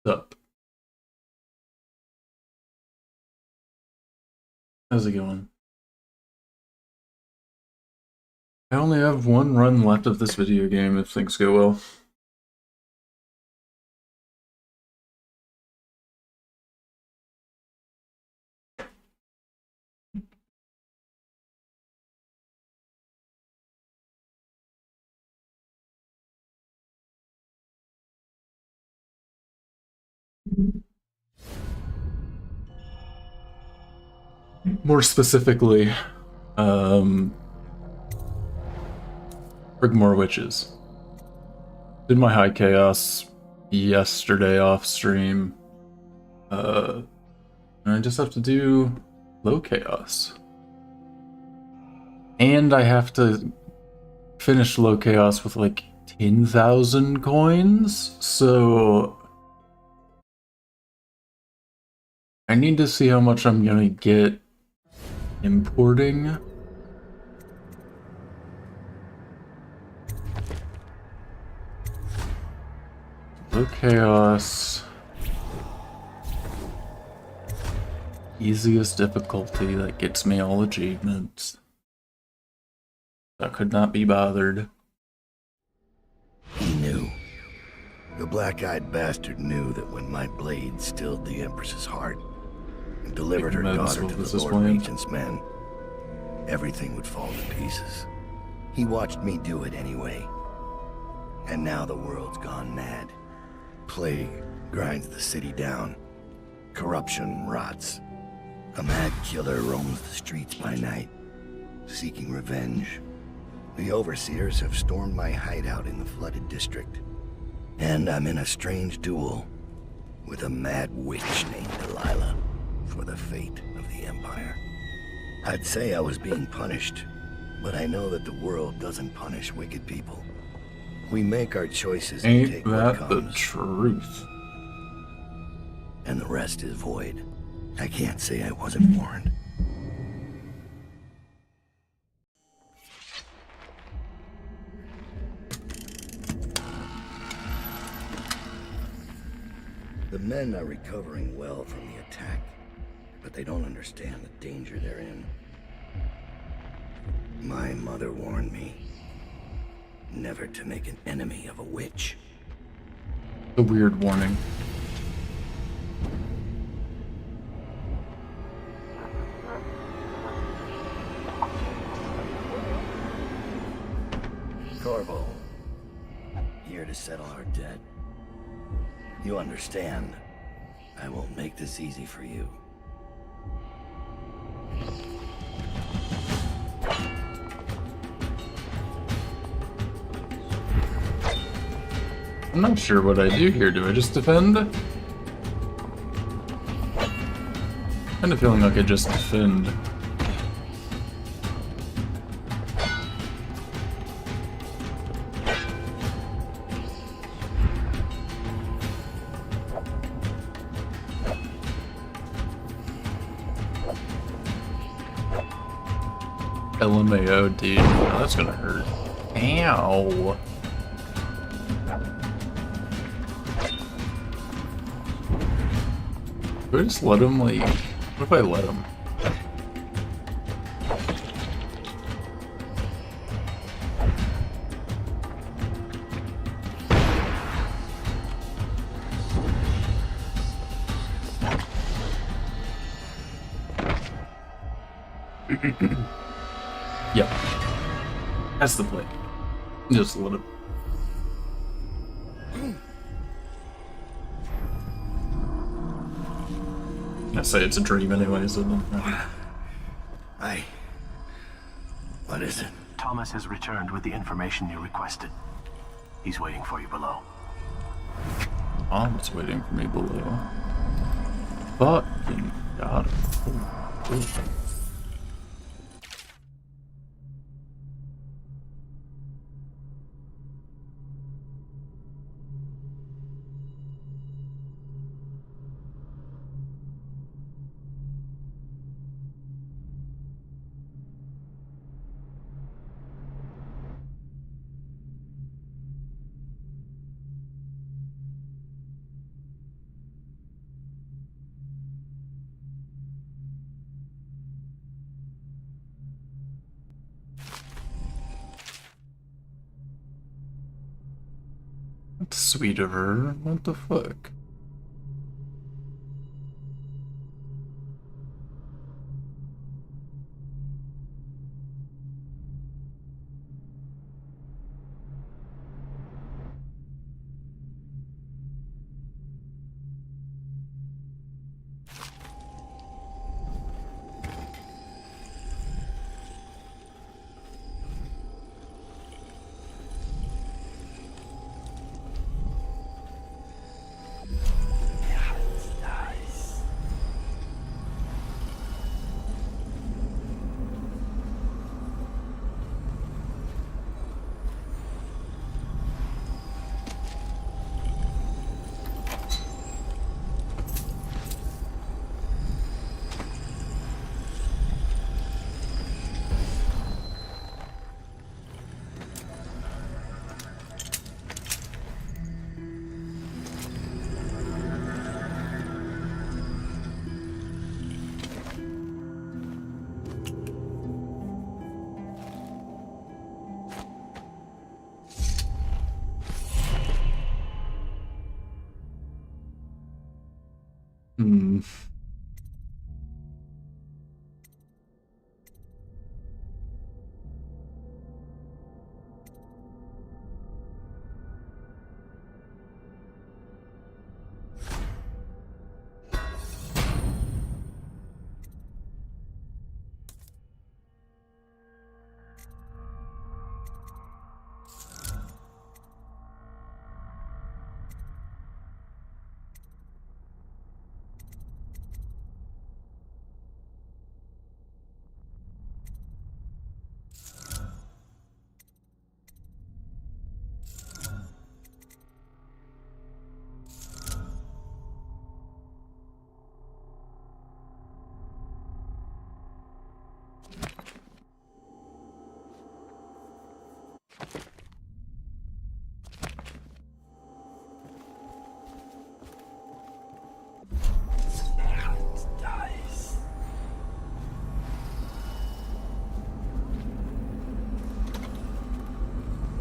Up. How's it going? I only have one run left of this video game if things go well. More specifically, Rigmore Witches. Did my high chaos yesterday off stream. And I just have to do low chaos. And I have to finish low chaos with like 10,000 coins, so I need to see how much I'm gonna get importing. Low chaos. Easiest difficulty that gets me all achievements. I could not be bothered. He knew. The black-eyed bastard knew that when my blade stilled the Empress's heart and delivered her daughter to the Lord Regent's men, everything would fall to pieces. He watched me do it anyway. And now the world's gone mad. Plague grinds the city down. Corruption rots. A mad killer roams the streets by night, seeking revenge. The overseers have stormed my hideout in the flooded district. And I'm in a strange duel with a mad witch named Delilah for the fate of the Empire. I'd say I was being punished, but I know that the world doesn't punish wicked people. We make our choices and take what comes. Ain't that the truth? And the rest is void. I can't say I wasn't warned. The men are recovering well from the attack, but they don't understand the danger they're in. My mother warned me never to make an enemy of a witch. A weird warning. Corvo, here to settle our debt. You understand, I won't make this easy for you. I'm not sure what I do here. Do I just defend? Kind of feeling like I just defend. LMAO, dude. Oh, that's gonna hurt. Ow. Do I just let him, like... What if I let him? Yep. That's the play. Just let him. I say it's a dream anyway, so don't matter. What is it? Thomas has returned with the information you requested. He's waiting for you below. Tom's waiting for me below. Fucking got it. That's sweet of her. What the fuck? Hmm.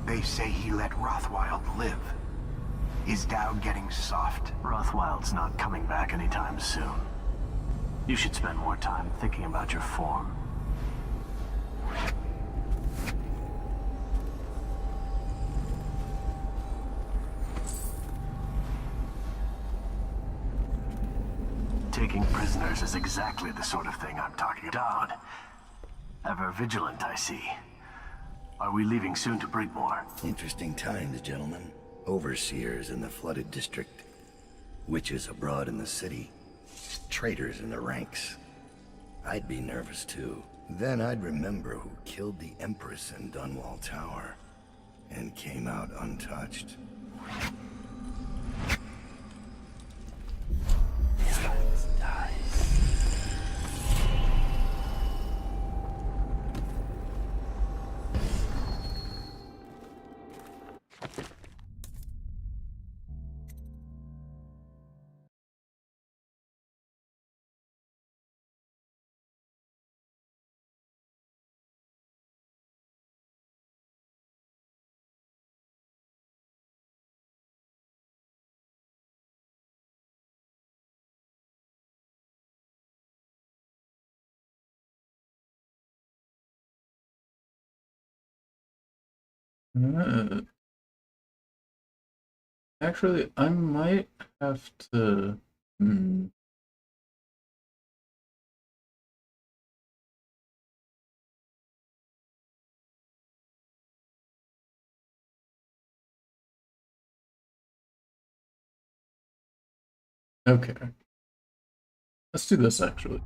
They say he let Rothwild live. Is Dow getting soft? Rothwild's not coming back anytime soon. You should spend more time thinking about your form. Taking prisoners is exactly the sort of thing I'm talking about. Ever vigilant, I see. Are we leaving soon to Brigmore? Interesting times, gentlemen. Overseers in the flooded district. Witches abroad in the city. Traitors in the ranks. I'd be nervous too. Then I'd remember who killed the Empress in Dunwall Tower. And came out untouched. Actually, I might have to. Okay. Let's do this actually.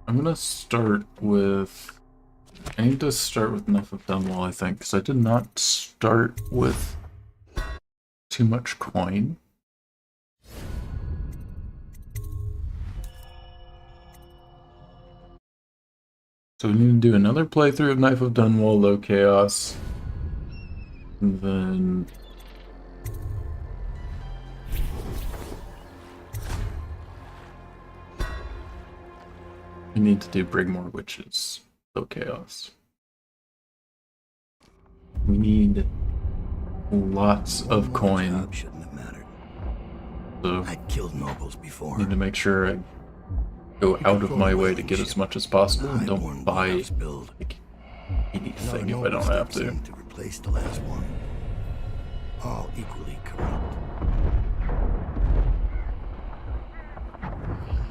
I'm gonna start with. I need to start with enough of Dunwall, I think, because I did not start with too much coin. So we need to do another playthrough of Knife of Dunwall, Low Chaos. And then... we need to do Brigmore Witches, Low Chaos. We need lots of coin. So I'd killed nobles before. need to make sure I go out of my way to get as much as possible and don't buy like anything if I don't have to. To replace the last one. All equally corrupt.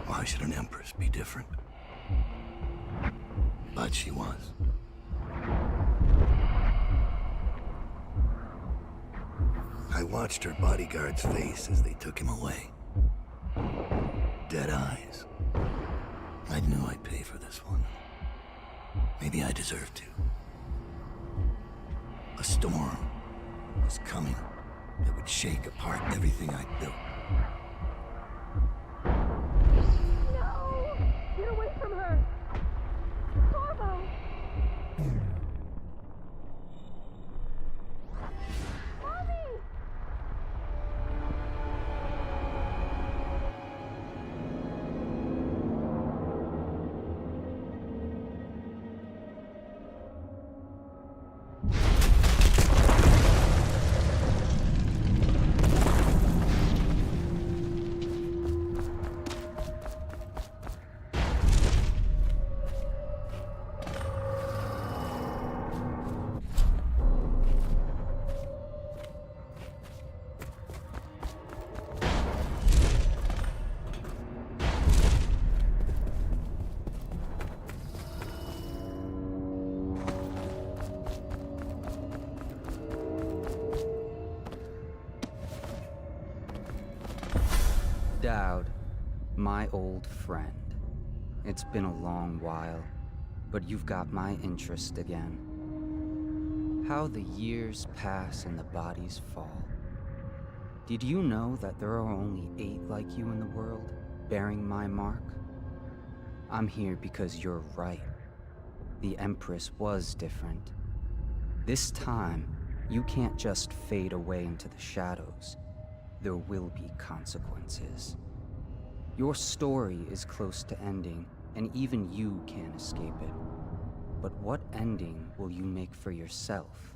Why should an empress be different? But she was. I watched her bodyguard's face as they took him away. Dead eyes. I knew I'd pay for this one. Maybe I deserved to. A storm was coming that would shake apart everything I'd built. No! Get away from her! Corvo! Mommy! Dowd, my old friend. It's been a long while, but you've got my interest again. How the years pass and the bodies fall. Did you know that there are only 8 like you in the world, bearing my mark? I'm here because you're right. The Empress was different. This time, you can't just fade away into the shadows. There will be consequences. Your story is close to ending, and even you can't escape it. But what ending will you make for yourself?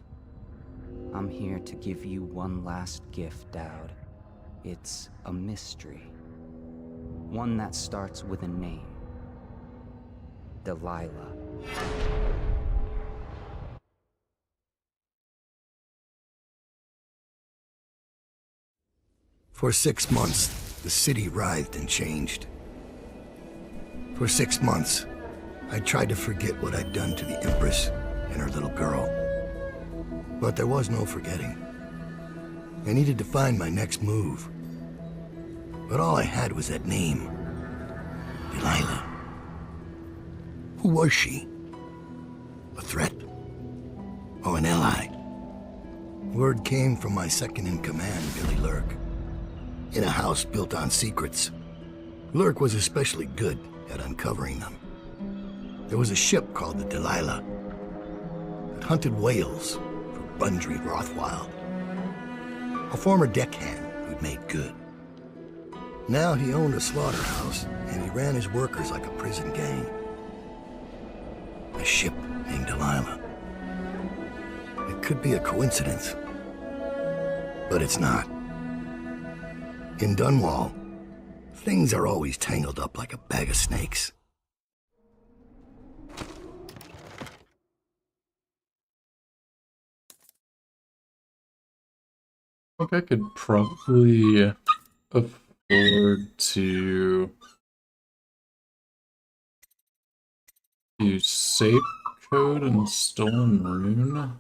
I'm here to give you one last gift, Dowd. It's a mystery. One that starts with a name. Delilah. For 6 months, the city writhed and changed. For 6 months, I tried to forget what I'd done to the Empress and her little girl. But there was no forgetting. I needed to find my next move. But all I had was that name. Delilah. Who was she? A threat? Or an ally? Word came from my second-in-command, Billy Lurk. In a house built on secrets. Lurk was especially good at uncovering them. There was a ship called the Delilah that hunted whales for Bundry Rothwild. A former deckhand who'd made good. Now he owned a slaughterhouse and he ran his workers like a prison gang. A ship named Delilah. It could be a coincidence, but it's not. In Dunwall, things are always tangled up like a bag of snakes. I think I could probably afford to use safe code and stolen rune.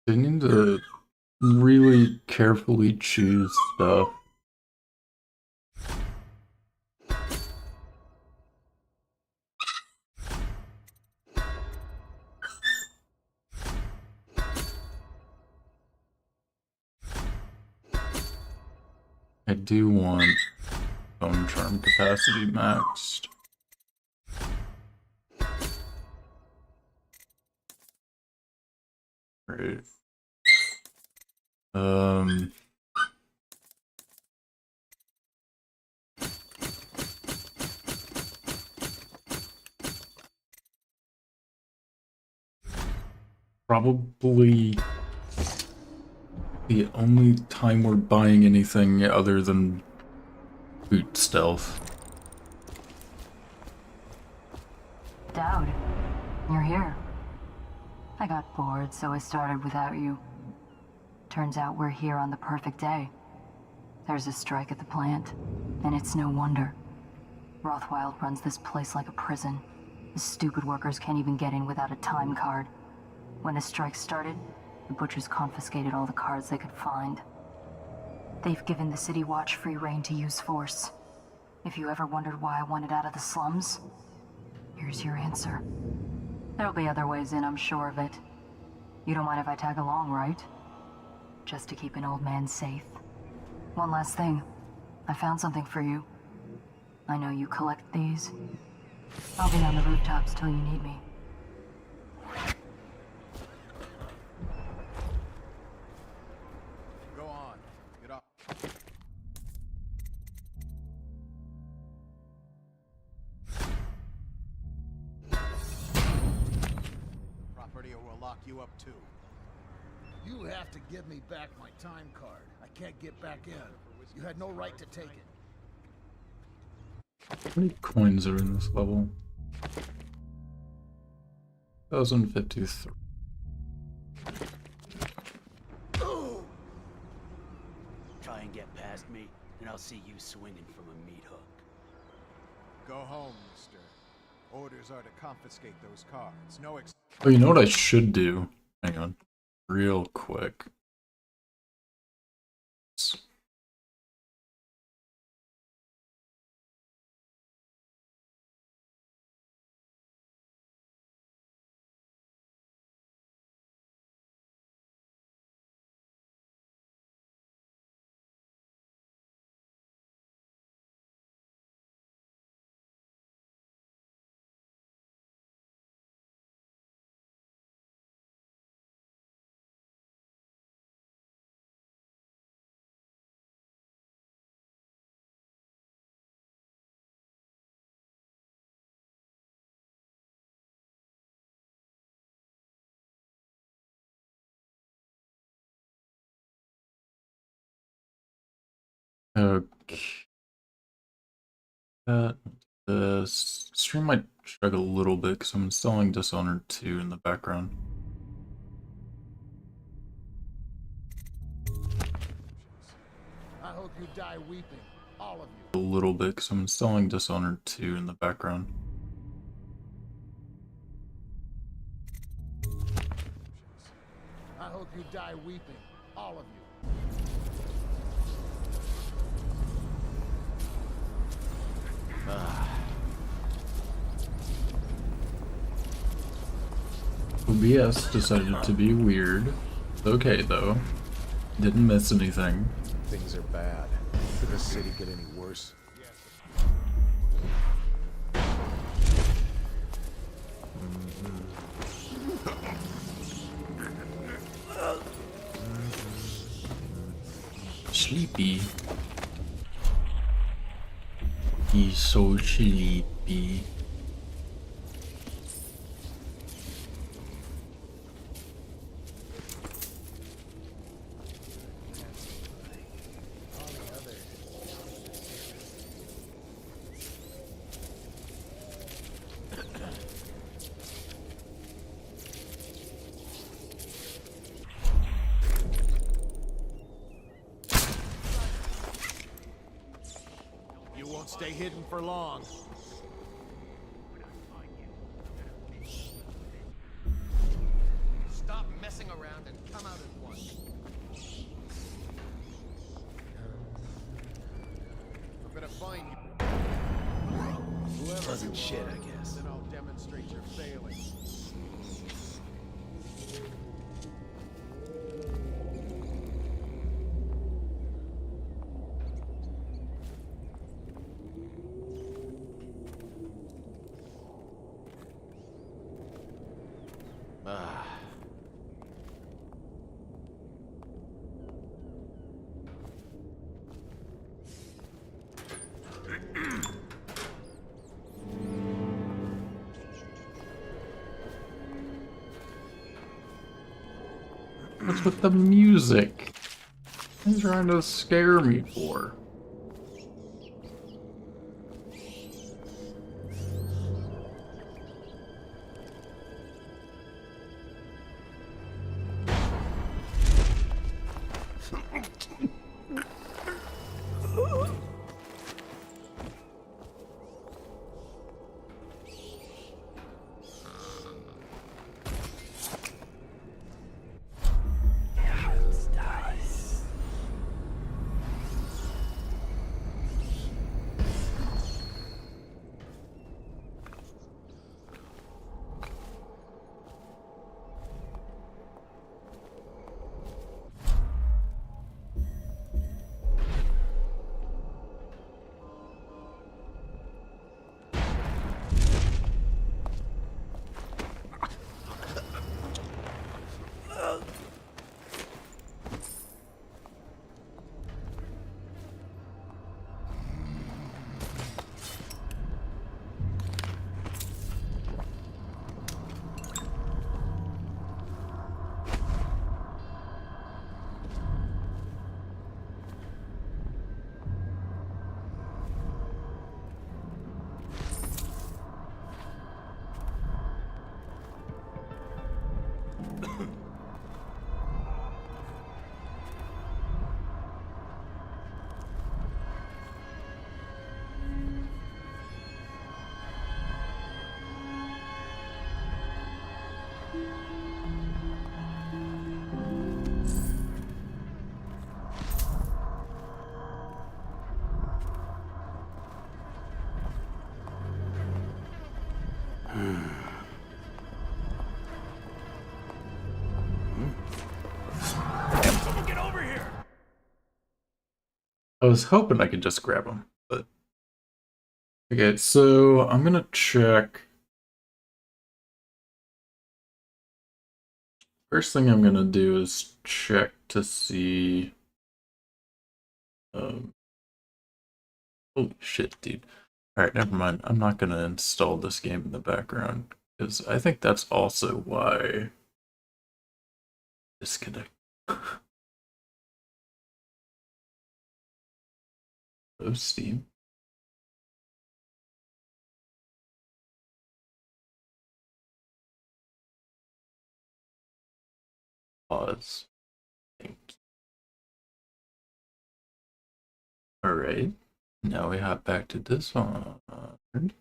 I need to really carefully choose stuff. I do want bone charm capacity maxed. Great. probably the only time we're buying anything other than boot stealth. Dowd, you're here. I got bored, so I started without you. Turns out we're here on the perfect day. There's a strike at the plant, and it's no wonder. Rothwild runs this place like a prison. The stupid workers can't even get in without a time card. When the strike started, the butchers confiscated all the cards they could find. They've given the City Watch free rein to use force. If you ever wondered why I wanted out of the slums, here's your answer. There'll be other ways in, I'm sure of it. You don't mind if I tag along, right? Just to keep an old man safe. One last thing. I found something for you. I know you collect these. I'll be on the rooftops till you need me. Go on. Get up. Property or we'll lock you up too. You have to give me back my time card. I can't get back in. You had no right to take it. How many coins are in this level? 1053. Try and get past me, and I'll see you swinging from a meat hook. Go home, mister. Orders are to confiscate those cards. No Oh, you know what I should do? Hang on. Real quick. Okay. The stream might drag a little bit because I'm installing Dishonored 2 in the background. I hope you die weeping, all of you. A little bit because I'm installing Dishonored 2 in the background. I hope you die weeping, all of you. OBS decided to be weird. Okay though. Didn't miss anything. Things are bad. Could the city get any worse? Sleepy. He's so sleepy. You won't stay hidden for long. Stop messing around and come out at once. We're gonna find you. Whoever Doesn't you shit, are, I guess. Then I'll demonstrate your failing. What's with the music? What are you trying to scare me for? I was hoping I could just grab him, but... Okay, so I'm gonna check... First thing I'm gonna do is check to see... Holy shit, dude. Alright, never mind. I'm not gonna install this game in the background, because I think that's also why... Disconnect. Oh, Steam. Pause. Thank you. Alright. Now we hop back to Dishonored.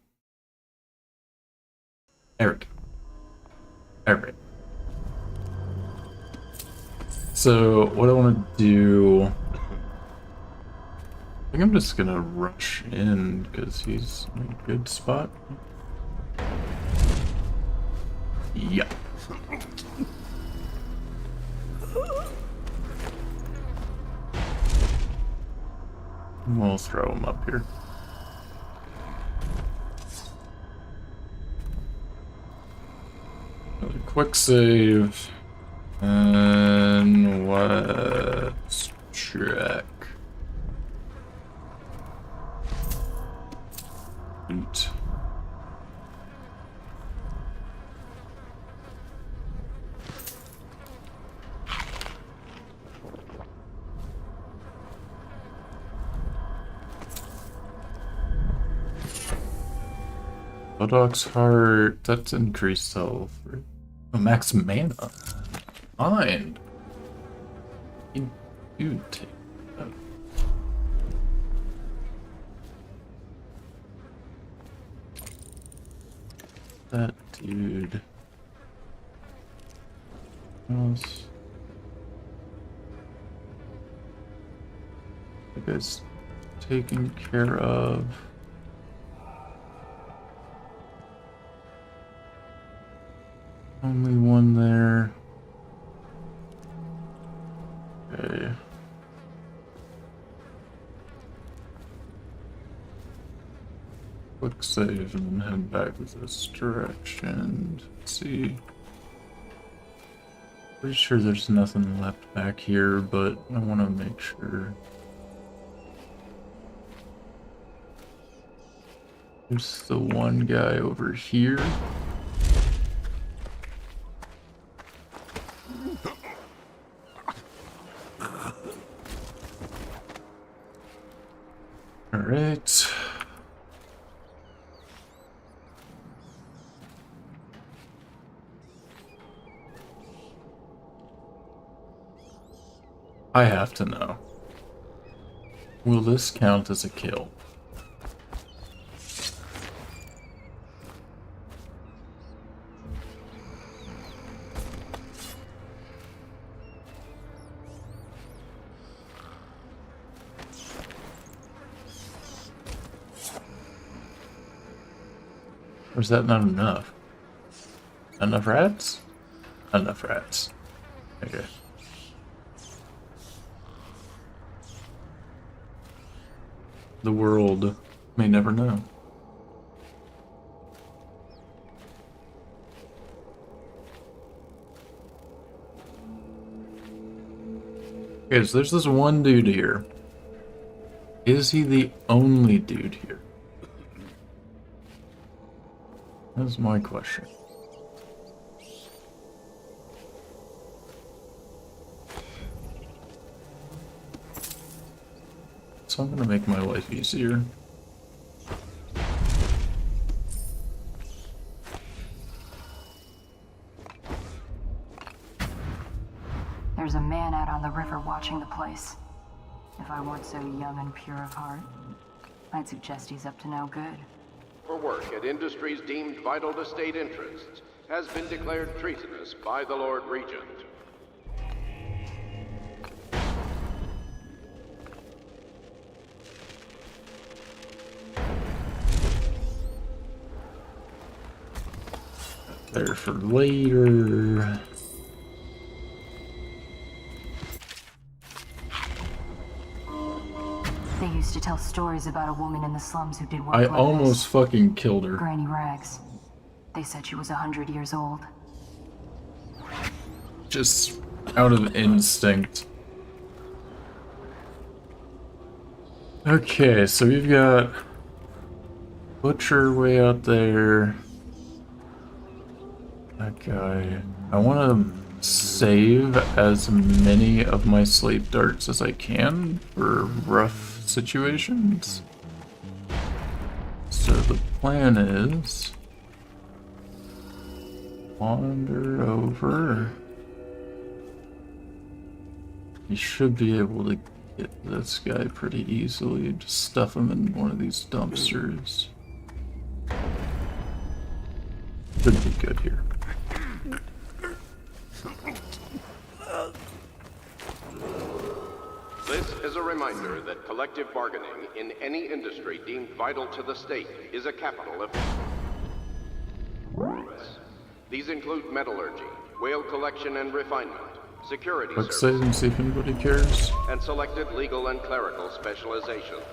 Eric. Alright. So, what I want to do... I think I'm just gonna rush in, because he's in a good spot. Yeah. We'll throw him up here. Another quick save. And let's check. Loot. Budok's heart, that's increased health. Oh, max mana. Fine. You do take that. That dude. Else. That guy's taken care of. Only one there. Okay. Quick save and then head back this direction. Let's see. Pretty sure there's nothing left back here, but I want to make sure. There's the one guy over here. Alright. I have to know. Will this count as a kill? Or is that not enough? Enough rats? Enough rats. Okay. The world may never know. Okay, so there's this one dude here. Is he the only dude here? That's my question. So I'm gonna make my life easier. There's a man out on the river watching the place. If I weren't so young and pure of heart, I'd suggest he's up to no good. For work at industries deemed vital to state interests has been declared treasonous by the Lord Regent. There for later. They used to tell stories about a woman in the slums who did work I like almost this. fucking killed her. Granny Rags. They said she was 100 years old. Just out of instinct. Okay, so we've got Butcher way out there. That guy. I want to save as many of my sleep darts as I can for rough situations. So the plan is wander over. You should be able to get this guy pretty easily. Just stuff him in one of these dumpsters. Should be good here. This is a reminder that collective bargaining in any industry deemed vital to the state is a capital offense. These include metallurgy, whale collection and refinement, security Quick save and see if anybody cares. and selected legal and clerical specializations.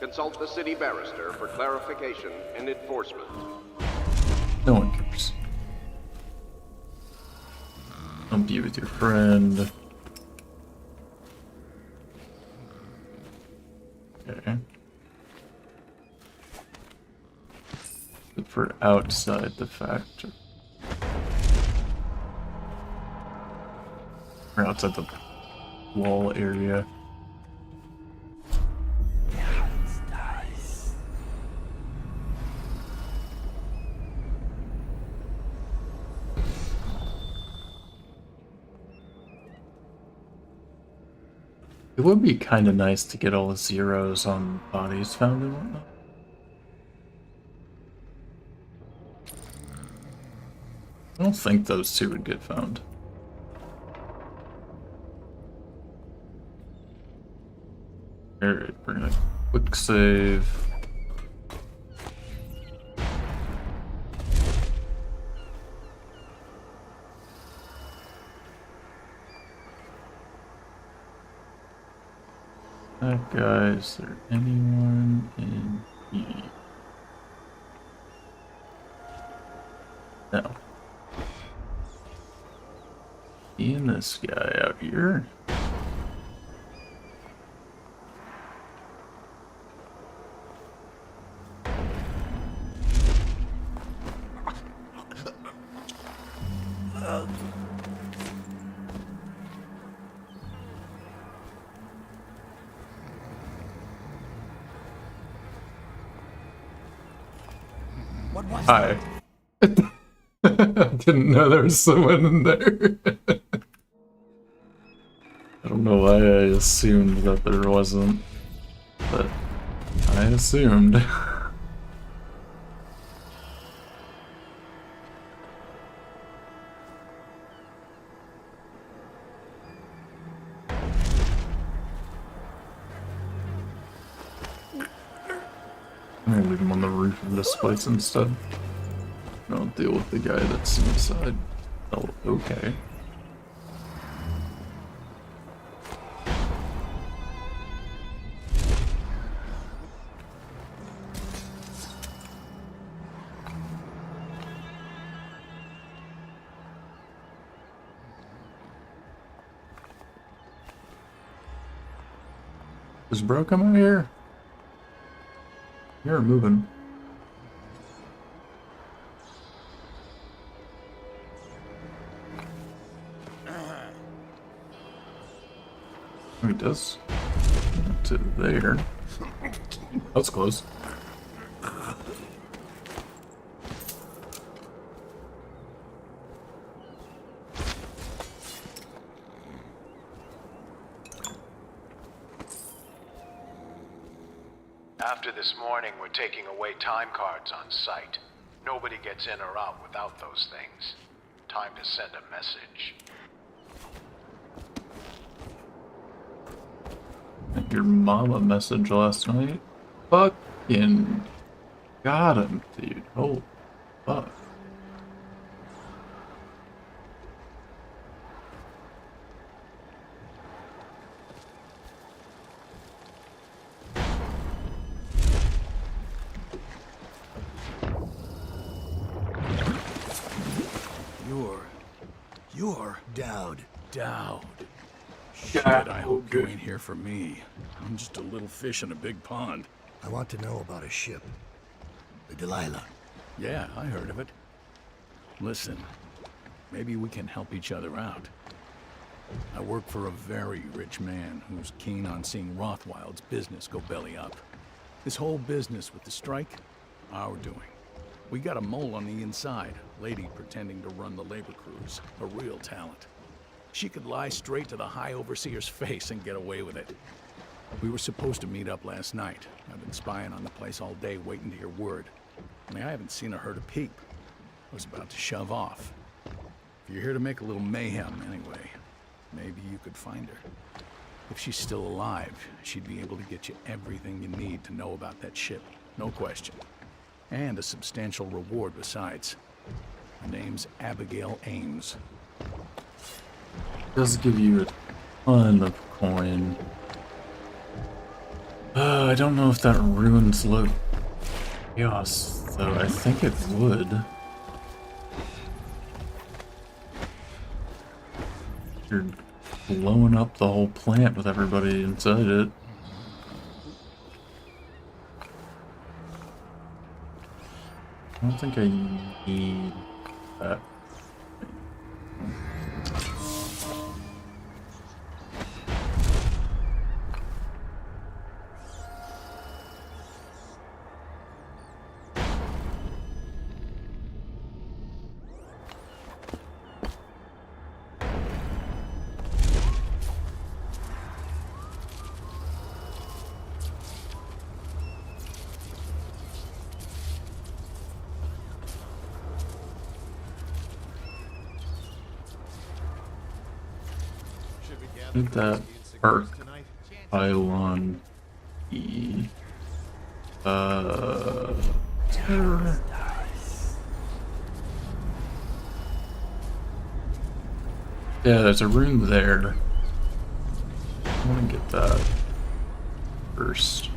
Consult the city barrister for clarification and enforcement. No one cares. Don't be with your friend. Okay. Good for outside the factory. Or outside the wall area. It would be kind of nice to get all the zeros on bodies found and whatnot. I don't think those two would get found. Alright, we're gonna quick save. That guy, is there anyone in here? No. And this guy out here. What was Hi. I didn't know there was someone in there. I don't know why I assumed that there wasn't, but I assumed. I'm gonna leave him on the roof of this place instead. I'll deal with the guy that's inside. Oh, okay. Is bro coming out here? You're moving. Oh, he does. To there. That's close. After this morning, we're taking away time cards on site. Nobody gets in or out without those things. Time to send a message. Your mama message last night. Fucking got him, dude. Holy fuck. You're Dowd. Dowd. Shit, I hope you ain't here for me. I'm just a little fish in a big pond. I want to know about a ship. The Delilah. Yeah, I heard of it. Listen, maybe we can help each other out. I work for a very rich man who's keen on seeing Rothwild's business go belly up. This whole business with the strike, our doing. We got a mole on the inside, lady pretending to run the labor crews, a real talent. She could lie straight to the High Overseer's face and get away with it. We were supposed to meet up last night. I've been spying on the place all day, waiting to hear word. I mean, I haven't seen or heard a peep. I was about to shove off. If you're here to make a little mayhem anyway, maybe you could find her. If she's still alive, she'd be able to get you everything you need to know about that ship, no question. And a substantial reward besides. Her name's Abigail Ames. Does give you a ton of coin. I don't know if that ruins low chaos, though. I think it would. You're blowing up the whole plant with everybody inside it. I don't think I need that. I think that arc pylon E. Yeah, there's a room there. I want to get that first.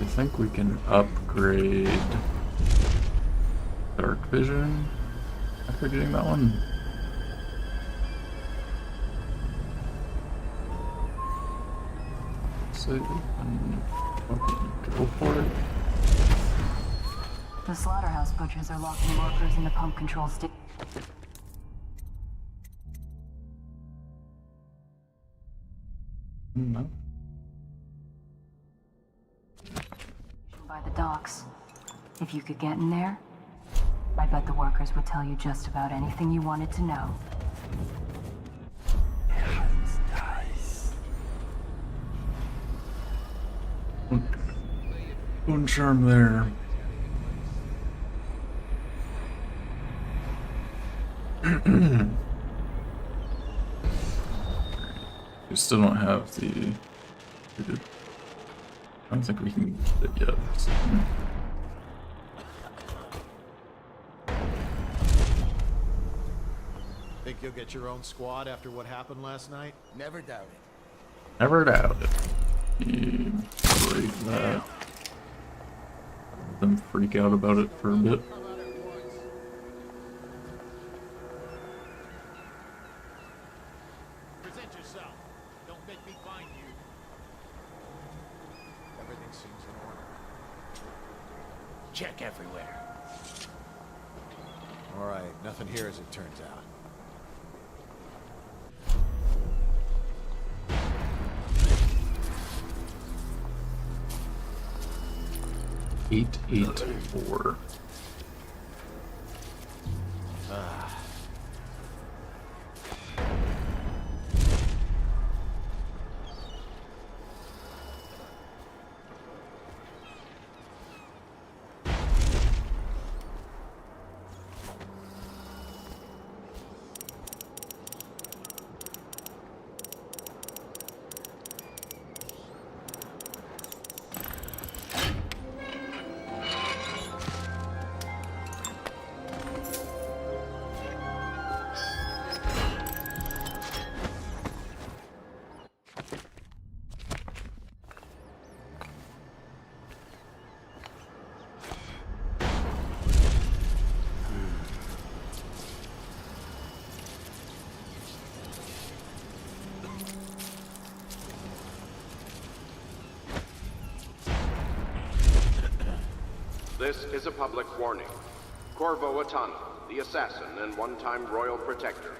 I think we can upgrade dark vision after getting that one. So we can fucking go for it. The slaughterhouse butchers are locking workers in the pump control station. No. By the docks. If you could get in there, I bet the workers would tell you just about anything you wanted to know. One charm there. We still don't have the... I don't think we can get it yet. Think you'll get your own squad after what happened last night? Never doubt it. Never doubt it. Break that. Let them freak out about it for a bit. Present yourself. Don't make me find you. Everything seems in order. Check everywhere. All right, nothing here as it turns out. 884. This is a public warning. Corvo Atana, the assassin and one-time royal protector,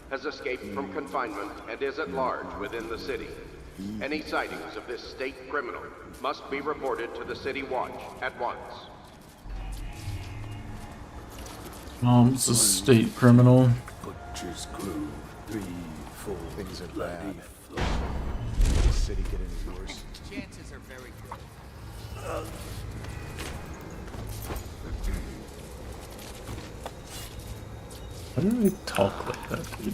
has escaped from confinement and is at large within the city. Any sightings of this state criminal must be reported to the City Watch at once. It's a state criminal. Butcher's crew, 3, 4. Things are bad. Is the city getting any worse? Chances are very good. Why do they talk like that, dude?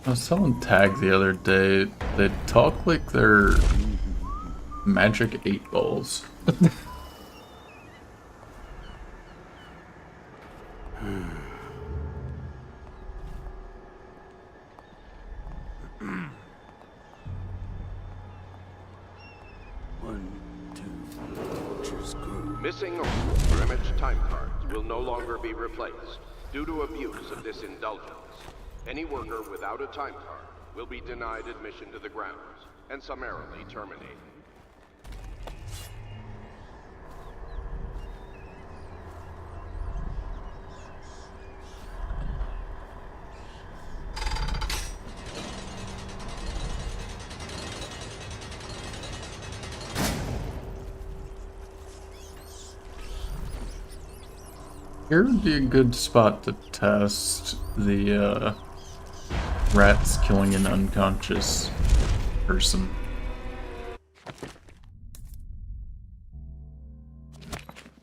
I was telling Tag the other day, they talk like they're magic 8 balls. Missing or damaged time cards will no longer be replaced due to abuse of this indulgence. Any worker without a time card will be denied admission to the grounds and summarily terminated. Here would be a good spot to test the rats killing an unconscious person.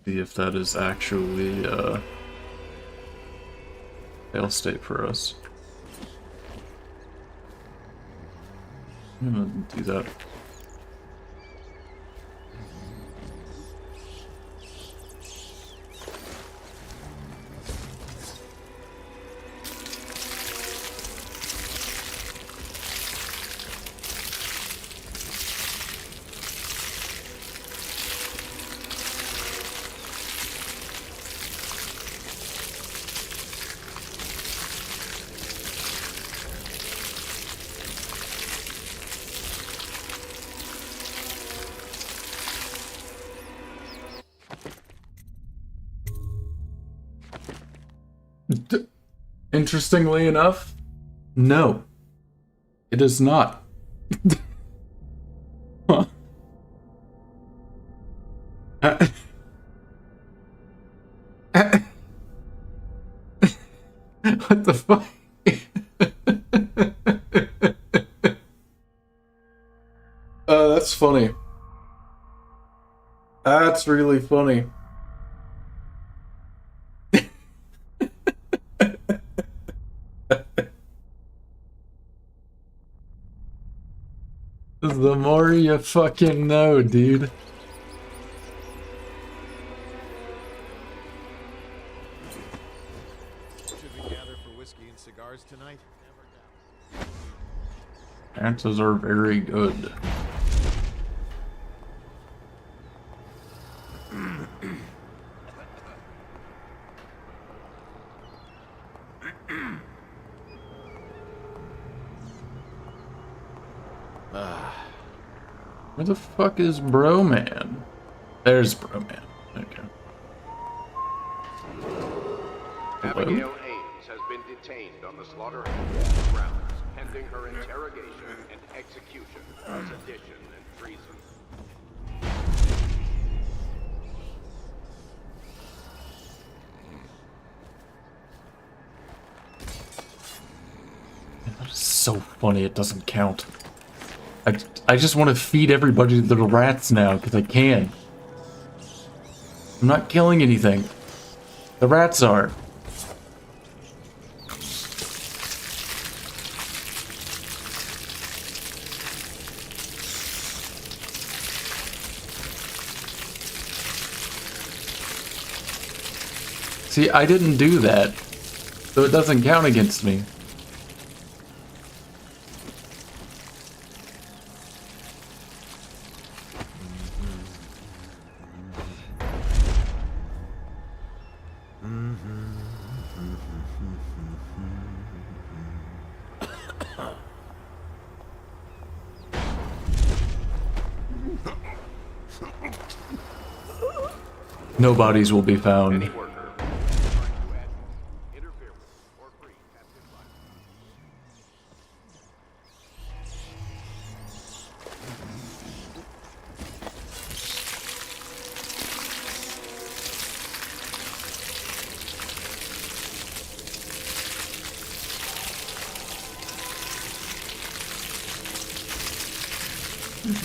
See if that is actually fail state for us. I'm gonna do that. Interestingly enough, no, it is not. Huh. What the fuck? That's funny. That's really funny. The more you fucking know, dude. Should we gather for whiskey and cigars tonight? Chances are very good. Where the fuck is Bro-Man? There's Bro-Man. Okay. Abigail Ames has been detained on the slaughterhouse grounds, pending her interrogation and execution for sedition and treason. That's so funny, it doesn't count. I just want to feed everybody the rats now, because I can. I'm not killing anything. The rats are. See, I didn't do that, so it doesn't count against me. No bodies will be found.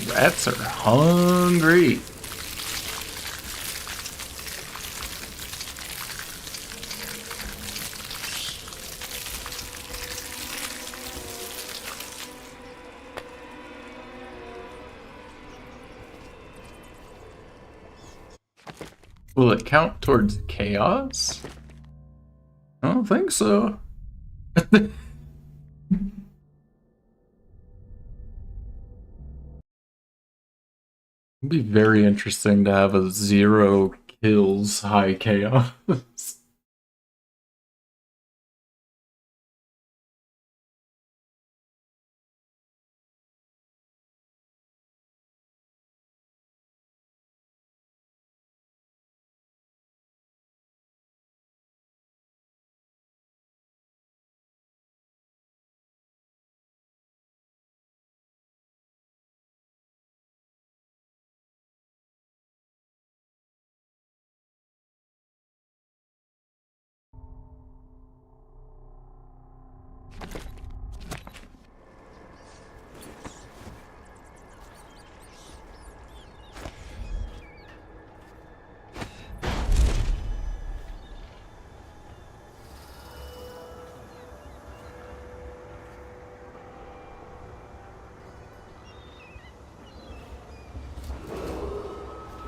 Rats are hungry. Will it count towards chaos? I don't think so. It'd be very interesting to have a 0 kills high chaos.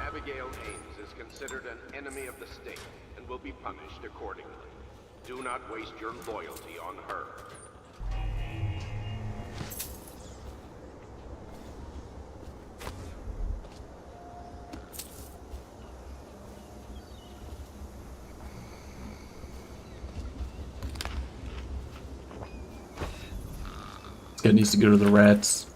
Abigail Ames is considered an enemy of the state and will be punished accordingly. Do not waste your loyalty on her. This guy needs to go to the rats.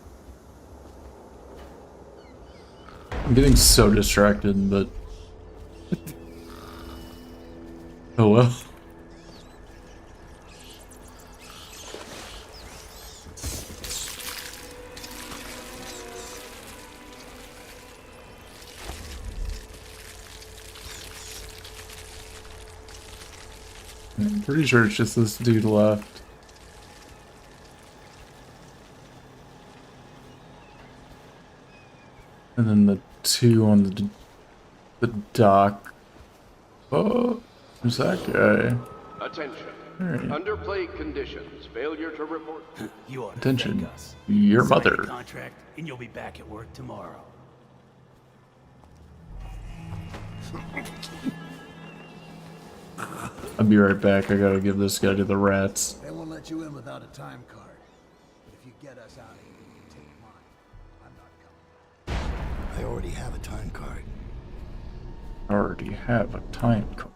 I'm getting so distracted, but... oh well. I'm pretty sure it's just this dude left. And then the two on the dock. Oh, who's that guy? Attention. Right. Under plague conditions, failure to report. You ought to Attention. thank us. Your Sign mother. the contract, and you'll be back at work tomorrow. I'll be right back. I gotta give this guy to the rats. They won't let you in without a time card. But if you get us out of here, you can take mine. I'm not coming. I already have a time card. I already have a time card.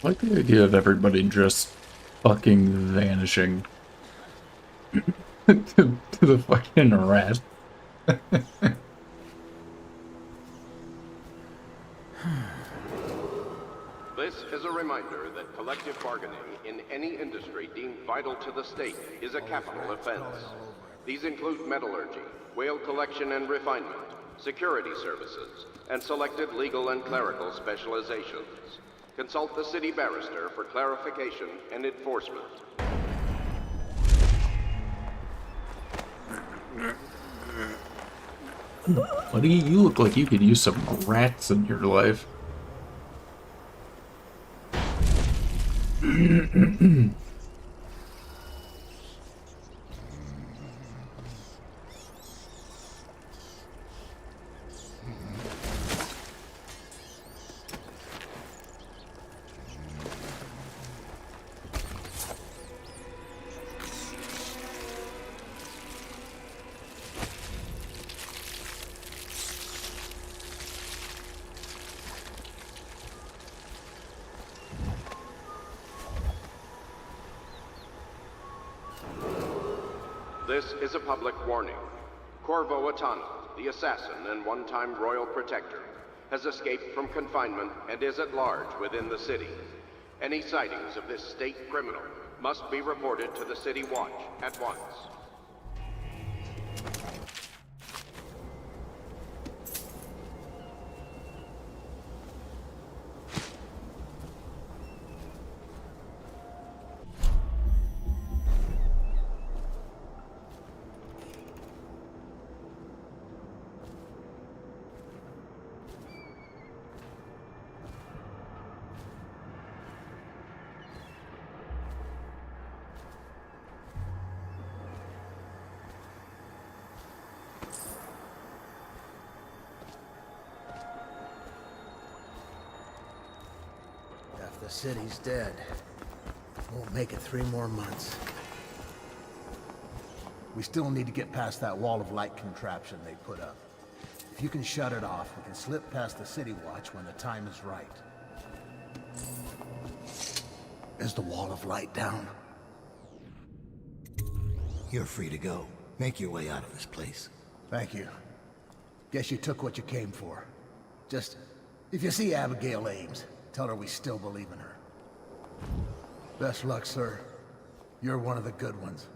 I like the idea of everybody just fucking vanishing to the fucking rat. This is a reminder that collective bargaining in any industry deemed vital to the state is a capital offense. These include metallurgy, whale collection and refinement, security services, and selected legal and clerical specializations. Consult the city barrister for clarification and enforcement. Buddy, you look like you could use some rats in your life. This is a public warning. Corvo Atana, the assassin and one-time royal protector, has escaped from confinement and is at large within the city. Any sightings of this state criminal must be reported to the City Watch at once. Half the city's dead. Won't make it 3 more months. We still need to get past that wall of light contraption they put up. If you can shut it off, we can slip past the City Watch when the time is right. Is the wall of light down? You're free to go. Make your way out of this place. Thank you. Guess you took what you came for. Just, if you see Abigail Ames, tell her we still believe in her. Best luck, sir. You're one of the good ones.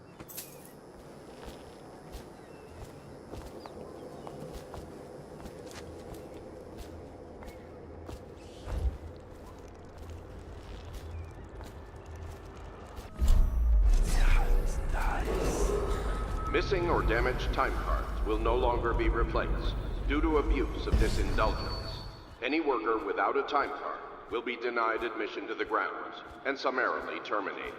Missing or damaged time cards will no longer be replaced due to abuse of this indulgence. Any worker without a time card will be denied admission to the grounds and summarily terminated.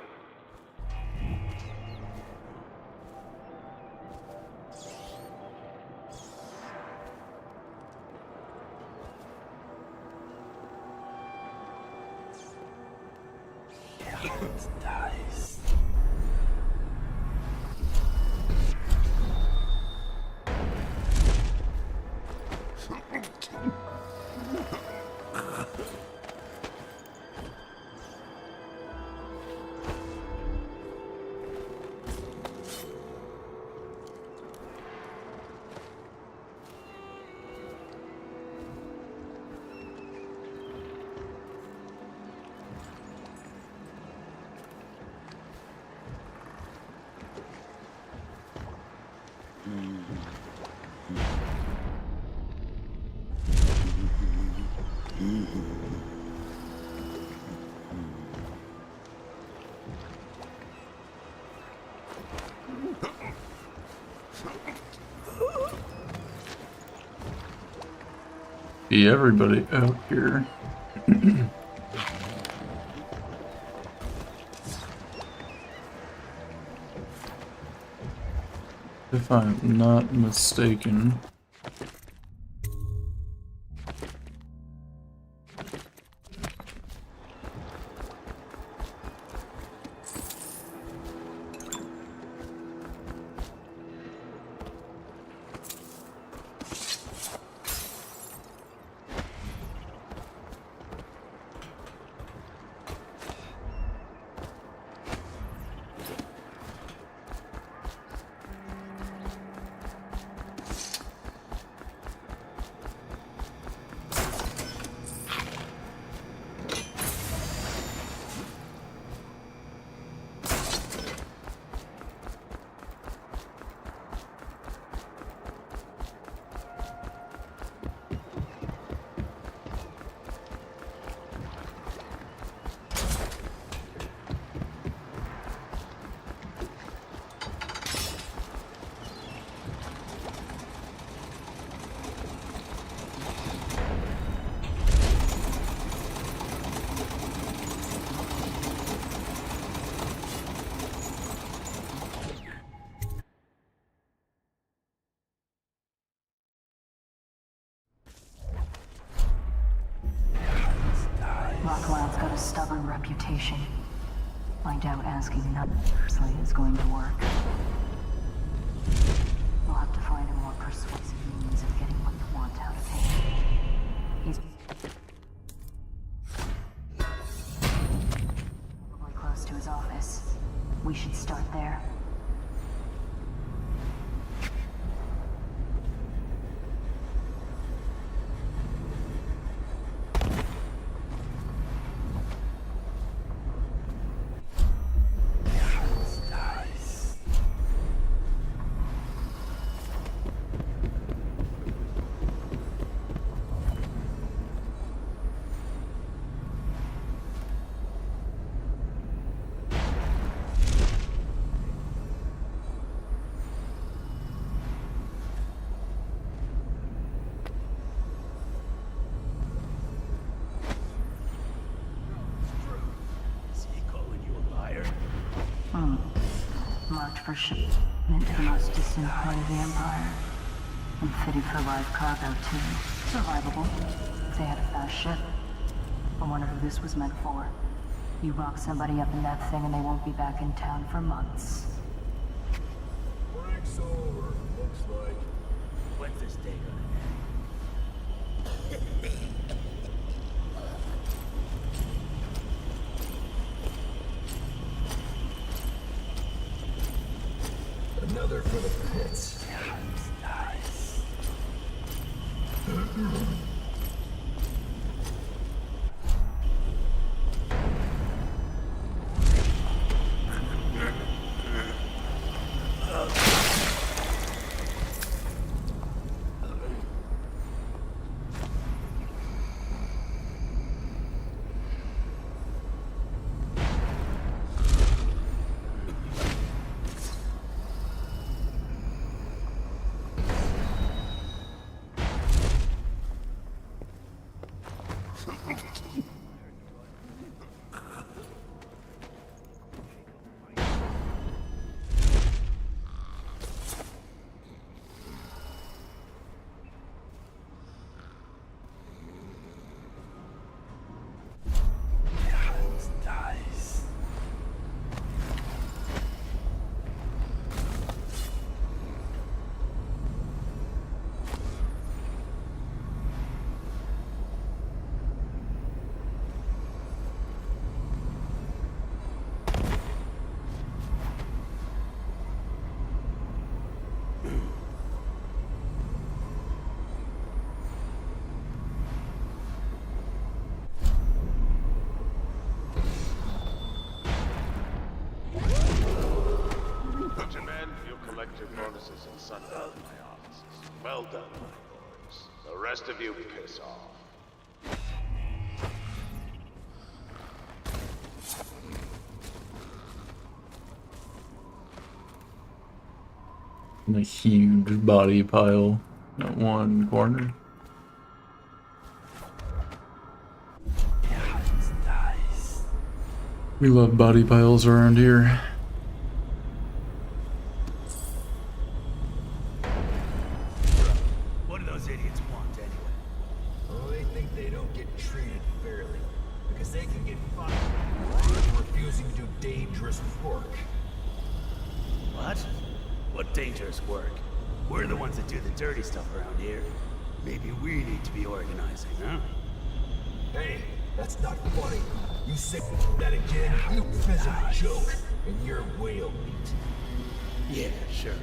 see everybody out here. If I'm not mistaken. Rothwild's got a stubborn reputation. I doubt asking nicely is going to work. We'll have to find a more persuasive means of getting what you want out of him. He's probably close to his office. We should start there. Marked for shipment to the most distant part of the Empire. And fitted for live cargo, too. Survivable. If they had a fast ship. I wonder who this was meant for. You rock somebody up in that thing and they won't be back in town for months. Break's over, looks like. When's this day gonna Another for the pits. Nice. Your bonuses and sundown in my offices. Well done, my boys. The rest of you piss off. A huge body pile at one corner. We love body piles around here. What do those idiots want anyway? Oh, they think they don't get treated fairly because they can get fired for refusing to do dangerous work. What? What dangerous work? We're the ones that do the dirty stuff around here. Maybe we need to be organizing, huh? Hey, that's not funny. You say that again, you pheasant joke, and you're whale meat. Yeah, sure.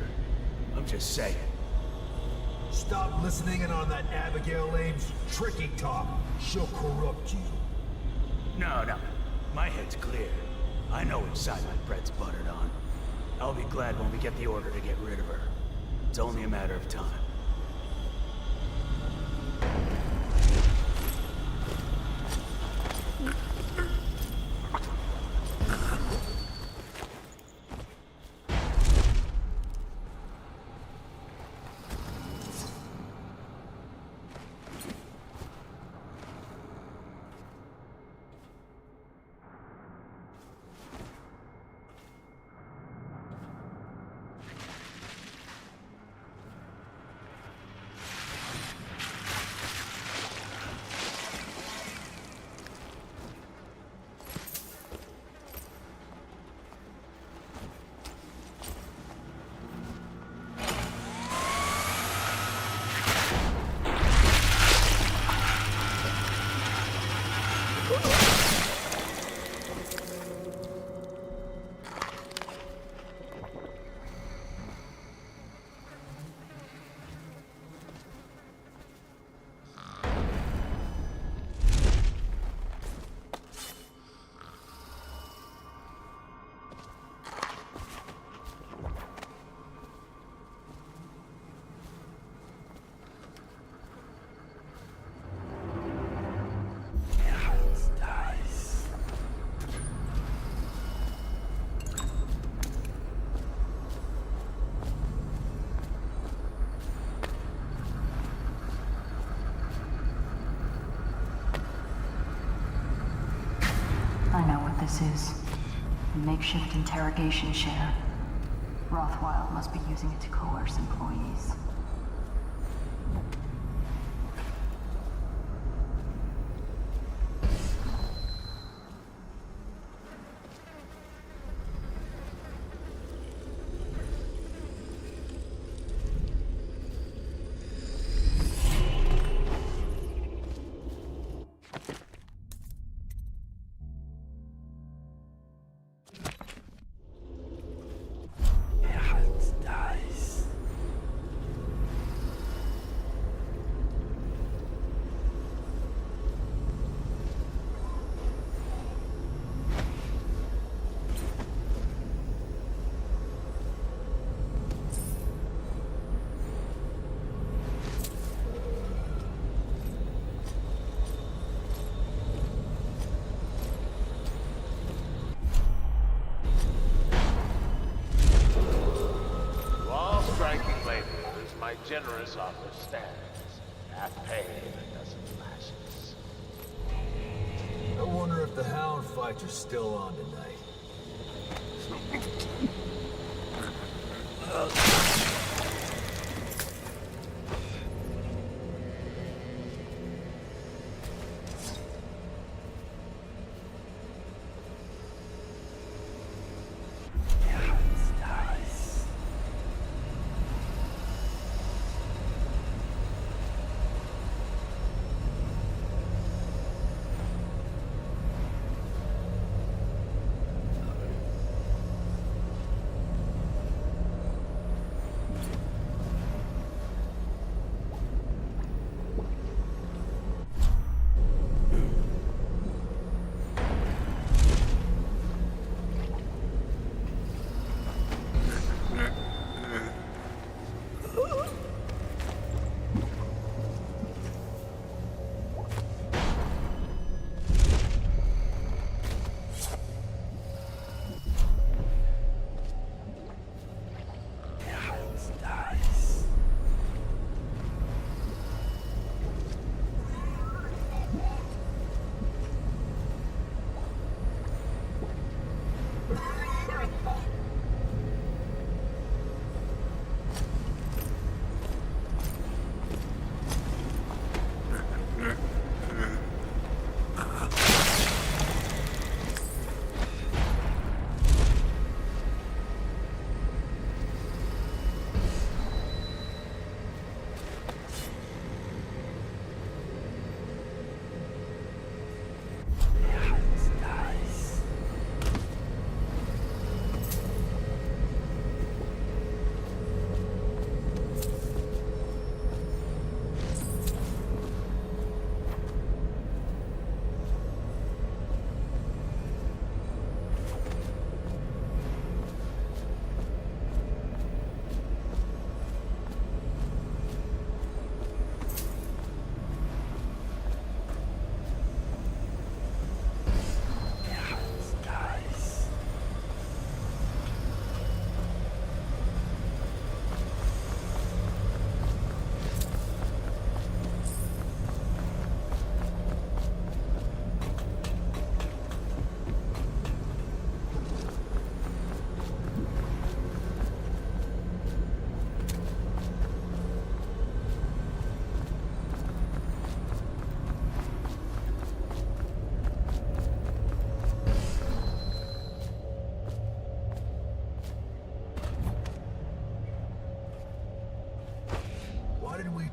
I'm just saying. Stop listening in on that Abigail Ames tricky talk. She'll corrupt you. No. My head's clear. I know which side my bread's buttered on. I'll be glad when we get the order to get rid of her. It's only a matter of time. I know what this is. A makeshift interrogation chair. Rothwild must be using it to coerce employees. My generous offer stands. Half pay and a dozen lashes. I wonder if the hound fights are still on tonight.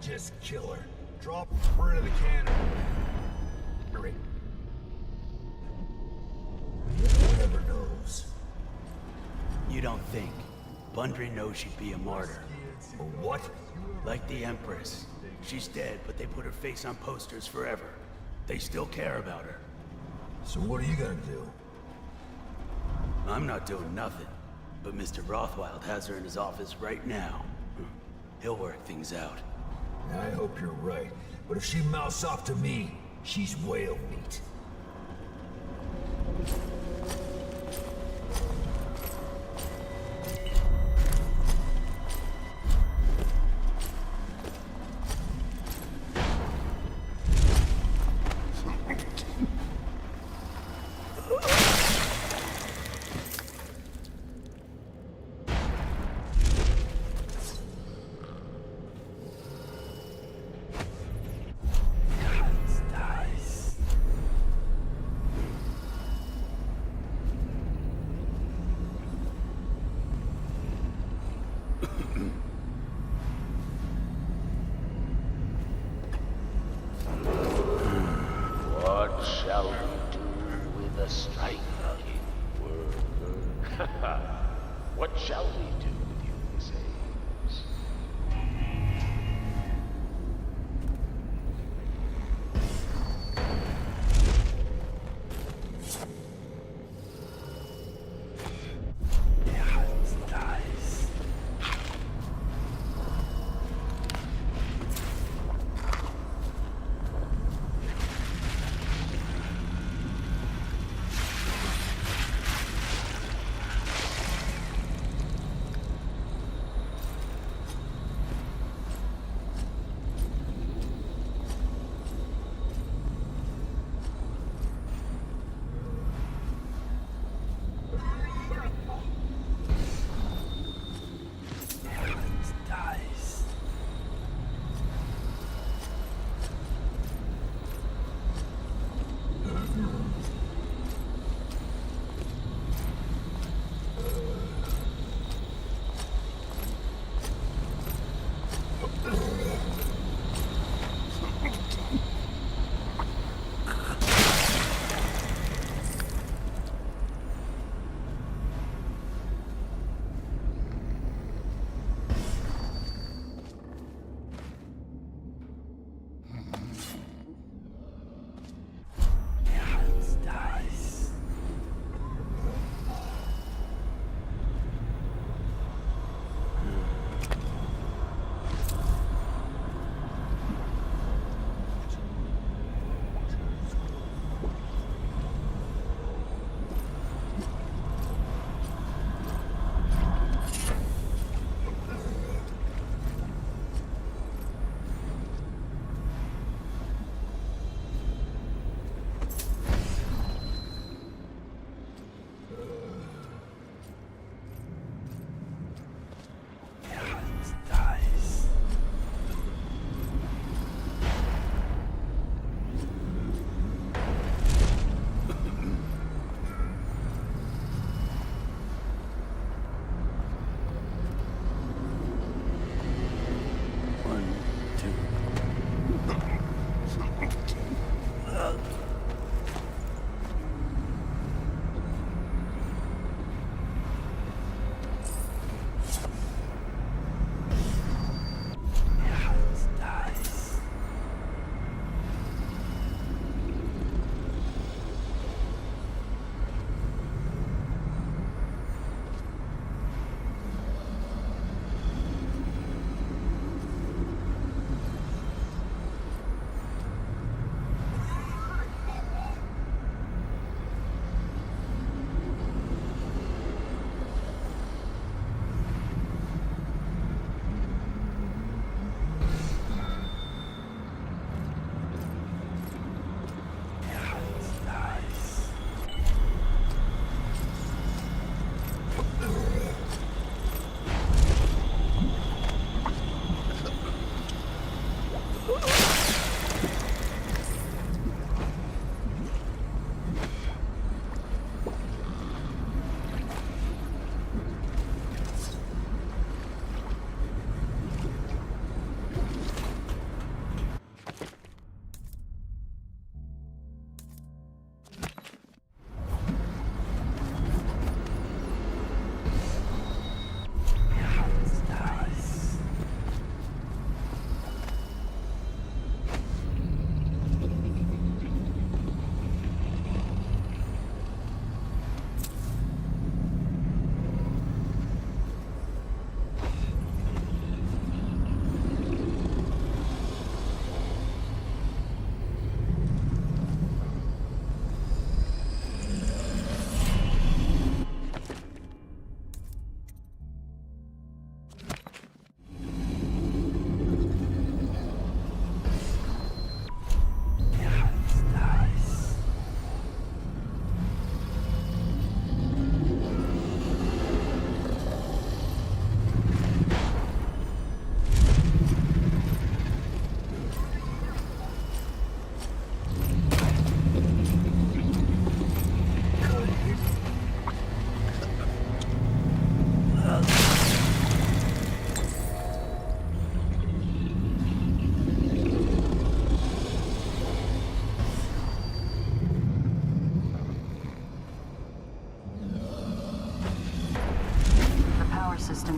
Just kill her. Drop her into the cannon. Hurry. One never knows. You don't think. Bundry knows she'd be a martyr. A what? Like the Empress. She's dead, but they put her face on posters forever. They still care about her. So what are you gonna do? I'm not doing nothing. But Mr. Rothwild has her in his office right now. He'll work things out. I hope you're right. But if she mouths off to me, she's whale meat. What shall we do with you, Miss Ames?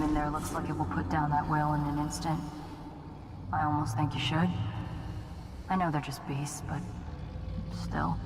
in there looks like it will put down that whale in an instant. I almost think you should. I know they're just beasts, but still.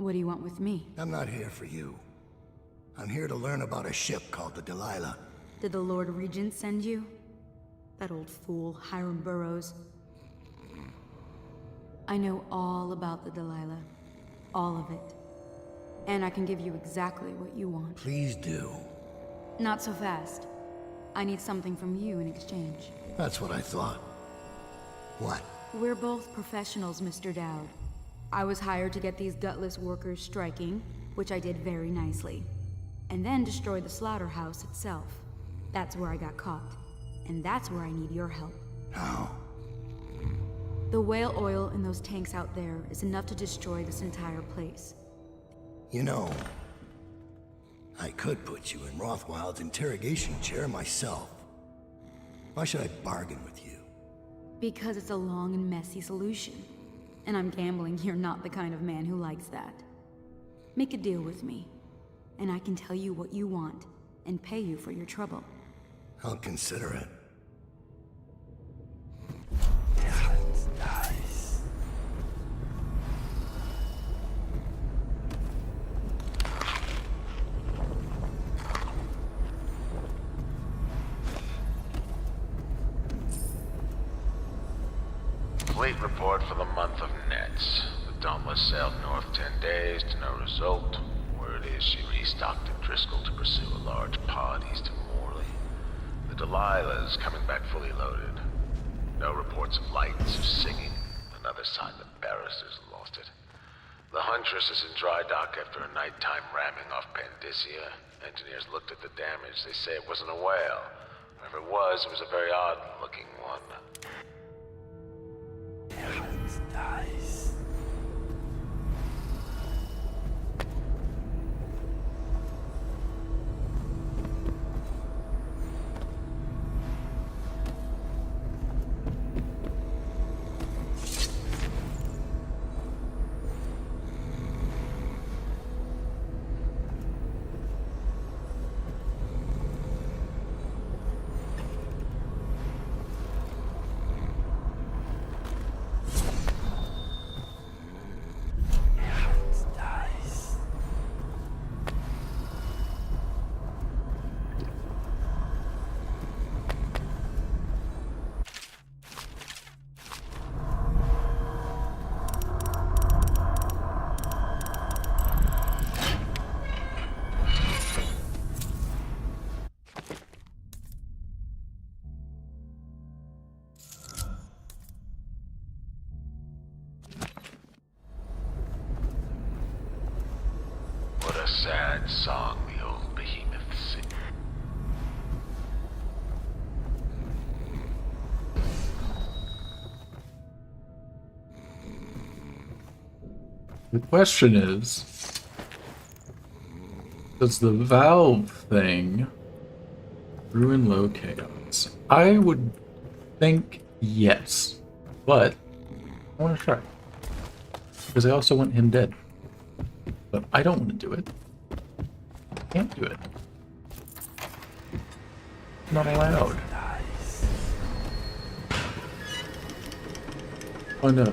What do you want with me? I'm not here for you. I'm here to learn about a ship called the Delilah. Did the Lord Regent send you? That old fool, Hiram Burrows. I know all about the Delilah. All of it. And I can give you exactly what you want. Please do. Not so fast. I need something from you in exchange. That's what I thought. What? We're both professionals, Mr. Dowd. I was hired to get these gutless workers striking, which I did very nicely. And then destroy the slaughterhouse itself. That's where I got caught. And that's where I need your help. How? The whale oil in those tanks out there is enough to destroy this entire place. You know, I could put you in Rothwild's interrogation chair myself. Why should I bargain with you? Because it's a long and messy solution. And I'm gambling you're not the kind of man who likes that. Make a deal with me, and I can tell you what you want, and pay you for your trouble. I'll consider it. Nice. Fleet report for the month of Nets. The Dauntless sailed north 10 days to no result. Word is she restocked at Driscoll to pursue a large pod east of Morley. The Delilah is coming back fully loaded. No reports of lights or singing. Another sign the barristers lost it. The Huntress is in dry dock after a nighttime ramming off Pandyssia. Engineers looked at the damage. They say it wasn't a whale. If it was a very odd-looking one. Nice. What a sad song the old behemoth sings. The question is, does the valve thing ruin low chaos? I would think yes, but I want to try. Because I also want him dead. But I don't want to do it. I can't do it. It's not allowed. Oh no.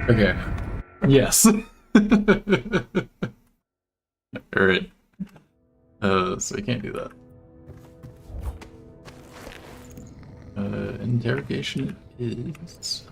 Okay. Yes. Alright. So I can't do that. Interrogation is...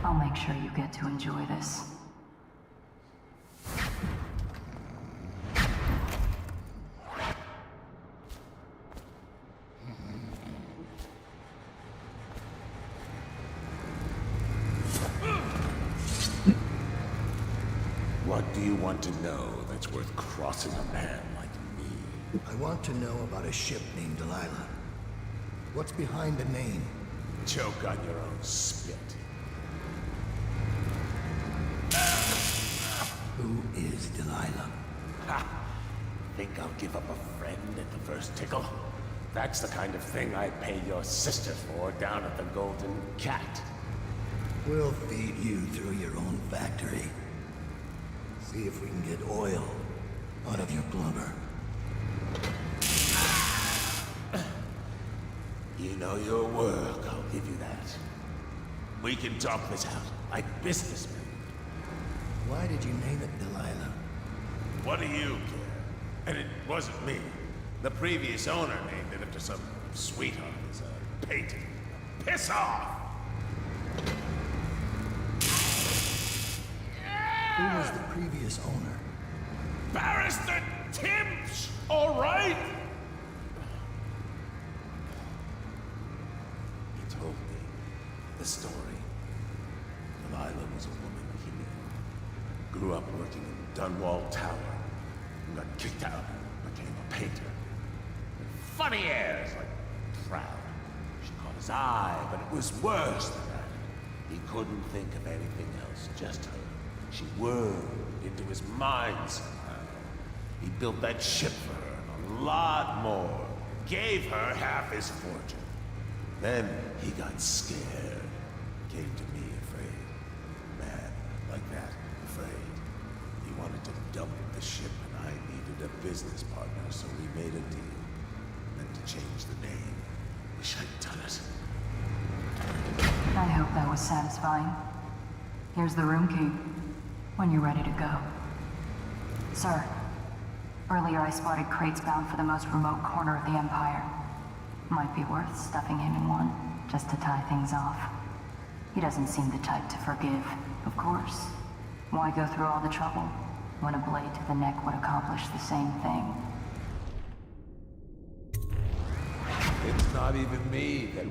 I'll make sure you get to enjoy this. What do you want to know that's worth crossing a man like me? I want to know about a ship named Delilah. What's behind the name? Choke on your own spit. Who is Delilah? Ha! Think I'll give up a friend at the first tickle? That's the kind of thing I'd pay your sister for down at the Golden Cat. We'll feed you through your own factory. See if we can get oil out of your blubber. You know your work, I'll give you that. We can talk this out, like businessmen. Why did you name it Delilah? What do you care? And it wasn't me. The previous owner named it after some sweetheart as a painting. Piss off! Who was the previous owner? Barrister Timps! All right? He told me the story. Delilah was a woman he knew. Grew up working in Dunwall Tower. And got kicked out and became a painter. And funny airs, like proud. She caught his eye, but it was worse than that. He couldn't think of anything else, just her. She wormed into his mind somehow. He built that ship for her, and a lot more. Gave her half his fortune. Then he got scared. Came to me afraid. Man like that, afraid. He wanted to dump the ship, and I needed a business partner, so we made a deal. Meant to change the name. Wish I'd done it. I hope that was satisfying. Here's the room key, when you're ready to go. Sir, earlier I spotted crates bound for the most remote corner of the Empire. Might be worth stuffing him in one, just to tie things off. He doesn't seem the type to forgive, of course. Why go through all the trouble, when a blade to the neck would accomplish the same thing? It's not even me that...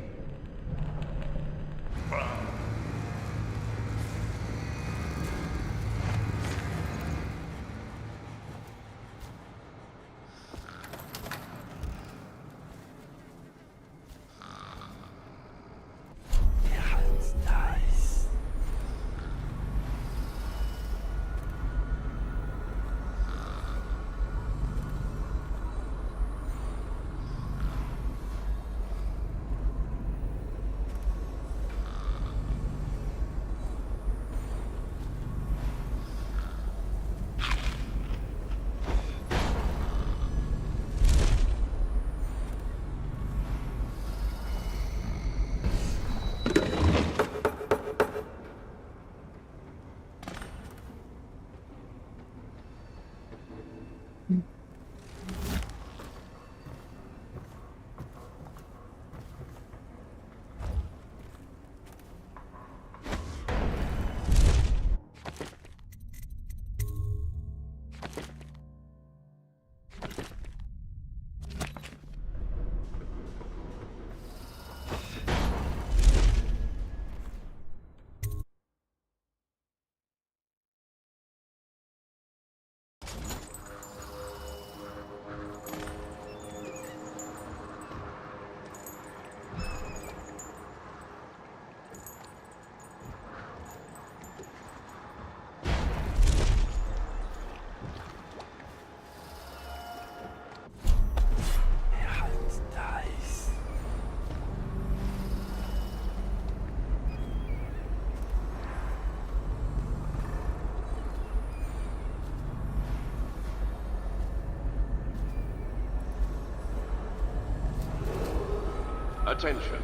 Attention.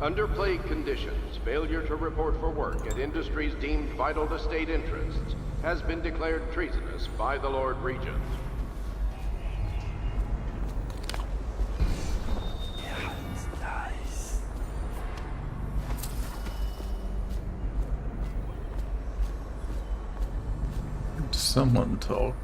Under plague conditions, failure to report for work at industries deemed vital to state interests has been declared treasonous by the Lord Regent. Someone talk.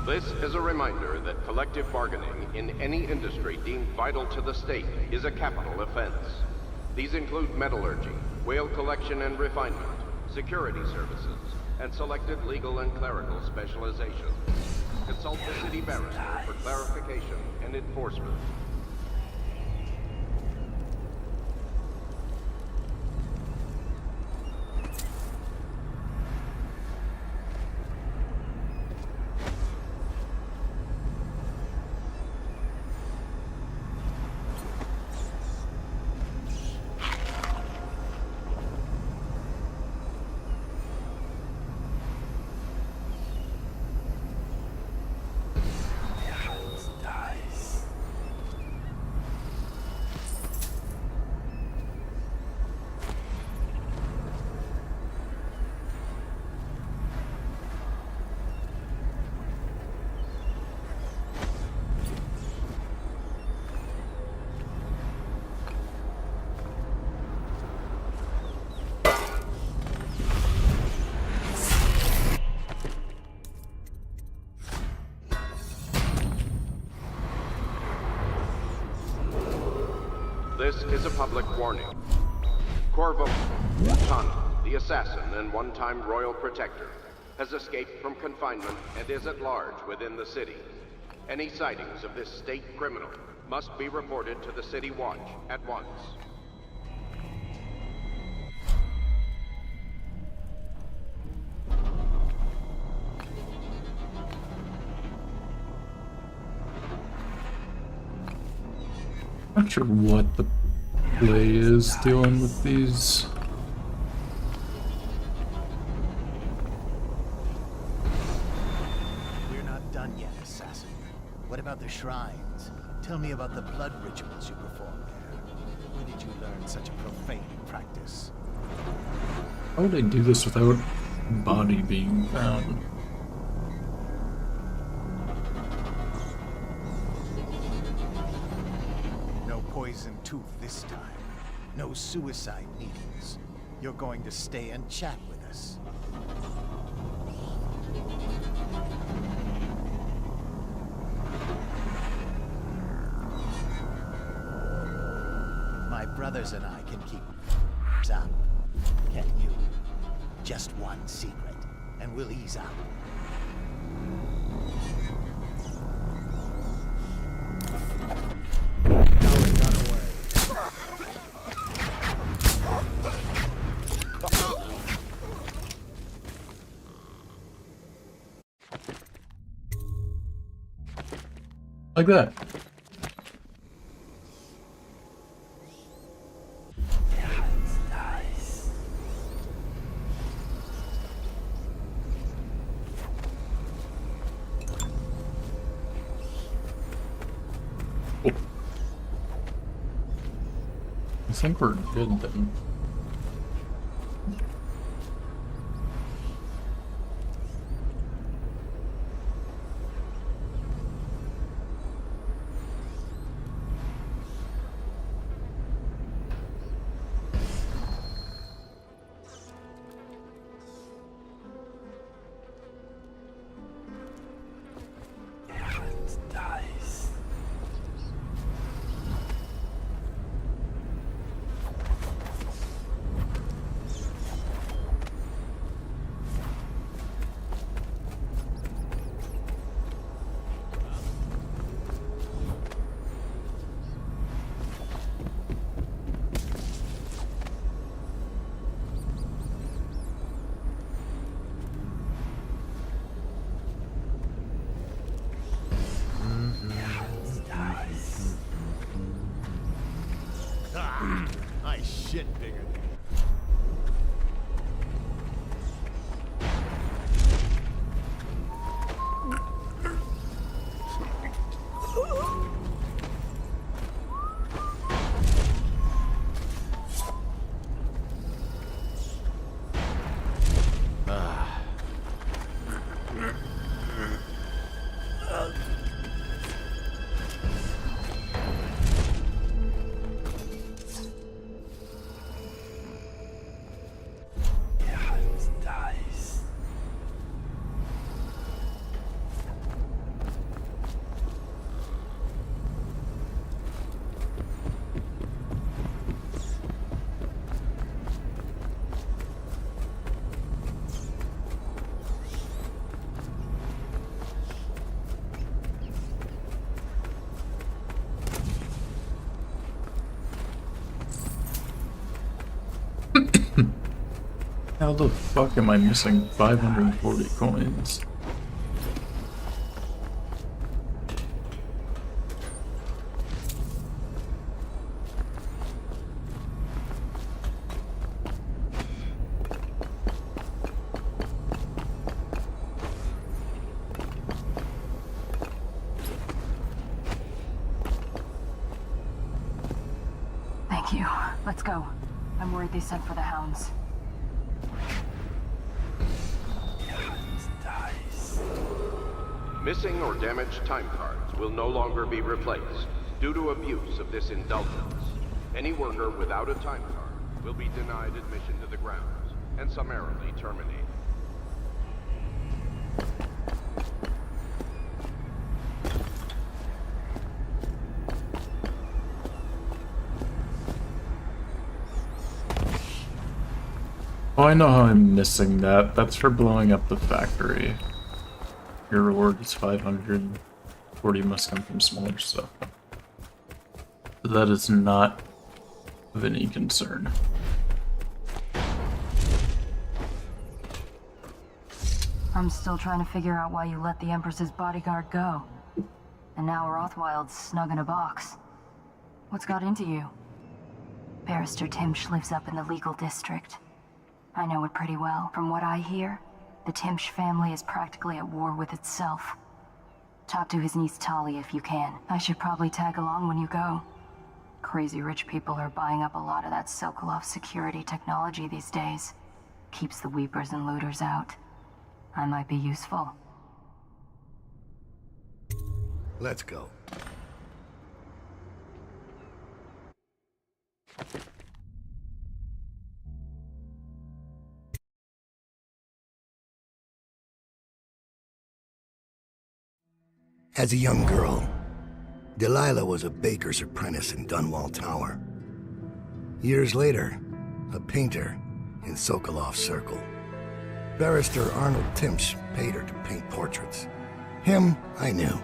This is a reminder that collective bargaining in any industry deemed vital to the state is a capital offense. These include metallurgy, whale collection and refinement, security services, and selected legal and clerical specializations. Consult the city barrister for clarification and enforcement. This is a public warning. Corvo Watana, the assassin and one-time royal protector, has escaped from confinement and is at large within the city. Any sightings of this state criminal must be reported to the City Watch at once. Not sure what the play is dealing with these. We're not done yet, assassin. What about the shrines? Tell me about the blood rituals you performed there. Where did you learn such a profane practice? How would I do this without body being found? Poison tooth this time. No suicide needles. You're going to stay and chat with us. My brothers and I can keep up. Can you? Just one secret, and we'll ease up. Like that. Oh. I think we're good then. my shit bigger than How the fuck am I missing 540 coins? Thank you. Let's go. I'm worried they sent for the hounds. Missing or damaged time cards will no longer be replaced due to abuse of this indulgence. Any worker without a time card will be denied admission to the grounds and summarily terminated. Oh, I know how I'm missing that. That's for blowing up the factory. Your reward is 500. 40 must come from smaller stuff. That is not of any concern. I'm still trying to figure out why you let the Empress's bodyguard go. And now Rothwild's snug in a box. What's got into you? Barrister Timsh lives up in the legal district. I know it pretty well. From what I hear, the Timsh family is practically at war with itself. Talk to his niece Tali if you can. I should probably tag along when you go. Crazy rich people are buying up a lot of that Sokolov security technology these days. Keeps the weepers and looters out. I might be useful. Let's go. As a young girl, Delilah was a baker's apprentice in Dunwall Tower. Years later, a painter in Sokolov Circle. Barrister Arnold Timsh paid her to paint portraits. Him, I knew.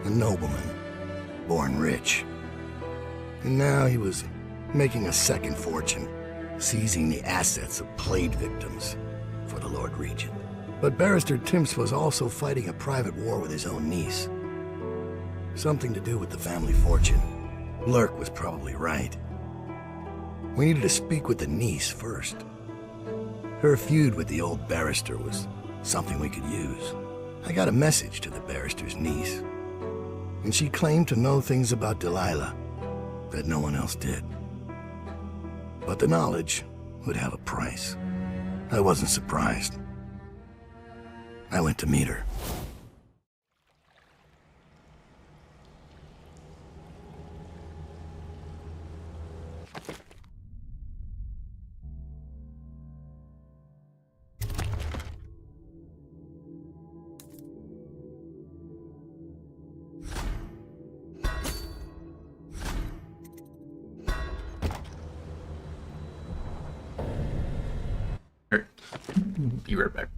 A nobleman, born rich. And now he was making a second fortune, seizing the assets of plague victims for the Lord Regent. But Barrister Timsh was also fighting a private war with his own niece. Something to do with the family fortune. Lurk was probably right. We needed to speak with the niece first. Her feud with the old barrister was something we could use. I got a message to the barrister's niece, and she claimed to know things about Delilah that no one else did. But the knowledge would have a price. I wasn't surprised. I went to meet her. Be right back.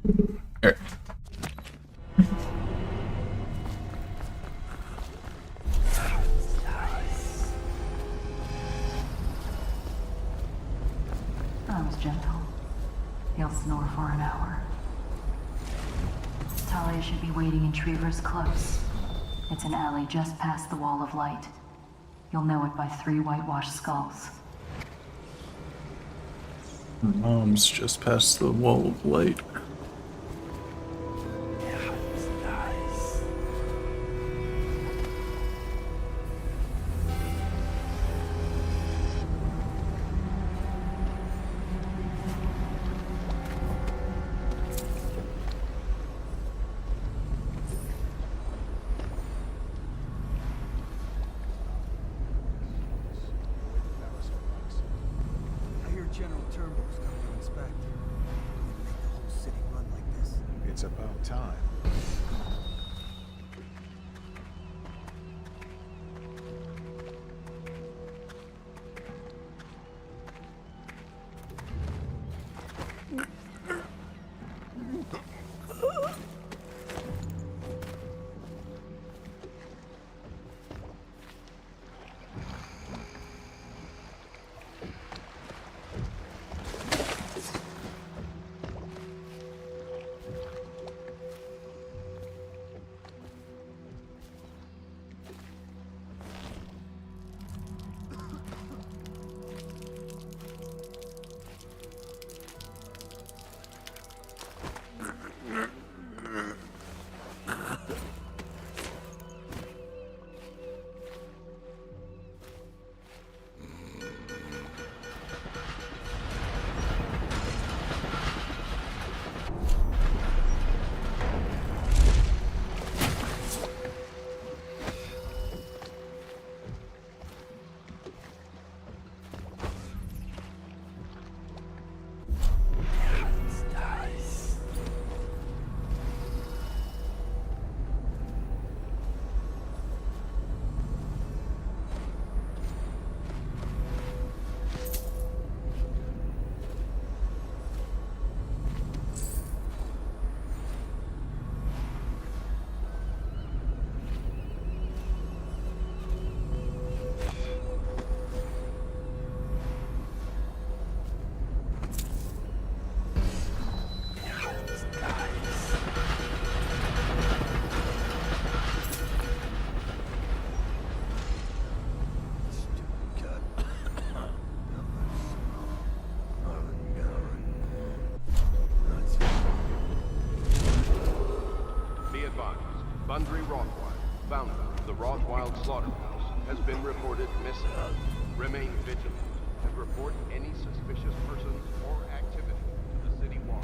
Alright. That was gentle. He'll snore for an hour. Talia should be waiting in Trevor's Close. It's an alley just past the Wall of Light. You'll know it by 3 whitewashed skulls. Mom's just past the Wall of Light. I hear General Turnbull's coming to inspect. Couldn't make the whole city run like this. It's about time. Bundry Rothwild, founder of the Rothwild Slaughterhouse, has been reported missing. Remain vigilant and report any suspicious persons or activity to the city wall.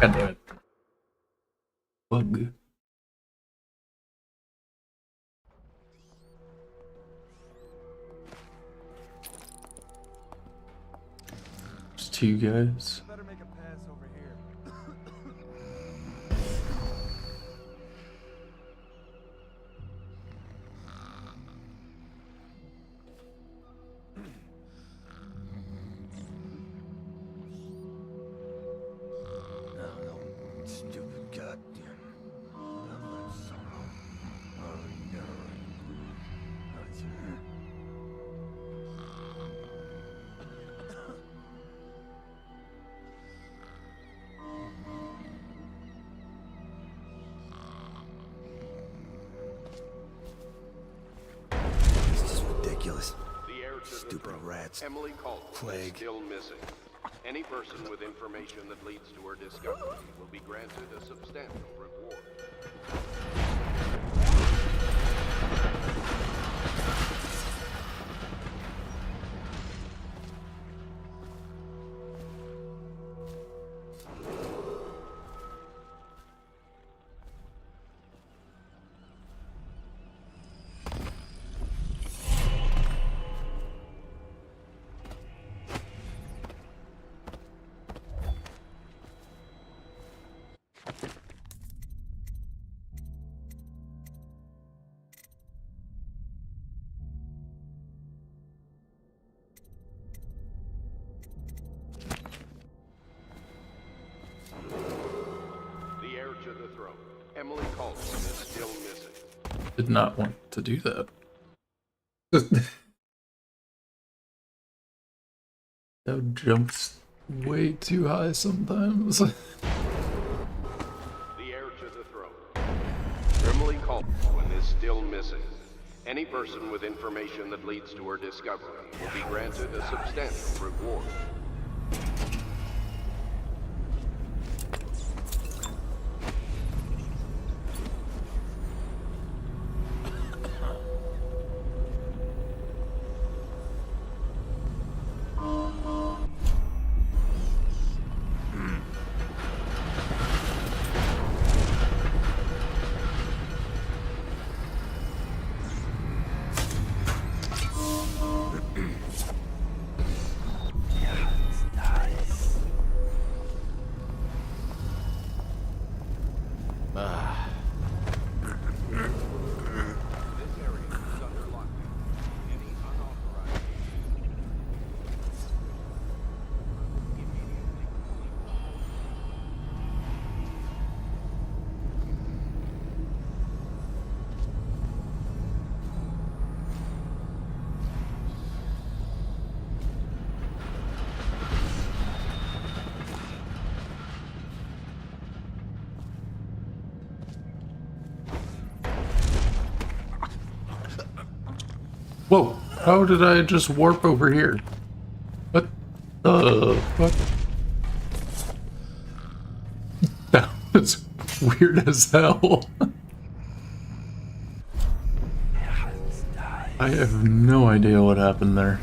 God damn it. Bug. There's 2 guys. Better make a pass over here. Stupid goddamn. This is ridiculous. The heir to the Stupid throne, rats. Emily Caldwell, Plague. is still missing. Any person with information that leads to her discovery will be granted a substantial reward. Emily Colton is still missing. Did not want to do that. That jumps way too high sometimes. The heir to the throne. Emily Colton is still missing. Any person with information that leads to her discovery will be granted a substantial reward. Whoa, how did I just warp over here? What the fuck? That was weird as hell. I have no idea what happened there.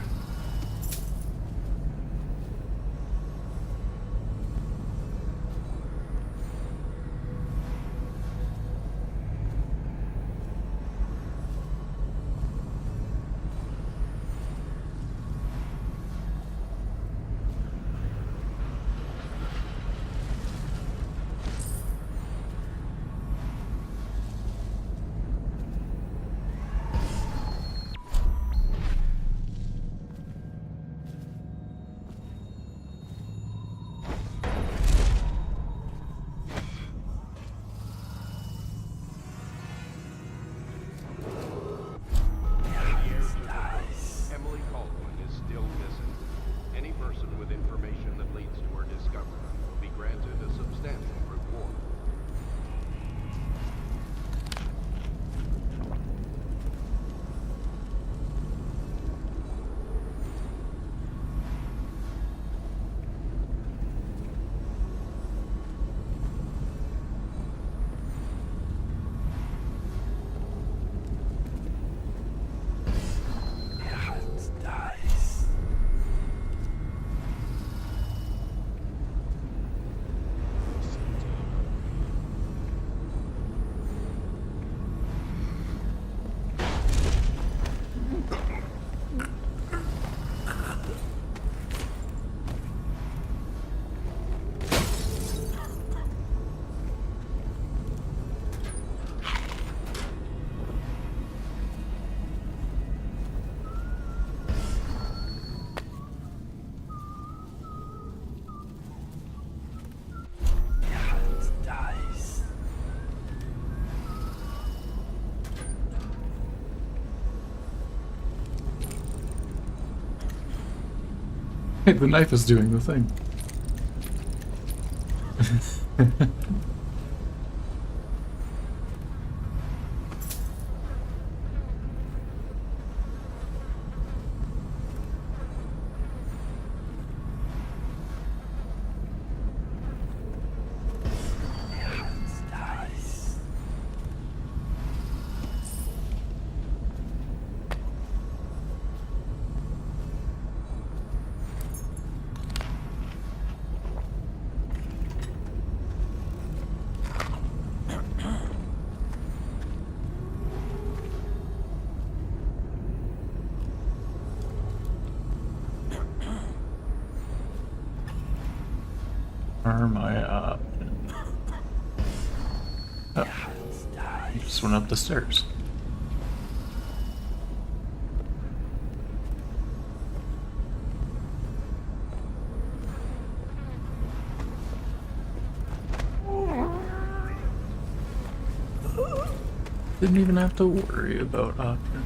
The knife is doing the thing. Are my options? Oh, he just went up the stairs. Didn't even have to worry about options.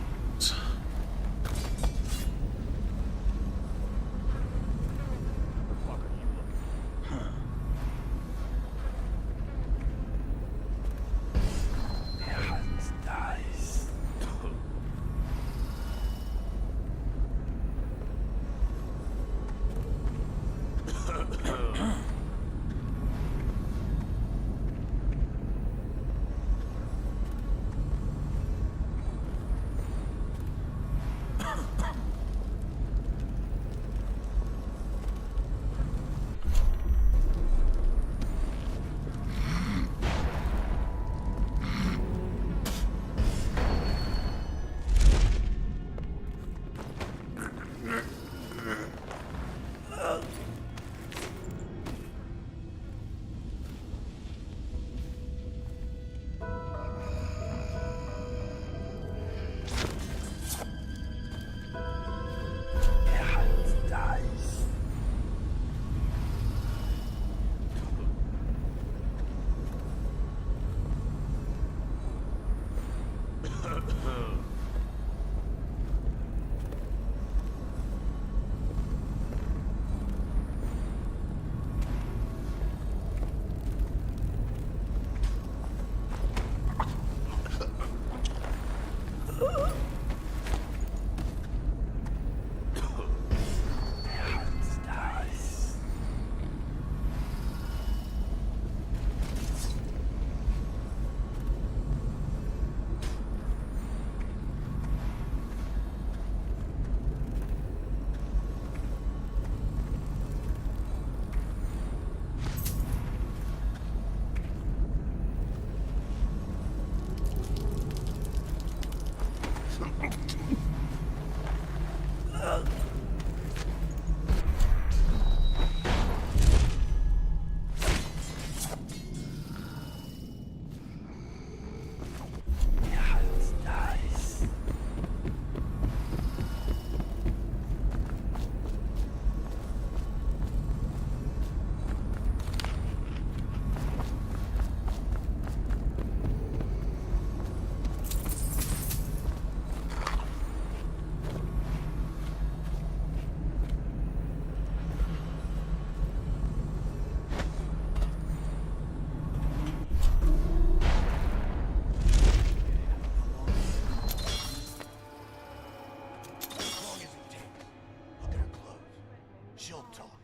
She'll talk.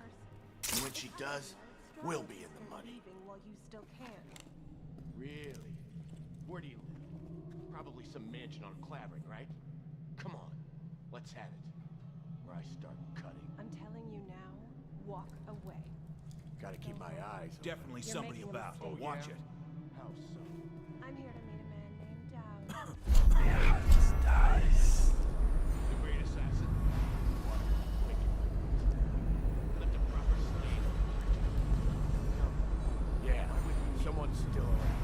And when she does, we'll be in the money. While you still can. Really? Where do you live? Probably some mansion on Clavering, right? Come on, let's have it. Where I start cutting. I'm telling you now, walk away. Gotta keep my eyes open. Definitely You're somebody making a about. mistake. Watch it. How so? I'm here to meet a man named Dowd. The great assassin? What? Wicked like left a proper stain on the Come. Yeah, someone's still around.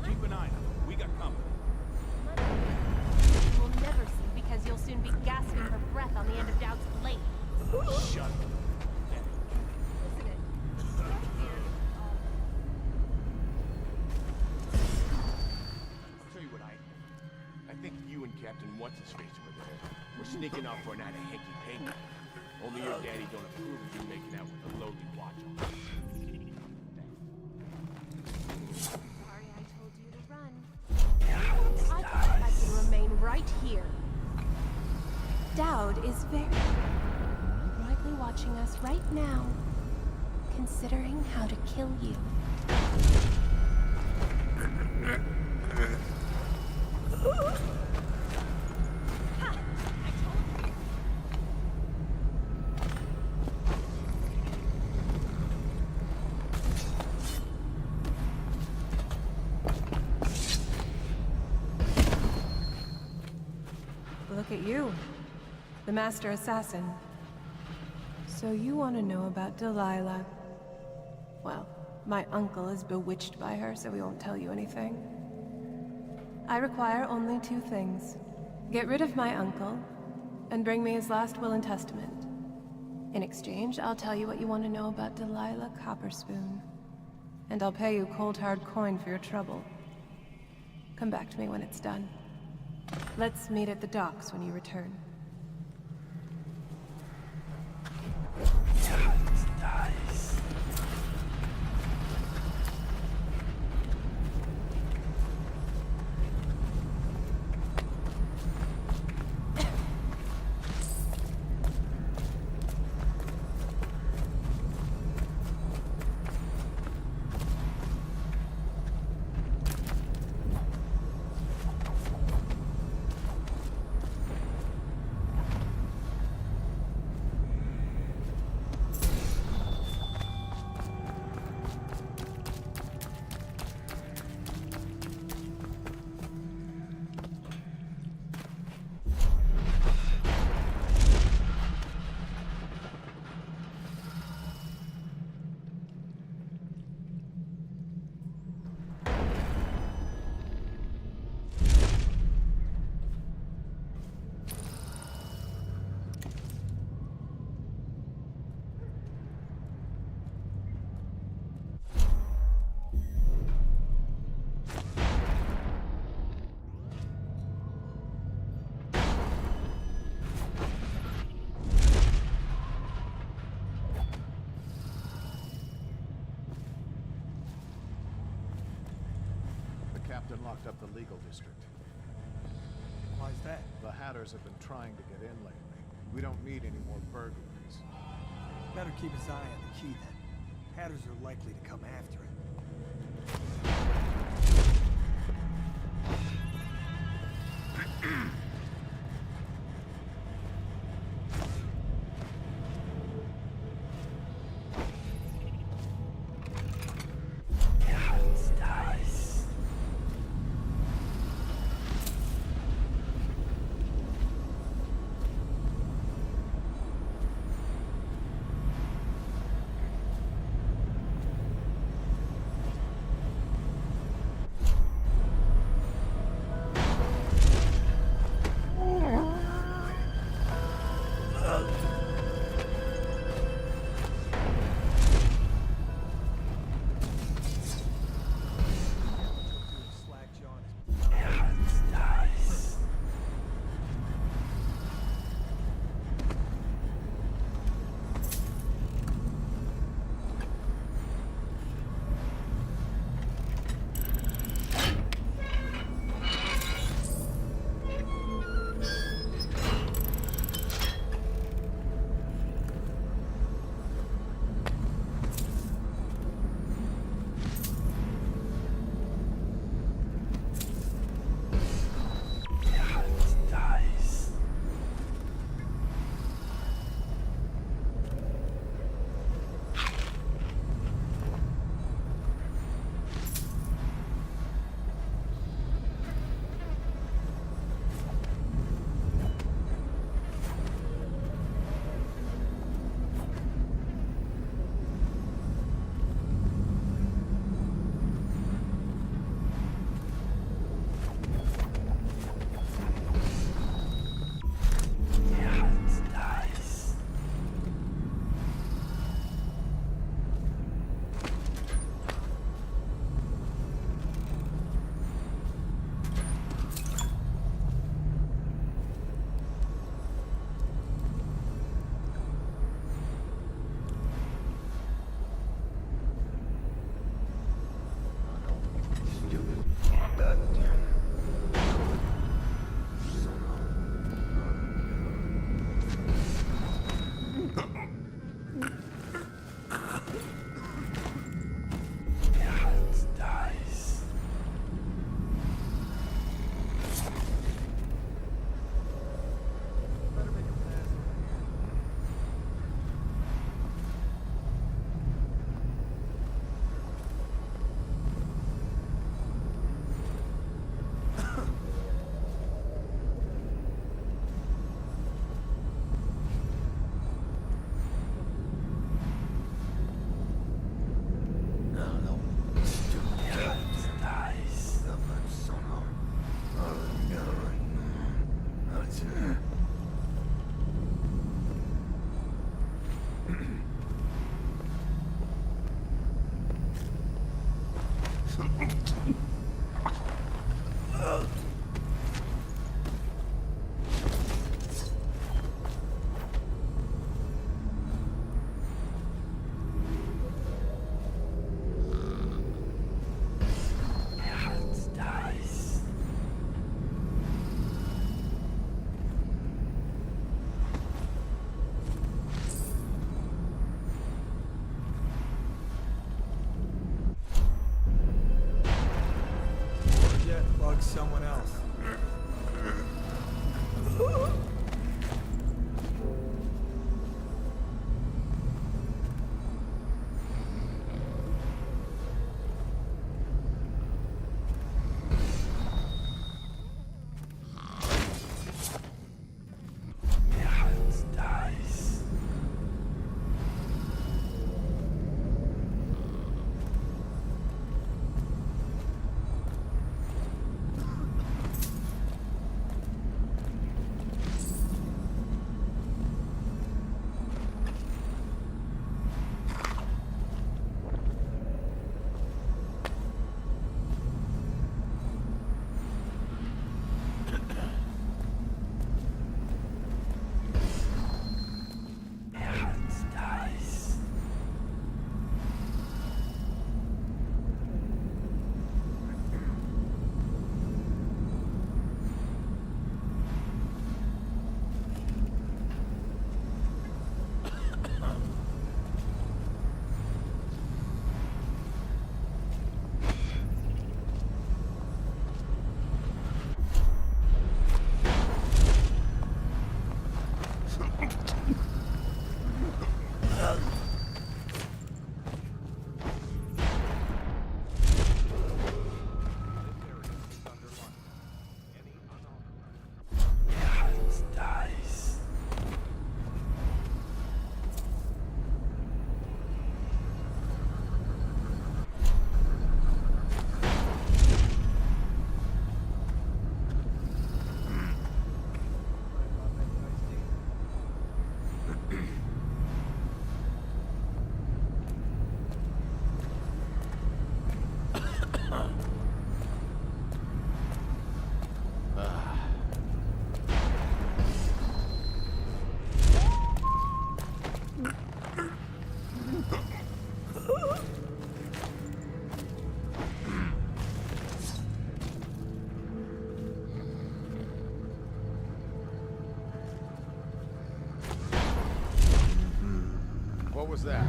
Keep an eye on him. We got company. You will never see because you'll soon be gasping for breath on the end of Dowd's blade. Shut up. Listen it. I'll tell you what I think you and Captain What's-His-Face over there were sneaking off for a night of hanky-panky. Only your daddy don't approve of you making out with a lowly watch on. Sorry I told you to run. I thought I could remain right here. Dowd is very likely watching us right now, considering how to kill you. Look at you, the master assassin. So you want to know about Delilah? Well, my uncle is bewitched by her, so we won't tell you anything. I require only two things. Get rid of my uncle, and bring me his last will and testament. In exchange, I'll tell you what you want to know about Delilah Copperspoon. And I'll pay you cold hard coin for your trouble. Come back to me when it's done. Let's meet at the docks when you return. Nice. Captain locked up the legal district. Why's that? The Hatters have been trying to get in lately. We don't need any more burglaries. Better keep his eye on the key then. Hatters are likely to come after it. like someone else. What was that?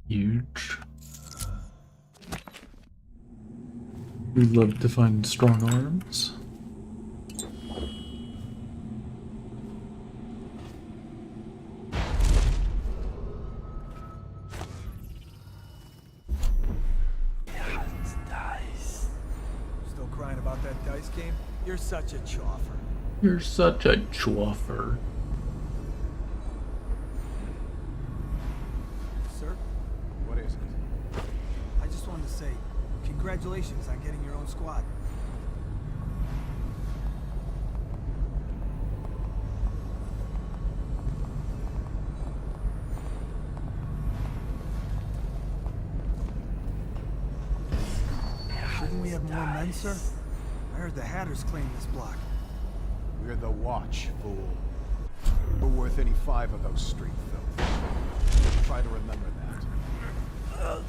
Huge. We love to find strong arms. Still crying about that dice game? You're such a choffer. You're such a chwaffer. Sir? What is it? I just wanted to say, congratulations on getting your own squad. Shouldn't we have more men, sir? I heard the Hatters claim this block. We're the Watch, fool. We're worth any 5 of those street filth. Try to remember that.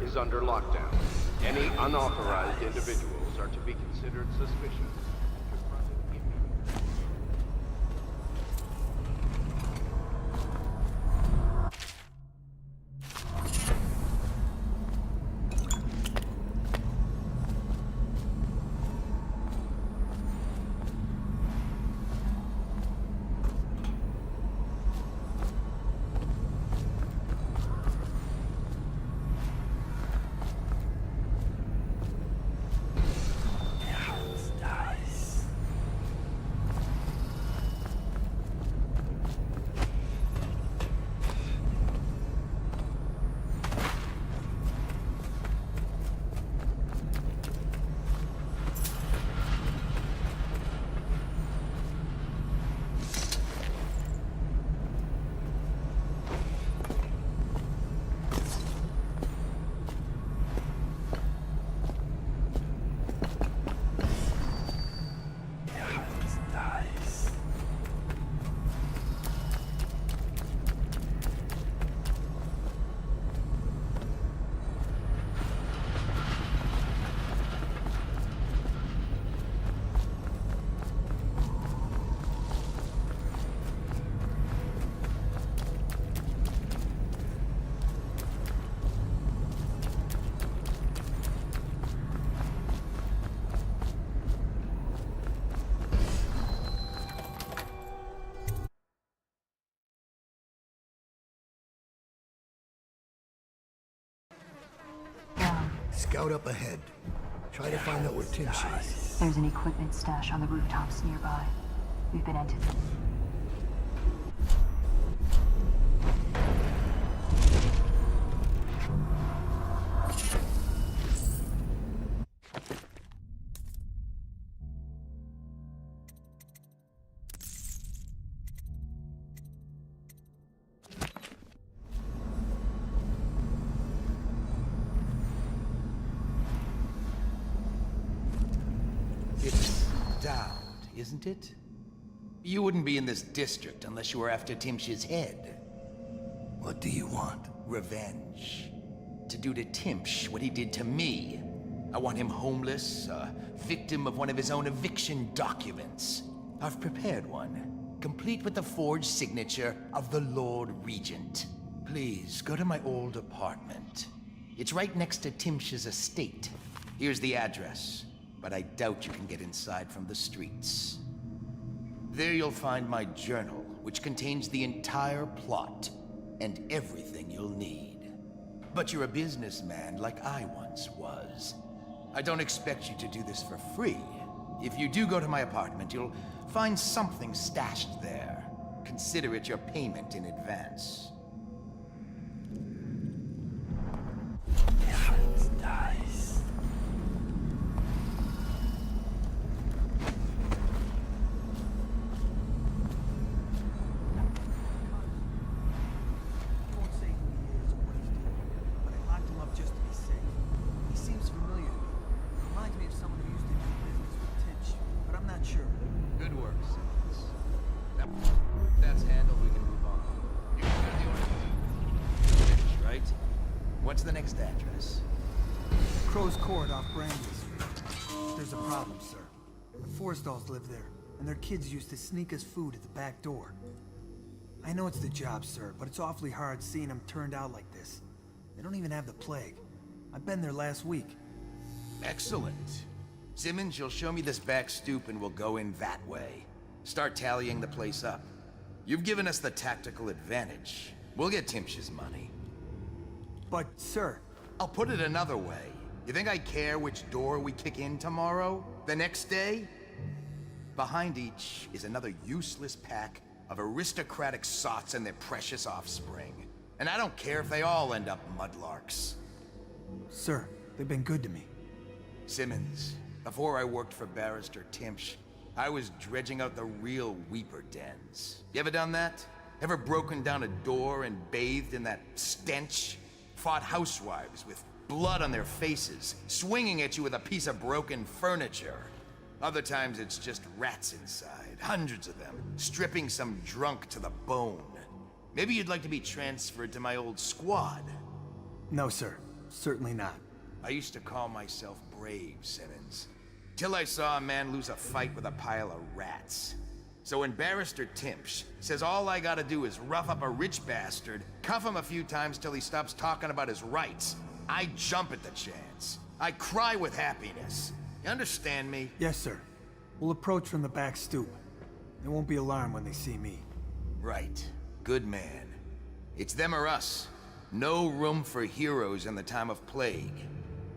is under lockdown. Any unauthorized individuals are to be considered suspicious and confronted immediately. Scout up ahead. Try to find out where Timshi is. There's an equipment stash on the rooftops nearby. We've been entered. It's Dowd, isn't it? You wouldn't be in this district unless you were after Timsh's head. What do you want? Revenge. To do to Timsh what he did to me. I want him homeless, a victim of one of his own eviction documents. I've prepared one, complete with the forged signature of the Lord Regent. Please, go to my old apartment. It's right next to Timsh's estate. Here's the address, but I doubt you can get inside from the streets. There you'll find my journal, which contains the entire plot and everything you'll need. But you're a businessman like I once was. I don't expect you to do this for free. If you do go to my apartment, you'll find something stashed there. Consider it your payment in advance. Nice. He won't say who he is or what he's doing, but I locked him up just to be safe. He seems familiar to me. Reminds me of someone who used to do business with Tinch, but I'm not sure. Good work, Simmons. That's handled, we can move on. You got the order? Finished, right? What's the next address? Crow's Court off Brandy Street. There's a problem, sir. The Forrestalls live there, and their kids used to sneak us food at the back door. I know it's the job, sir, but it's awfully hard seeing them turned out like this. They don't even have the plague. I've been there last week. Excellent. Simmons, you'll show me this back stoop and we'll go in that way. Start tallying the place up. You've given us the tactical advantage. We'll get Timsh's money. But, sir... I'll put it another way. You think I care which door we kick in tomorrow? The next day? Behind each is another useless pack of aristocratic sots and their precious offspring. And I don't care if they all end up mudlarks. Sir, they've been good to me. Simmons, before I worked for Barrister Timsh, I was dredging out the real Weeper dens. You ever done that? Ever broken down a door and bathed in that stench? Fought housewives with blood on their faces, swinging at you with a piece of broken furniture. Other times it's just rats inside, hundreds of them, stripping some drunk to the bone. Maybe you'd like to be transferred to my old squad. No, sir. certainly not. I used to call myself brave, Simmons. Till I saw a man lose a fight with a pile of rats. So when Barrister Timpsh says all I gotta do is rough up a rich bastard, cuff him a few times till he stops talking about his rights, I jump at the chance. I cry with happiness. You understand me? Yes, sir. We'll approach from the back stoop. They won't be alarmed when they see me. Right. Good man. It's them or us. No room for heroes in the time of plague.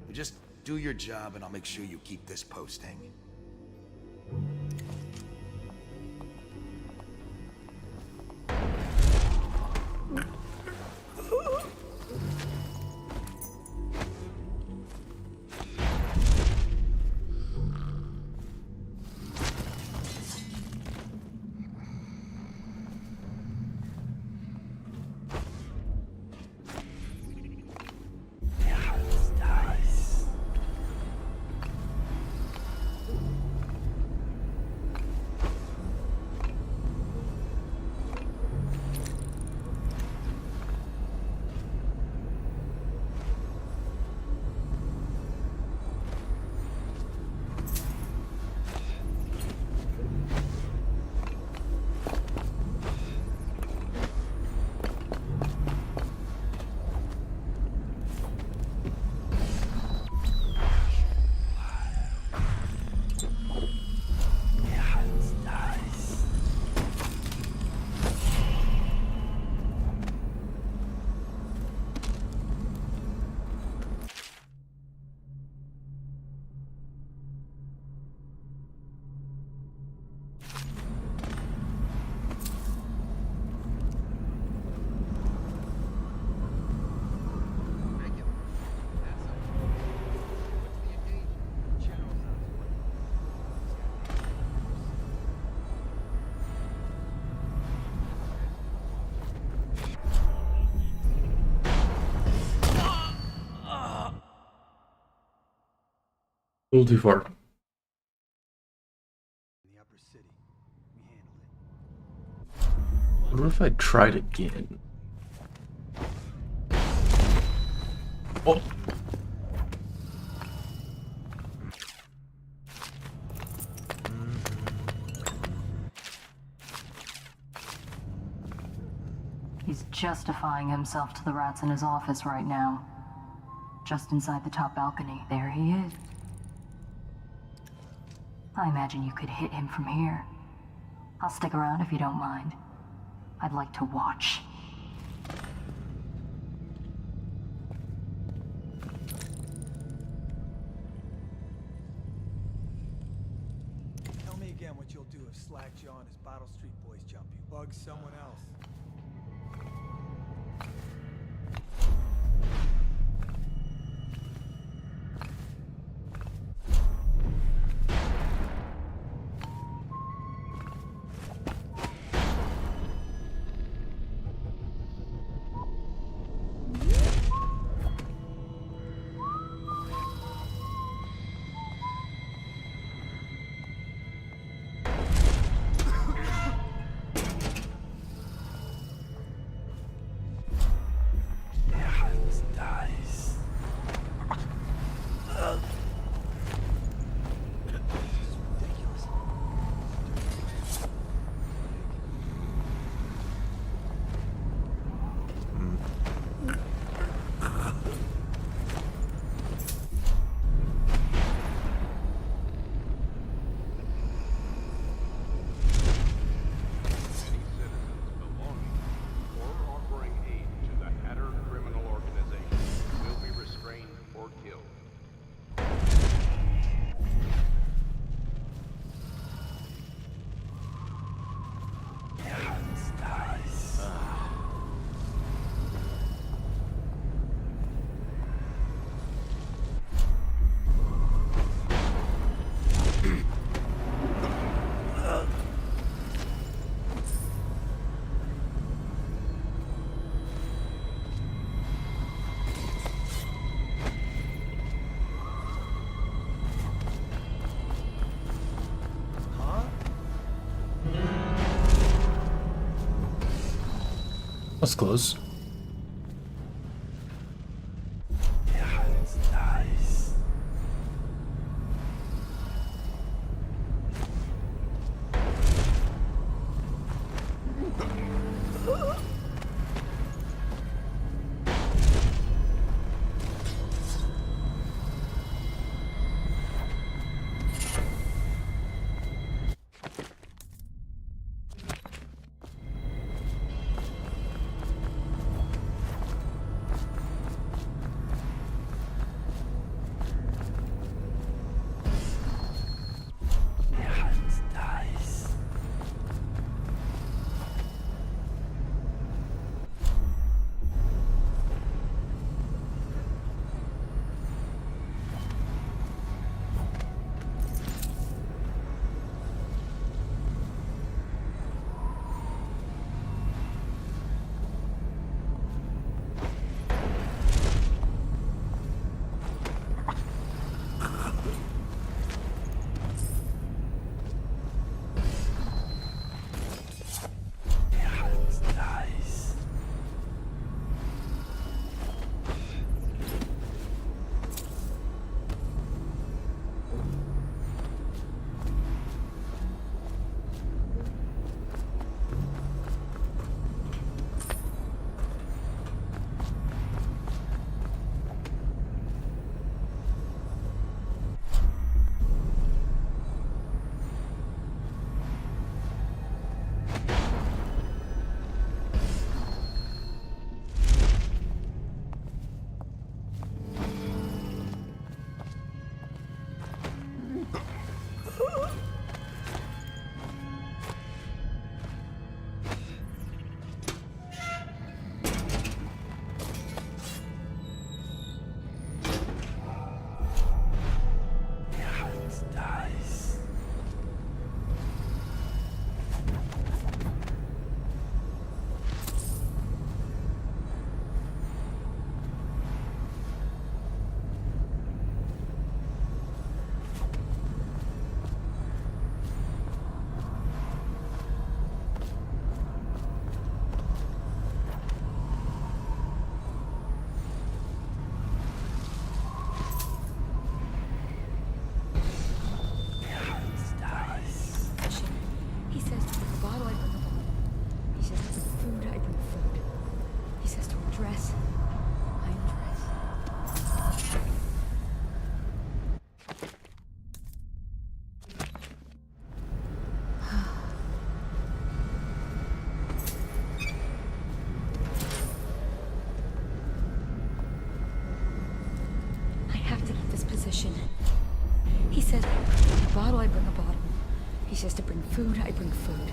You just do your job and I'll make sure you keep this posting. A little too far. What if I tried again? Oh. He's justifying himself to the rats in his office right now. Just inside the top balcony, there he is. I imagine you could hit him from here. I'll stick around if you don't mind. I'd like to watch. Tell me again what you'll do if Slackjaw and his Bottle Street boys jump you. Bug someone else. That's close. He says, bring a bottle, I bring a bottle. He says to bring food, I bring food.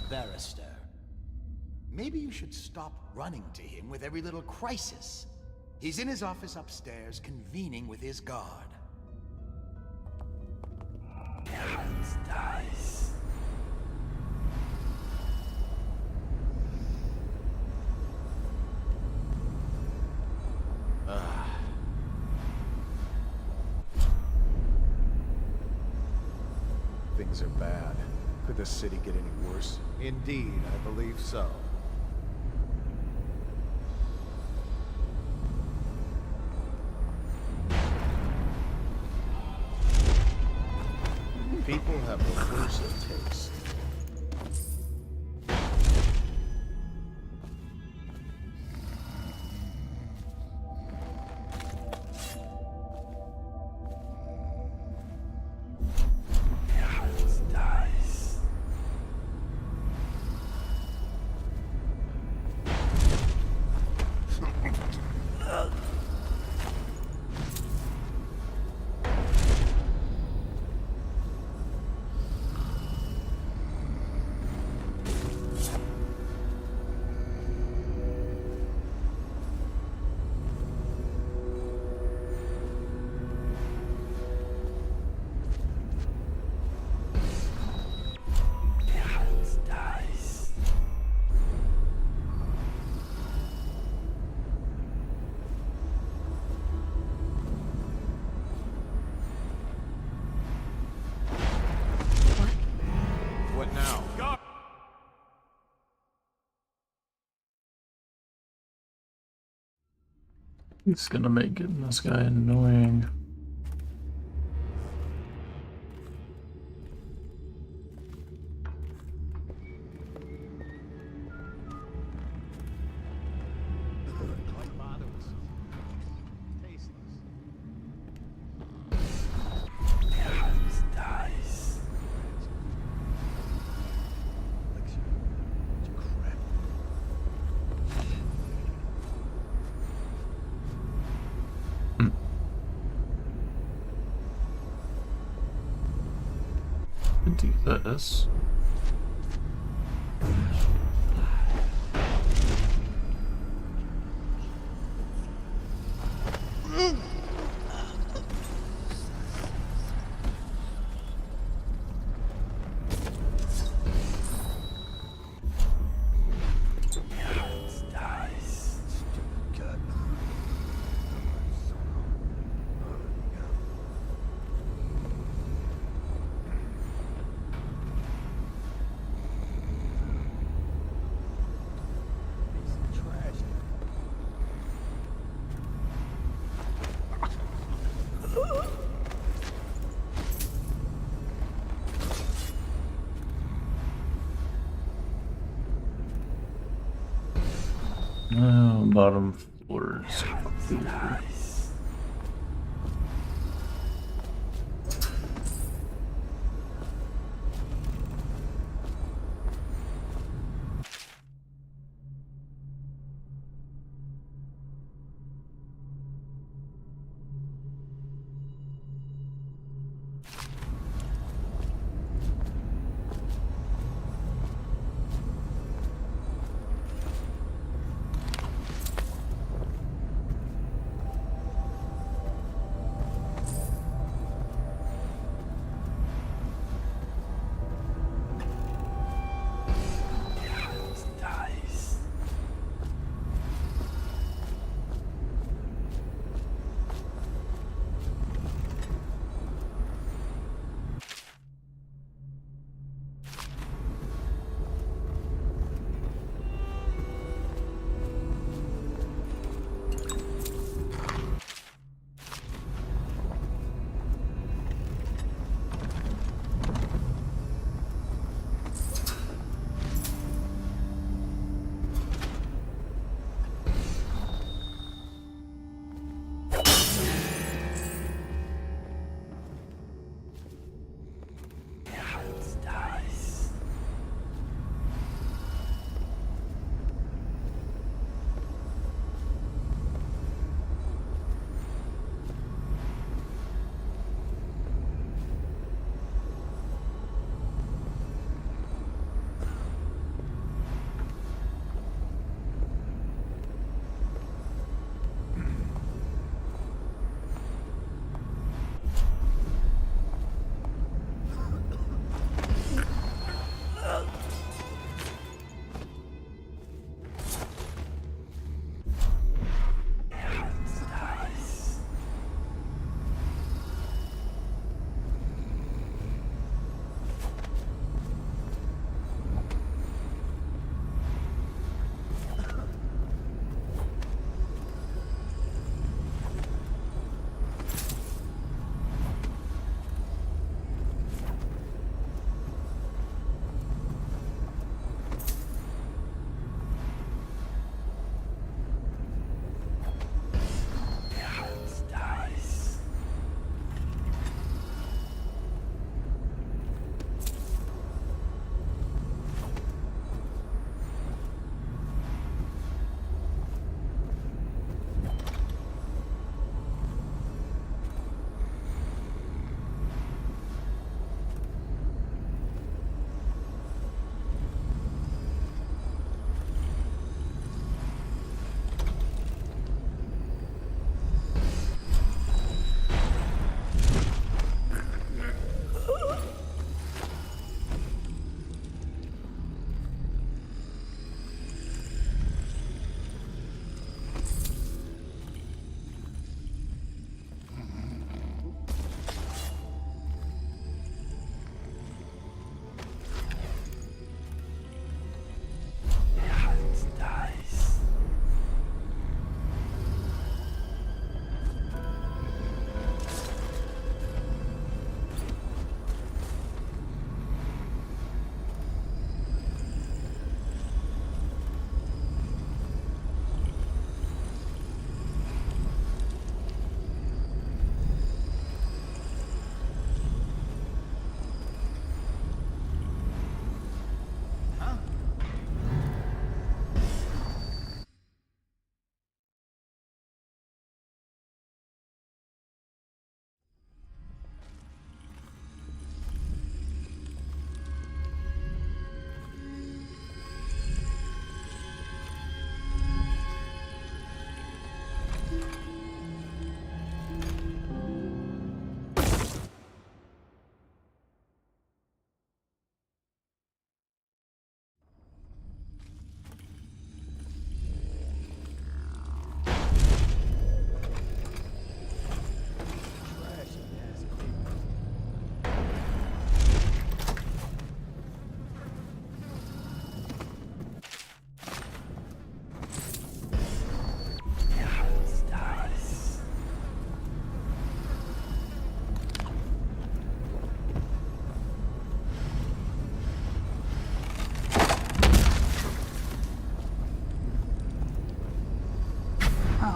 Barrister. Maybe you should stop running to him with every little crisis. He's in his office upstairs, convening with his guard. Dice. Things are bad. Could the city get any worse? Indeed, I believe so. People have the worst taste. It's gonna make getting this guy annoying. Do this. Bottom floors.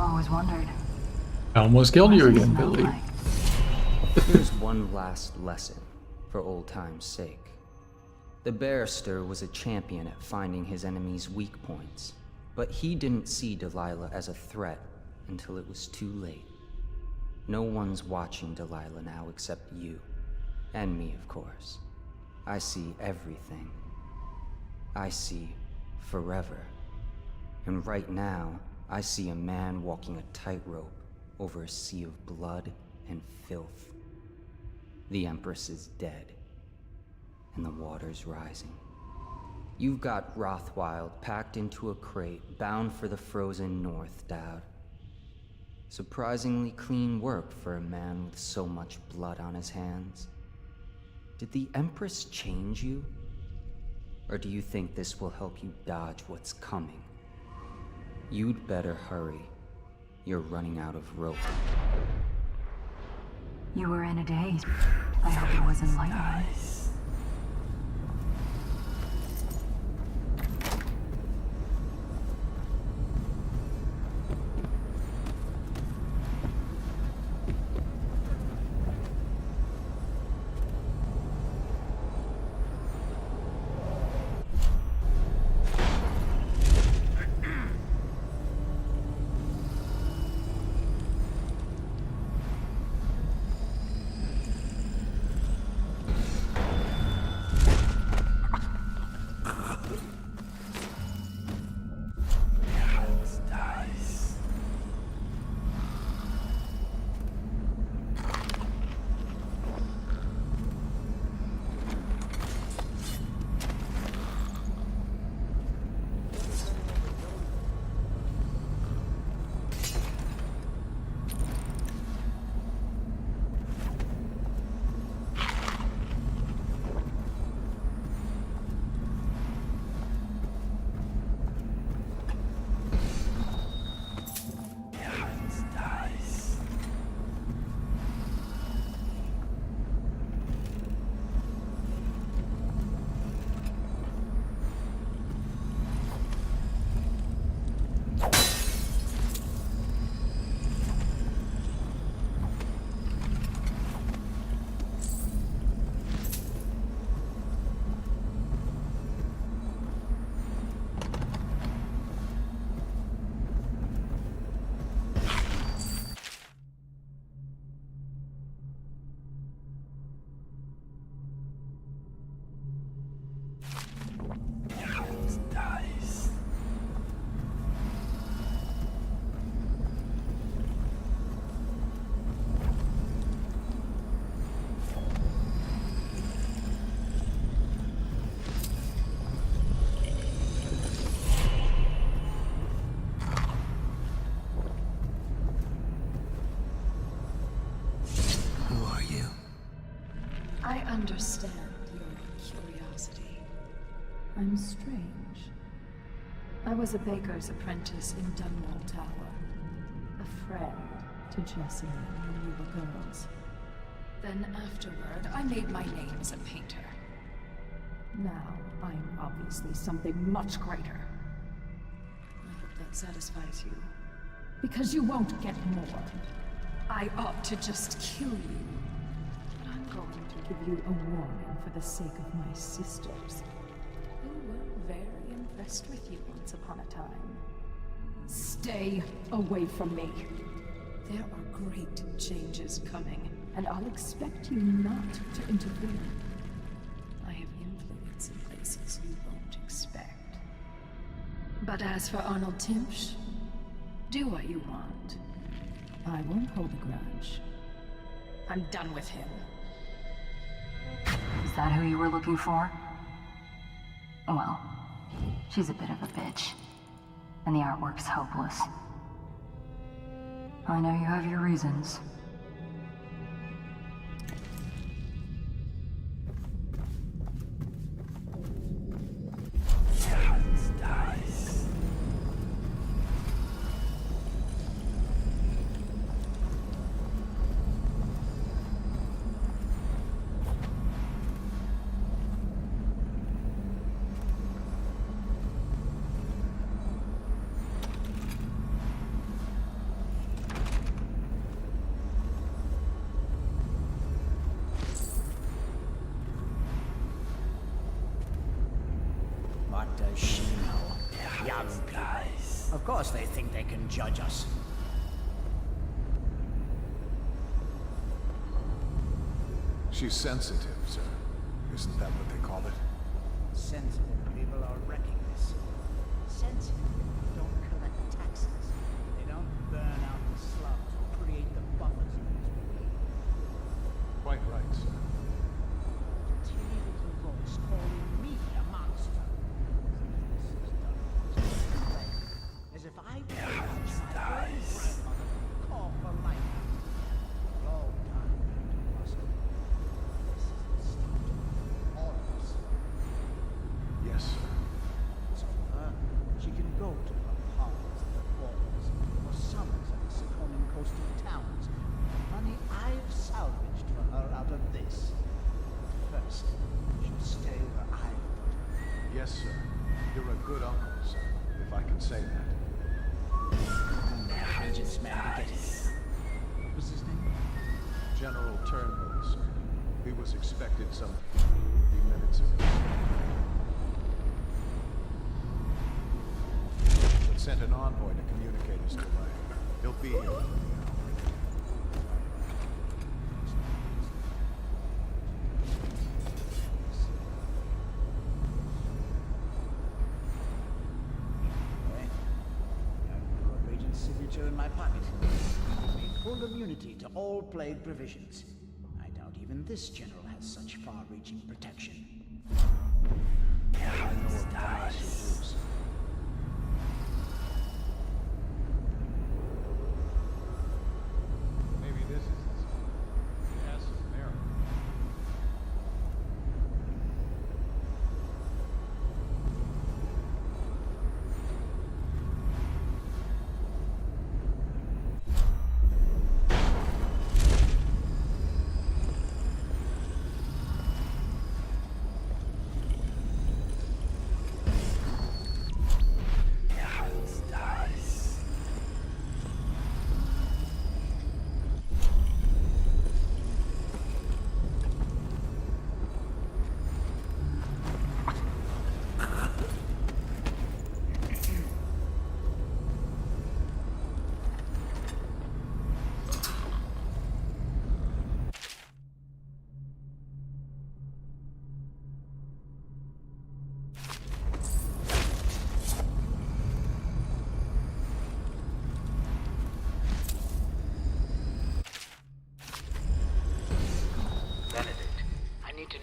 Always wondered. I almost killed you again, Billy. Here's one last lesson, for old time's sake. The barrister was a champion at finding his enemies' weak points, but he didn't see Delilah as a threat until it was too late. No one's watching Delilah now except you. And me, of course. I see everything. I see forever. And right now, I see a man walking a tightrope over a sea of blood and filth. The Empress is dead, and the water's rising. You've got Rothwild packed into a crate, bound for the frozen north, Dowd. Surprisingly clean work for a man with so much blood on his hands. Did the Empress change you? Or do you think this will help you dodge what's coming? You'd better hurry. You're running out of rope. You were in a daze. I hope it was enlightening. I understand your curiosity. I'm strange. I was a baker's apprentice in Dunwall Tower. A friend to Jessie when we were girls. Then afterward, I made my name as a painter. Now, I'm obviously something much greater. I hope that satisfies you. Because you won't get more. I ought to just kill you. But I'm going to give you a warning for the sake of my sisters, who were very impressed with you once upon a time. Stay away from me. There are great changes coming, and I'll expect you not to interfere. I have influence in places you won't expect. But as for Arnold Timpsch, do what you want. I won't hold a grudge. I'm done with him. Is that who you were looking for? Well, she's a bit of a bitch. And the artwork's hopeless. I know you have your reasons. Of course they think they can judge us. She's sensitive, sir. Isn't that what they call it? Sensitive people are wrecking this. Sensitive people don't collect taxes. They don't burn out the slums or create the buffer zones we need. Quite right, sir. Teeny little voice calling me a monster. As if I was my own grandmother, call for life. Long time to Moscow. This isn't stopped. All of us. Yes, sir. It's over. She can go to her pals at the borders, or summers at the Sakonin coastal towns. The money I've salvaged for her out of this. But first, she'll stay where I've put her. Yes, sir. You're a good uncle, sir, if I can say that. The agent's man to get him. What was his name? General Turnbull, sir. He was expected some 30 minutes ago. But sent an envoy to communicate his delay. He'll be here within the hour. Signature in my pocket. Made full immunity to all plague provisions. I doubt even this general has such far-reaching protection. I know what I should do, sir. Maybe this is the sign. It has some merit.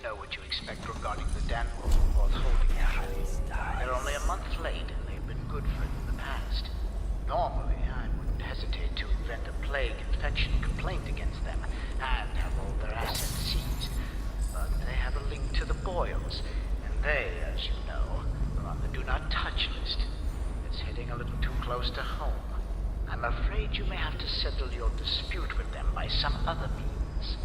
Know what you expect regarding the Danwall Fourth holding area. They're only a month late, and they've been good for it in the past. Normally, I wouldn't hesitate to invent a plague infection complaint against them, and have all their assets seized. But they have a link to the Boyles, and they, as you know, are on the Do Not Touch list. It's hitting a little too close to home. I'm afraid you may have to settle your dispute with them by some other means.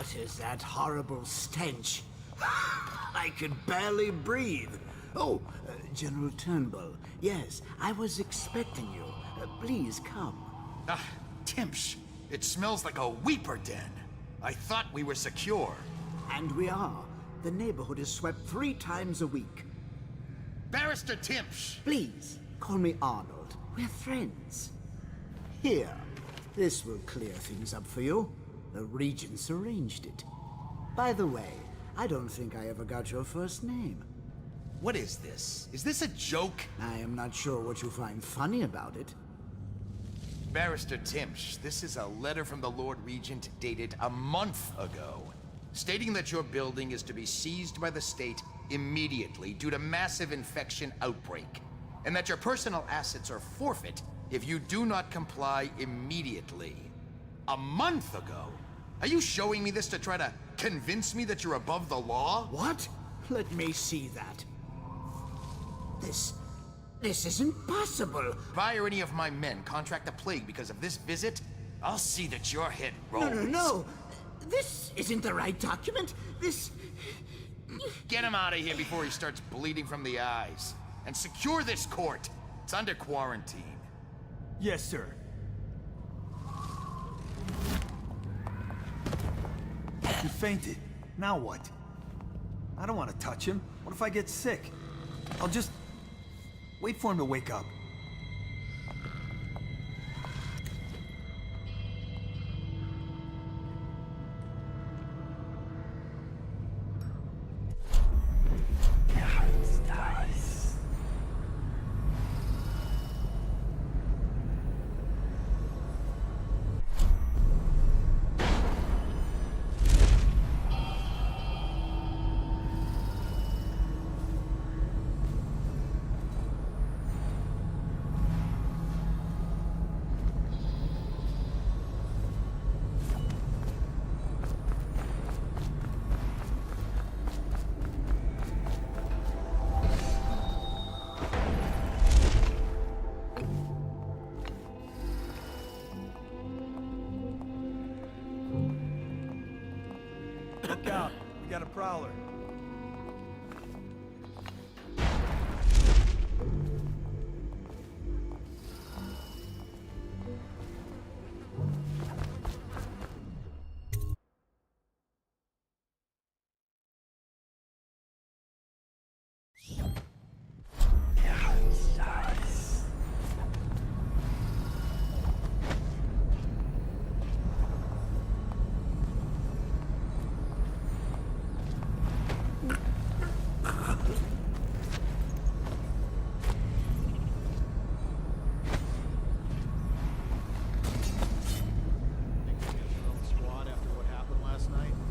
What is that horrible stench? I could barely breathe. Oh, General Turnbull. Yes, I was expecting you. Please come. Ah, Timpsh. It smells like a weeper den. I thought we were secure. And we are. The neighborhood is swept 3 times a week. Barrister Timpsh! Please, call me Arnold. We're friends. Here, this will clear things up for you. The Regents arranged it. By the way, I don't think I ever got your first name. What is this? Is this a joke? I am not sure what you find funny about it. Barrister Timpsh, this is a letter from the Lord Regent dated a month ago, stating that your building is to be seized by the state immediately due to massive infection outbreak, and that your personal assets are forfeit if you do not comply immediately. A month ago? Are you showing me this to try to convince me that you're above the law? What? Let me see that. This isn't possible. If I or any of my men contract the plague because of this visit, I'll see that your head rolls. No. This isn't the right document. This... Get him out of here before he starts bleeding from the eyes. And secure this court. It's under quarantine. Yes, sir. He fainted. Now what? I don't want to touch him. What if I get sick? I'll just... wait for him to wake up. Look out, we got a prowler.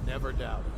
Never doubt it.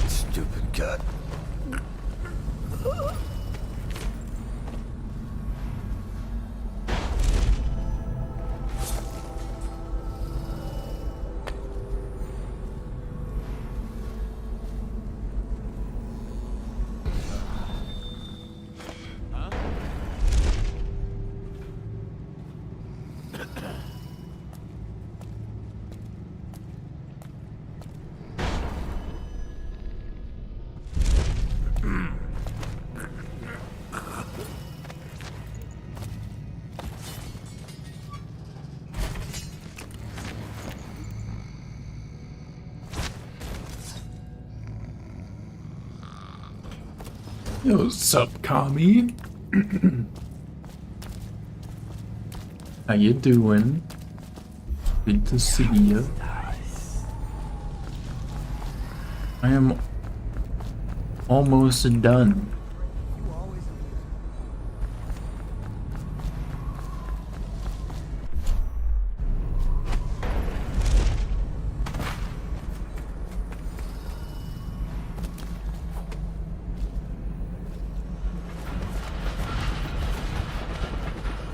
Stupid gut. Yo, what's up, commie? How you doing? Good to see you. I am almost done.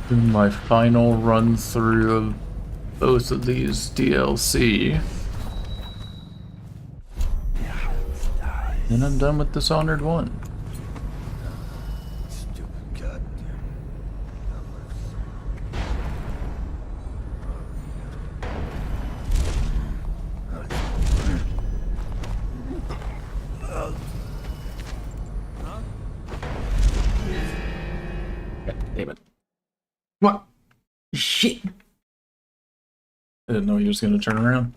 Doing my final run through of both of these DLC. And I'm done with Dishonored 1. Damn it. What? Shit. I didn't know he was gonna turn around.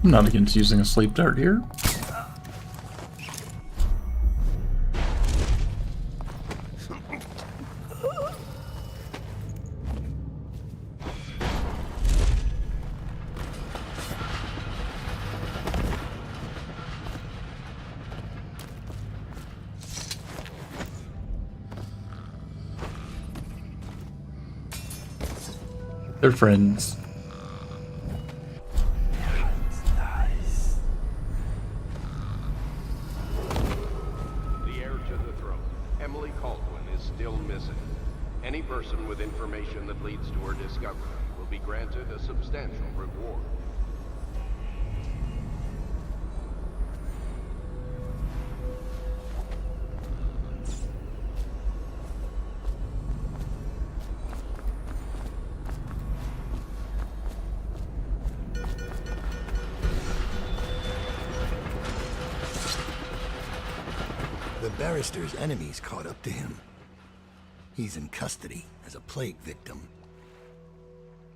I'm not against using a sleep dart here. They're friends. Any person with information that leads to her discovery will be granted a substantial reward. The barrister's enemies caught up to him. He's in custody as a plague victim.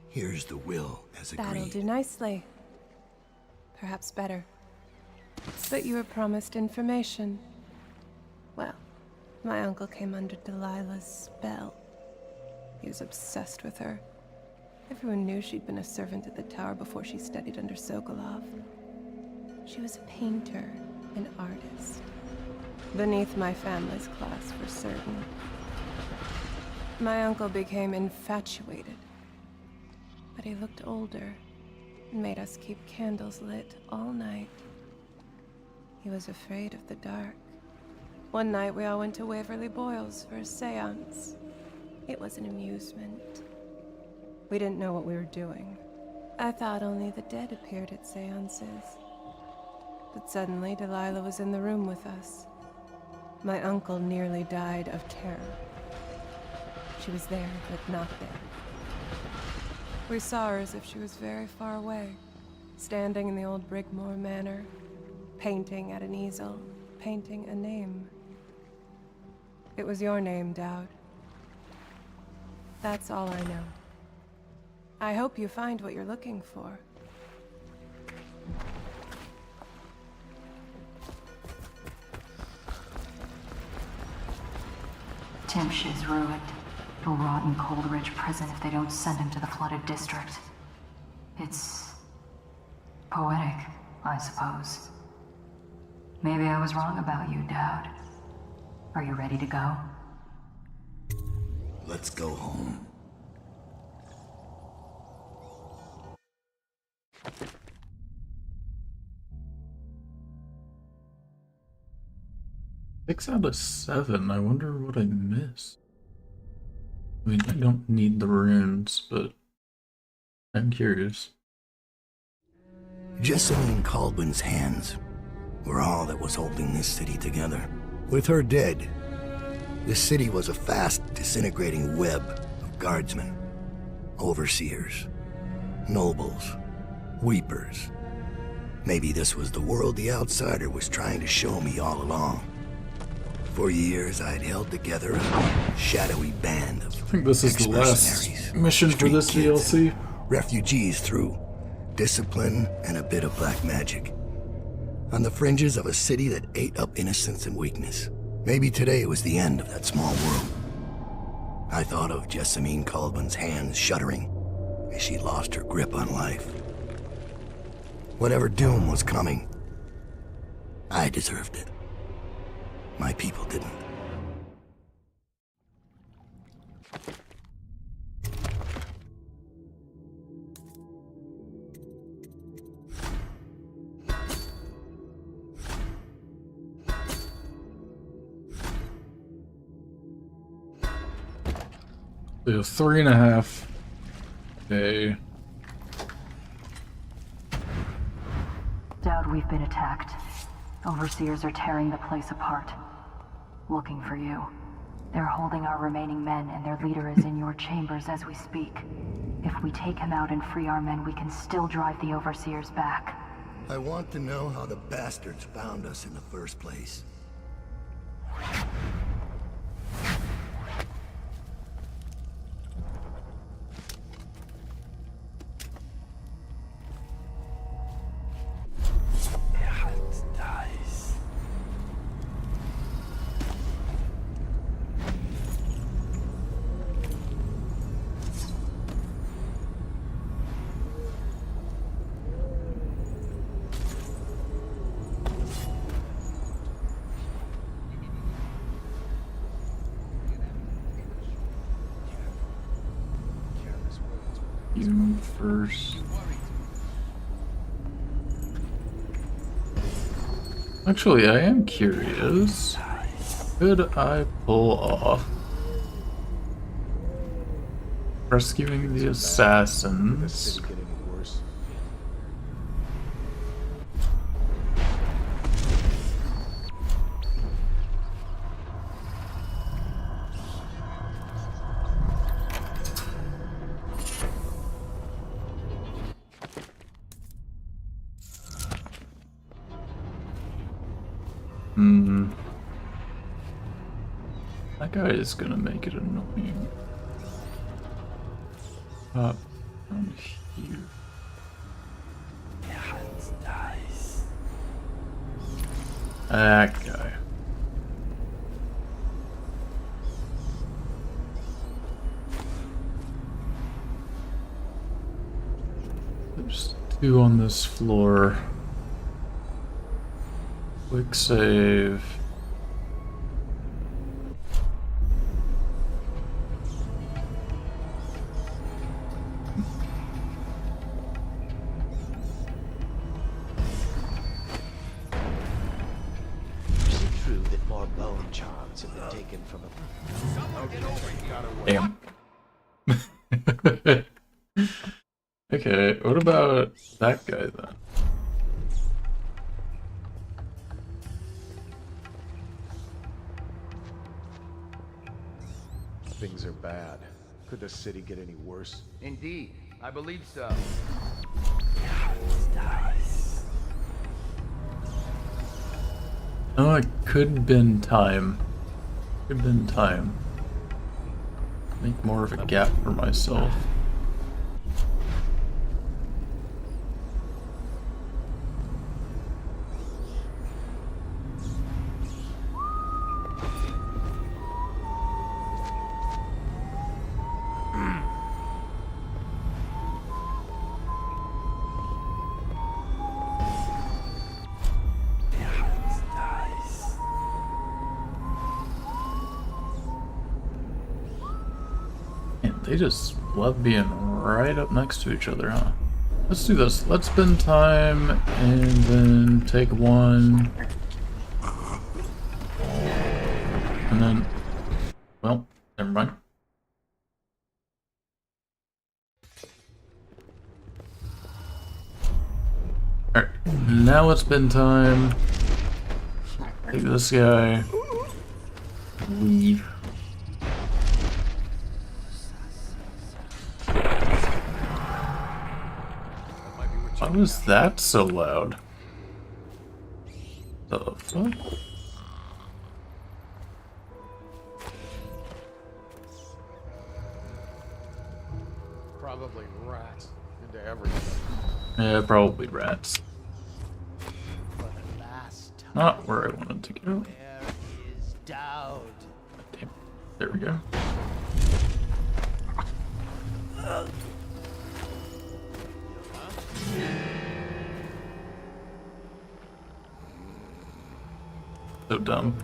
Here's the will as agreed. That'll do nicely. Perhaps better. But you were promised information. Well, my uncle came under Delilah's spell. He was obsessed with her. Everyone knew she'd been a servant at the tower before she studied under Sokolov. She was a painter, an artist. Beneath my family's class, for certain. My uncle became infatuated. But he looked older and made us keep candles lit all night. He was afraid of the dark. One night we all went to Waverly Boyle's for a seance. It was an amusement. We didn't know what we were doing. I thought only the dead appeared at seances. But suddenly Delilah was in the room with us. My uncle nearly died of terror. She was there, but not there. We saw her as if she was very far away, standing in the old Brigmore Manor, painting at an easel, painting a name. It was your name, Dowd. That's all I know. I hope you find what you're looking for. Timsh is ruined. He'll rot in Coldridge prison if they don't send him to the flooded district. It's poetic, I suppose. Maybe I was wrong about you, Dowd. Are you ready to go? Let's go home. 6 out of 7. I wonder what I missed. I mean, I don't need the runes, but I'm curious. Jessamine Caldwell's hands were all that was holding this city together. With her dead, this city was a fast disintegrating web of guardsmen, overseers, nobles, weepers. Maybe this was the world the outsider was trying to show me all along. For years, I'd held together a shadowy band of I think this is the last mission for this DLC. Refugees through discipline and a bit of black magic. On the fringes of a city that ate up innocence and weakness. Maybe today was the end of that small world. I thought of Jessamine Caldwell's hands shuddering as she lost her grip on life. Whatever doom was coming, I deserved it. My people didn't. So 3.5. Okay. Dowd, we've been attacked. Overseers are tearing the place apart. Looking for you. They're holding our remaining men, and their leader is in your chambers as we speak. If we take him out and free our men, we can still drive the Overseers back. I want to know how the bastards found us in the first place. You first. Actually, I am curious. Could I pull off rescuing the assassins? That guy is gonna make it annoying. Up down here. That guy. There's 2 on this floor. Quick save. Is it true that more bone charms have been taken from a... Damn. Okay, what about that guy then? Things are bad. Could the city get any worse? Indeed, I believe so. Oh, it could have been time. Could have been time. Make more of a gap for myself. They just love being right up next to each other, huh? Let's do this. Let's spend time and then take one. And then, well, never mind. Alright, now it's been time. Take this guy. Leave. Why was that so loud? The fuck? Probably rats into everything. Yeah, probably rats. Not where I wanted to go. Where is Dowd? Damn. There we go. So dumb.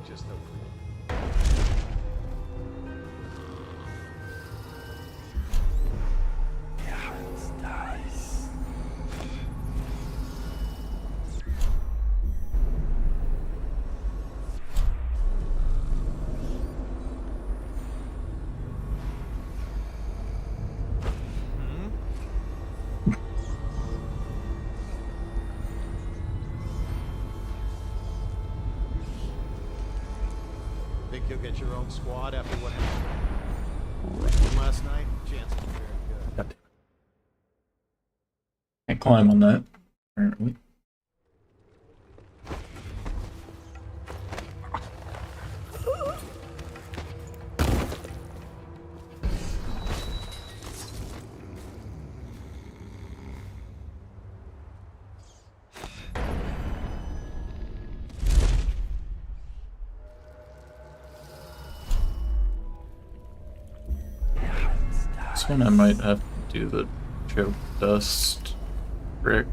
Think you'll get your own squad after what happened last night? Chances are very good. Can't climb on that, apparently. This one I might have to do the choke dust trick.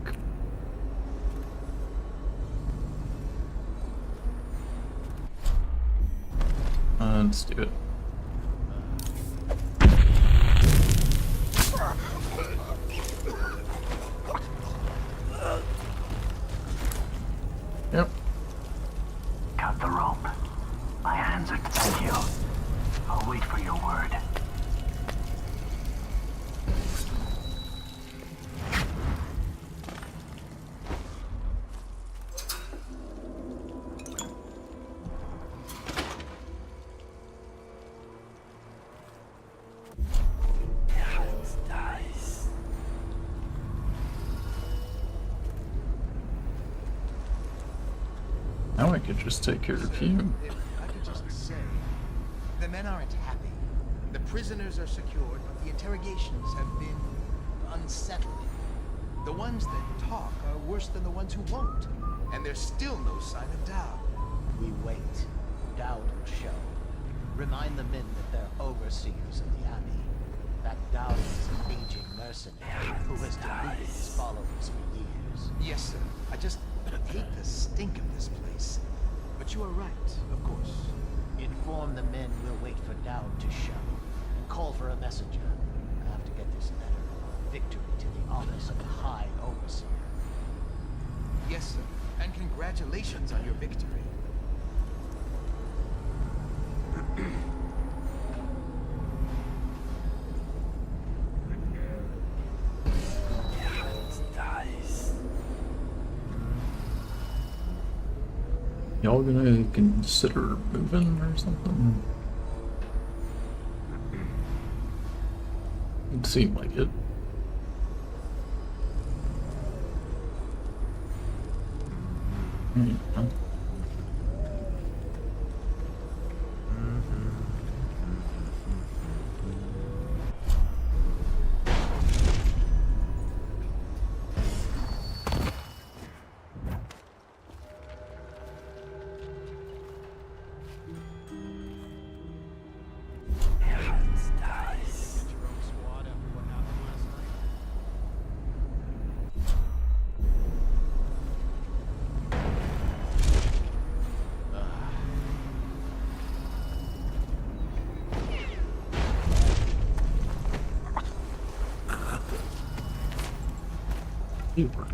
Let's do it. Yep. Cut the rope. My hands are... Thank you. I'll wait for your word. Now I could just take care of you. I could just say, the men aren't happy. The prisoners are secured, but the interrogations have been unsettling. The ones that talk are worse than the ones who won't, and there's still no sign of Dowd. We wait. Dowd will show. Remind the men that they're overseers of the Abbey. That Dowd is an aging mercenary who has deluded his followers for years. Yes, sir. I just hate the stink of this place. But you are right, of course. Inform the men we'll wait for Dowd to show. And call for a messenger. I have to get this letter of victory to the office of the High Overseer. Yes, sir. And congratulations on your victory. Y'all gonna consider moving or something? It seemed like it. Huh? You were.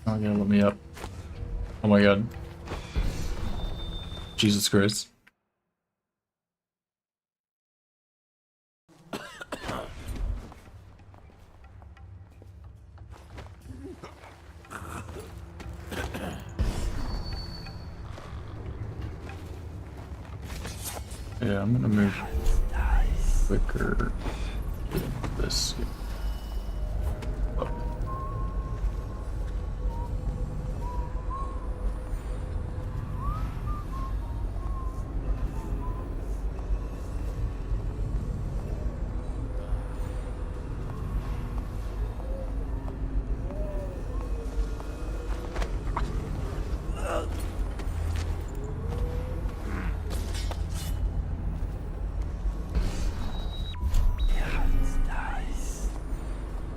Oh my god, let me up. Oh my god. Jesus Christ. Yeah, I'm gonna move quicker with this. Oh.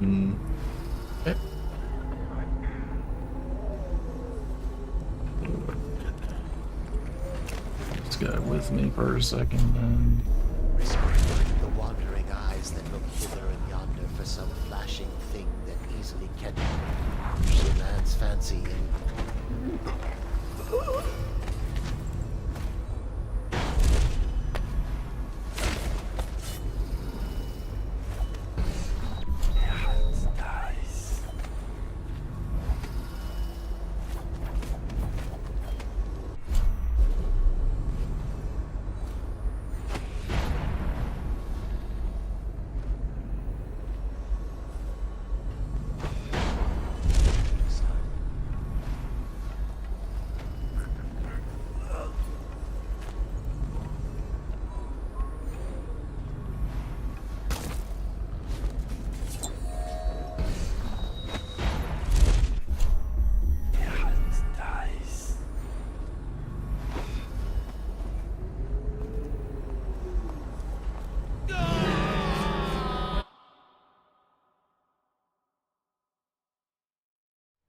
Okay. This guy with me for a second, then. The wandering eyes that look hither and yonder for some flashing thing that easily catches a man's fancy.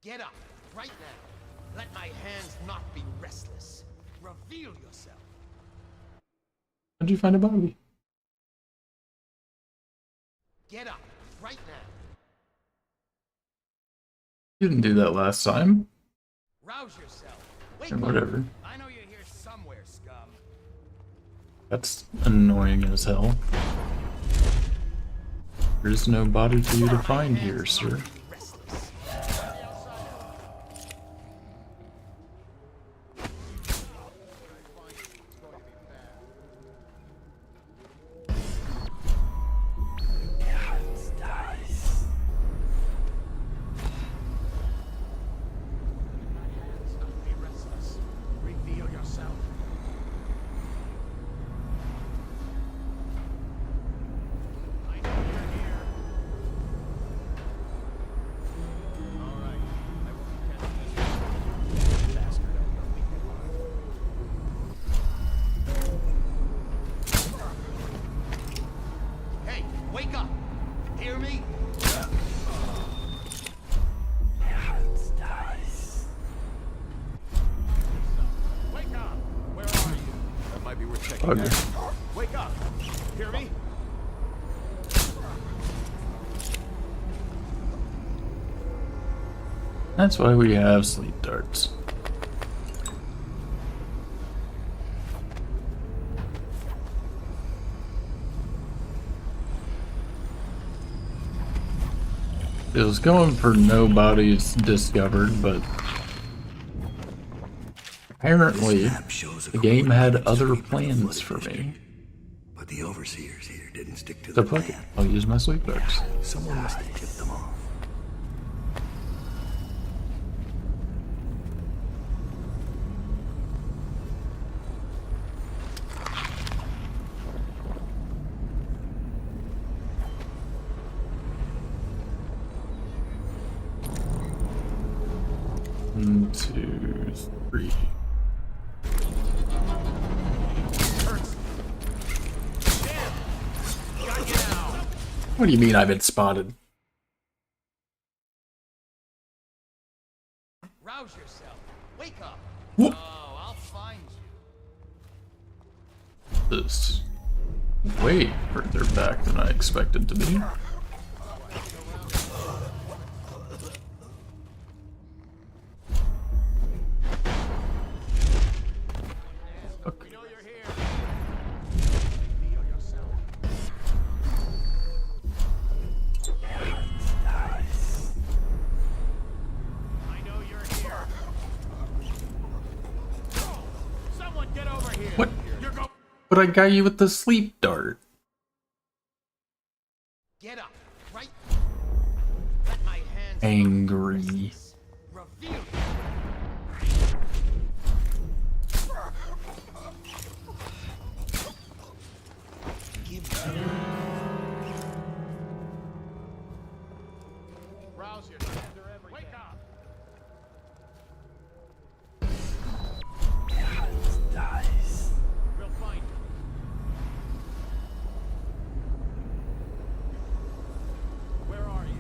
Get up, right now. Let my hands not be restless. Reveal yourself. How'd you find a body? Get up, right now. You didn't do that last time. Rouse yourself. Wake And up. whatever. I know you're here somewhere, scum. That's annoying as hell. There's no body for you to find here, sir. Reveal yourself. I know you're here. All right, I won't catch this bastard on your weekend mark. Hey, wake up! Hear me? Wake up! Where are you? That might be worth checking Okay. out. Wake up! Hear me? That's why we have sleep darts. It was going for no bodies discovered, but apparently the game had other plans for me. But the overseers here didn't stick to So the fuck it, plan. I'll use my sleep darts. Someone must have tipped them off. One, two, three. What do you mean I've been spotted? Rouse yourself. Wake up. Whoop. Oh, I'll find you. This is way further back than I expected to be. But I got you with the sleep dart. Get up, right? Let my hands Angry. reveal you. Rouse yourself. Wake up. Dies. We'll find you. Where are you?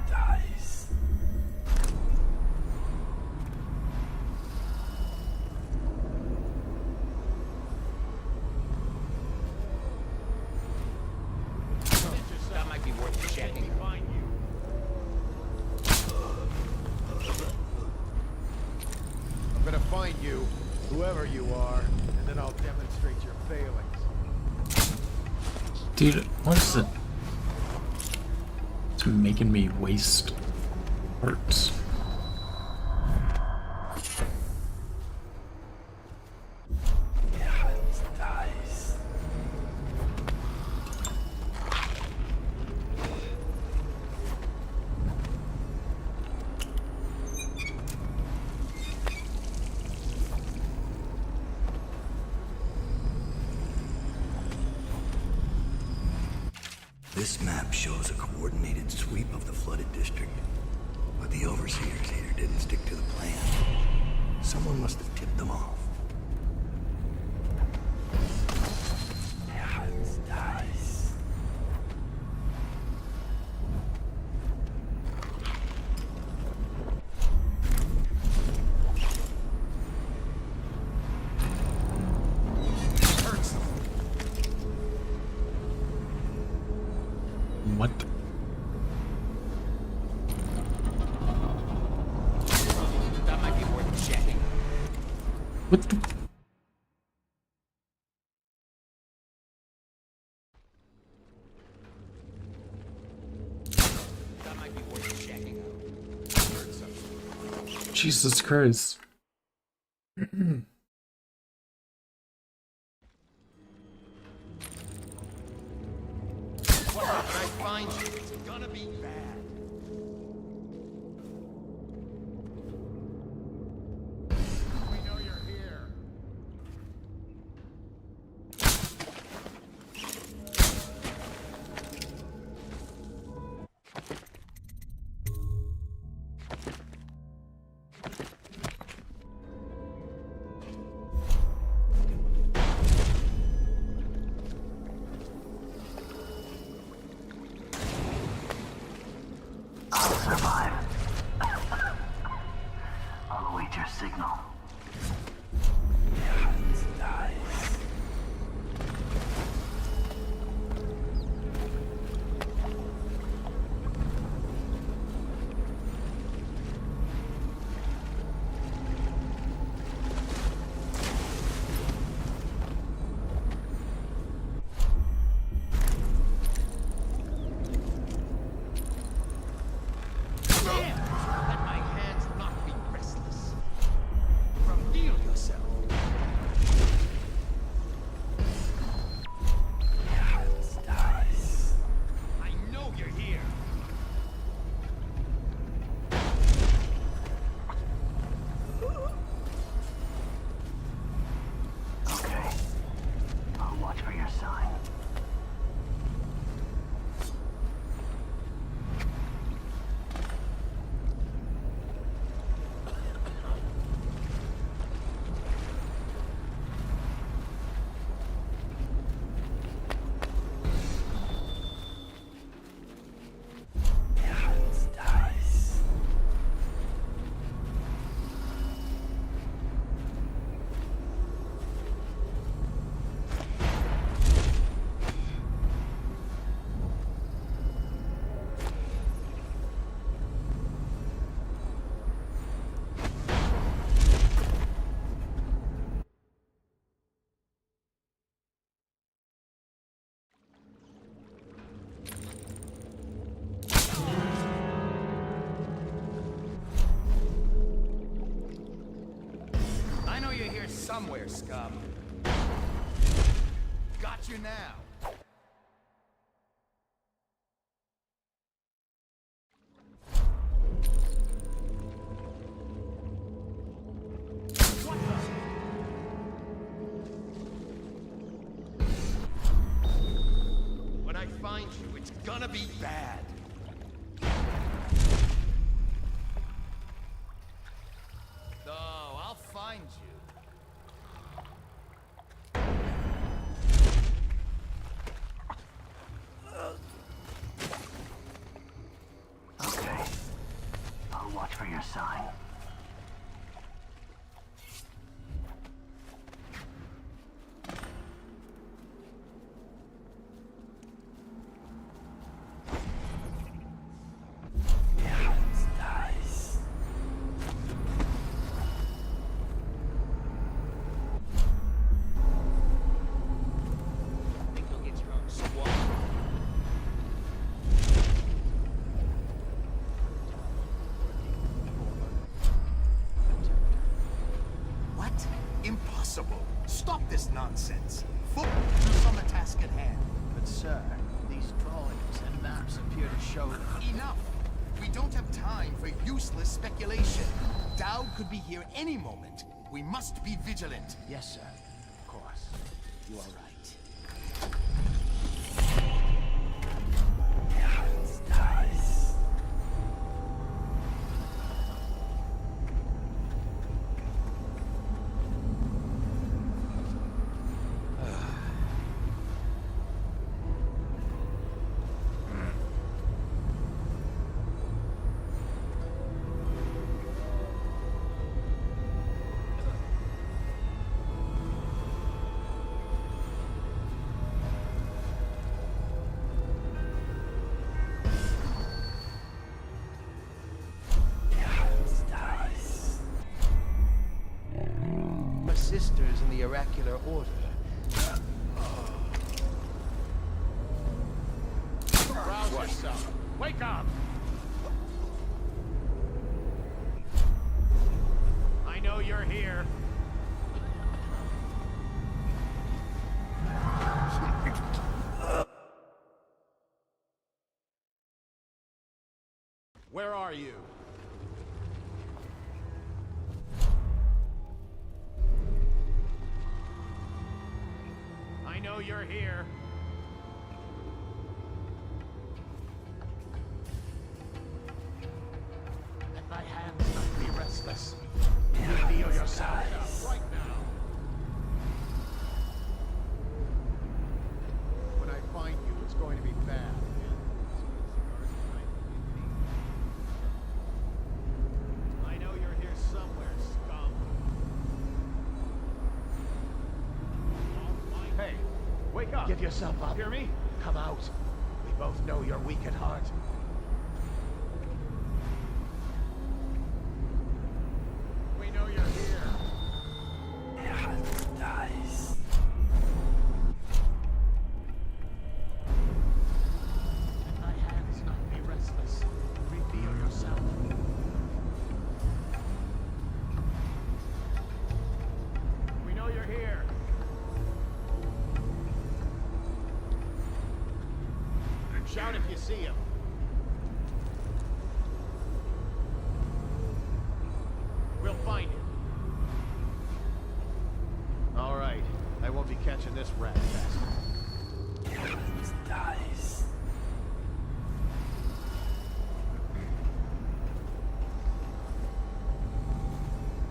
Dies. That might be worth checking. Find you. I'm gonna find you, whoever you are, and then I'll demonstrate your failings. Dude, what is it? It's making me waste parts. Dies. This map shows a coordinated sweep of the flooded district. But the overseers here didn't stick to the plan. Someone must have tipped them off. Dies. What? That might be worth checking. What the? That might be worth checking out. Heard something. Jesus Christ. What when I find you? It's gonna be bad. We know you're here. I'll survive. I'll await your signal. Dies. Let my hands not be restless. somewhere, scum. Got you now. When I find you, it's gonna be bad. No, I'll find you. Okay. I'll watch for your sign. What? Impossible. Stop this nonsense. Focus on the task at hand. But sir, these drawings and maps appear to show that... Enough! We don't have time for useless speculation. Dowd could be here any moment. We must be vigilant. Yes, sir. Of course. You are right. Sisters in the oracular order. Rouse yourself. Wake up! I know you're here. Where are you? I know you're here. Let my hands not be restless. Reveal yourself right now. When I find you, it's going to be bad. I know you're here somewhere, scum. Hey, wake up! Give yourself up. Hear me? Come out. We both know you're weak at heart. We know you're here. Nice. Let my hands not be restless. Reveal yourself. We know you're here. Shout if you see him. We'll find him. All right. I won't be catching this rat bastard. Nice.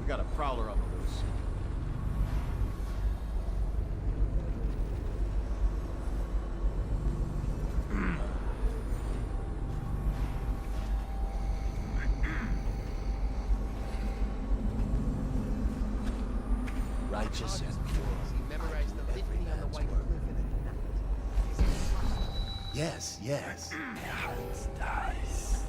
We got a prowler on the loose. Righteous and pure. Memorized the litany on the White Cliff in a night. Yes, yes. Nice.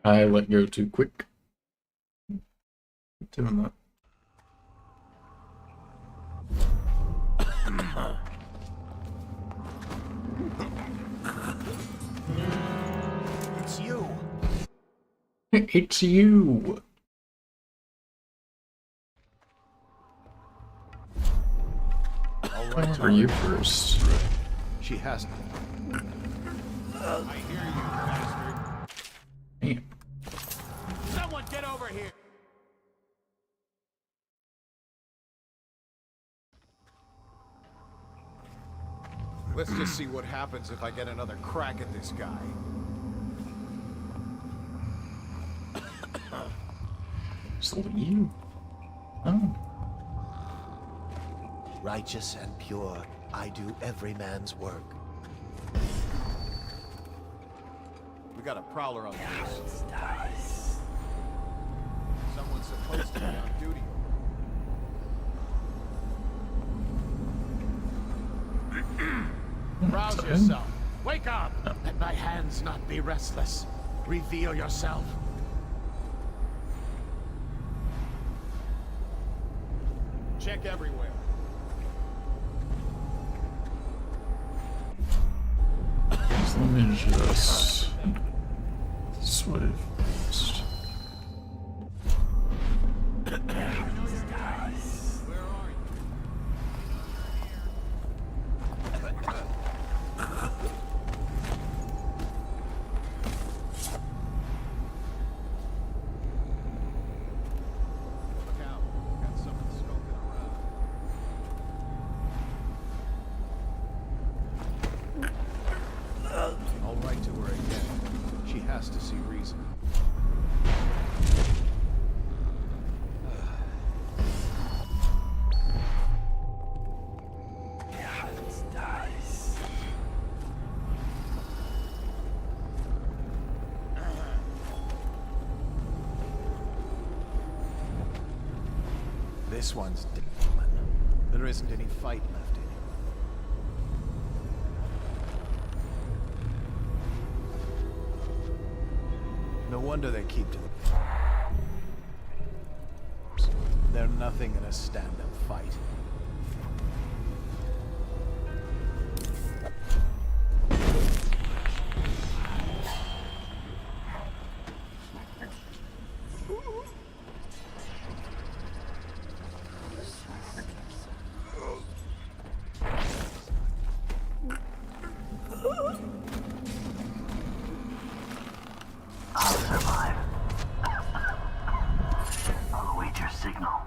I let go too quick. Keep doing that. It's you. It's you. All right, For you first. She has to. I hear you, bastard. Damn. Someone get over here. Let's just see what happens if I get another crack at this guy. So you. Oh. Righteous and pure, I do every man's work. We got a prowler on the loose. Someone's supposed to be on duty. Rouse yourself. Wake up! Let my hands not be restless. Reveal yourself. Check everywhere. So let me just swipe first. Look out. Got someone skulking around. I'll write to her again. She has to see reason. This one's dead. There isn't any fight left in him. No wonder they keep to the... They're nothing in a stand-up fight. I'll survive. I'll await your signal.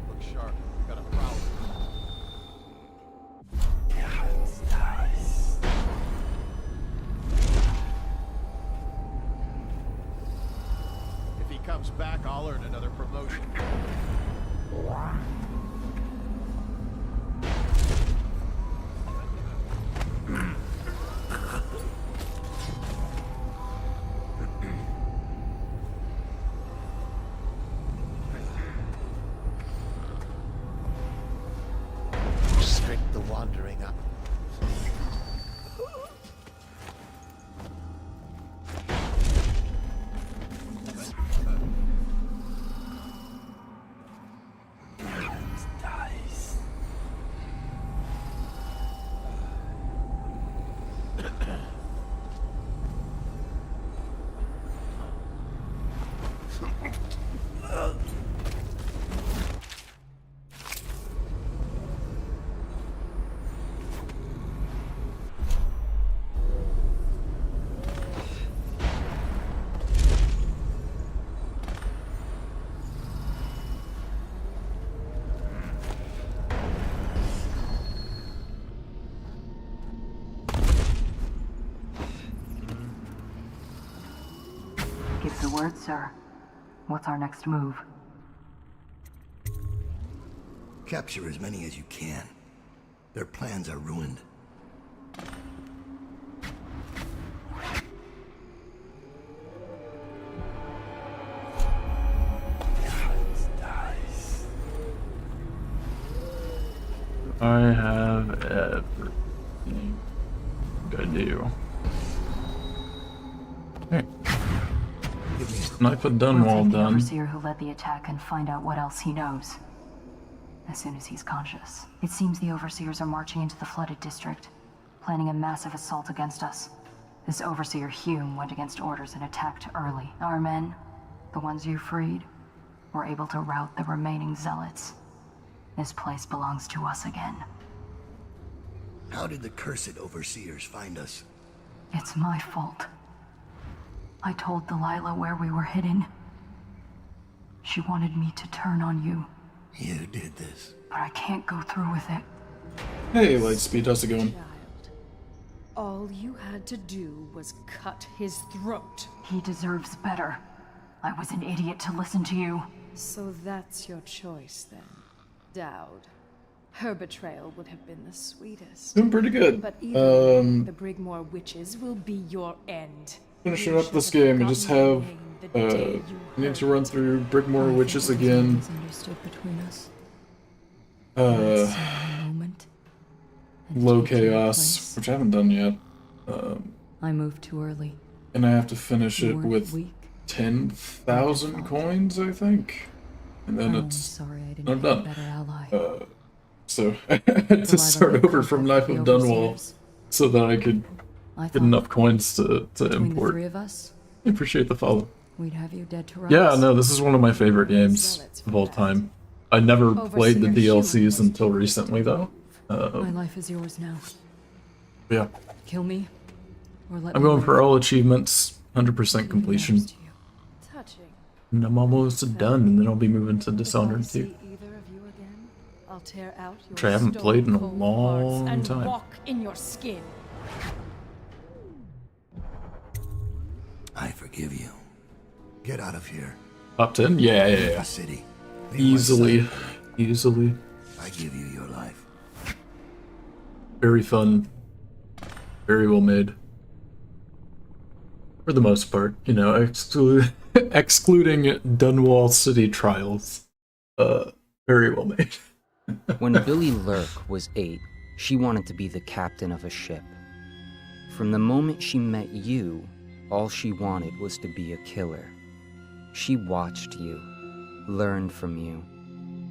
Look sharp. We got a prowler. If he comes back, I'll earn another promotion. Restrict the wandering up. word, sir. What's our next move? Capture as many as you can. Their plans are ruined. I have everything I do. Hey. Knife of We'll Dunwall take the done. overseer who led the attack and find out what else he knows. As soon as he's conscious. It seems the overseers are marching into the flooded district, planning a massive assault against us. This overseer Hume went against orders and attacked early. Our men, the ones you freed, were able to rout the remaining zealots. This place belongs to us again. How did the cursed overseers find us? It's my fault. I told Delilah where we were hidden. She wanted me to turn on you. You did this. But I can't go through with it. Hey, Lightspeed, how's it going? All you had to do was cut his throat. He deserves better. I was an idiot to listen to you. So that's your choice then, Dowd. Her betrayal would have been the sweetest. Doing pretty good. But even the Brigmore witches will be your end. Finishing up this game, I just have I need to run through Brigmore Witches again. Low Chaos, which I haven't done yet. I moved too early. And I have to finish it with 10,000 coins, I think. And then I'm done. So I had to start over from Knife of Dunwall so that I could get enough coins to import. I appreciate the follow. We'd have you dead to rights. Yeah, no, this is one of my favorite games of all time. I never played the DLCs until recently, though. My life is yours now. Yeah. Kill me, or let I'm me going live. for all achievements, 100% completion. And I'm almost done, and then I'll be moving to Dishonored too. I'll tear out your Which I haven't played in a stone-cold long hearts and time. walk in your skin. I forgive you. Get out of here. Top 10? Yeah. The city. Easily. I give you your life. Very fun. Very well made. For the most part, you know, excluding Dunwall City Trials. Very well made. When Billy Lurk was 8, she wanted to be the captain of a ship. From the moment she met you, all she wanted was to be a killer. She watched you, learned from you,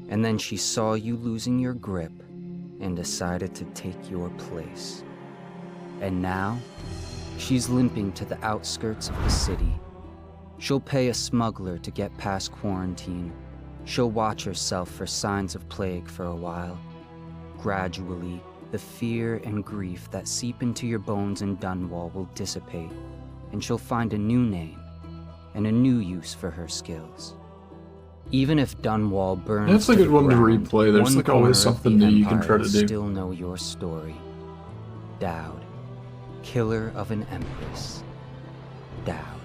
and then she saw you losing your grip and decided to take your place. And now, she's limping to the outskirts of the city. She'll pay a smuggler to get past quarantine. She'll watch herself for signs of plague for a while. Gradually, the fear and grief that seep into your bones in Dunwall will dissipate, and she'll find a new name and a new use for her skills. Even if Dunwall burns That's a to good the one to ground, replay. There's one like always corner of something the new you can Empire try to will do. Still know your story. Dowd, killer of an empress. Dowd,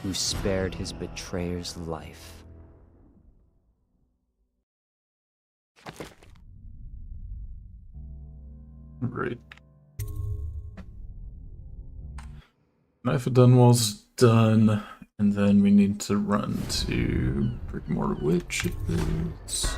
who spared his betrayer's life. Right. Knife of Dunwall's done, and then we need to run to Brigmore Witches.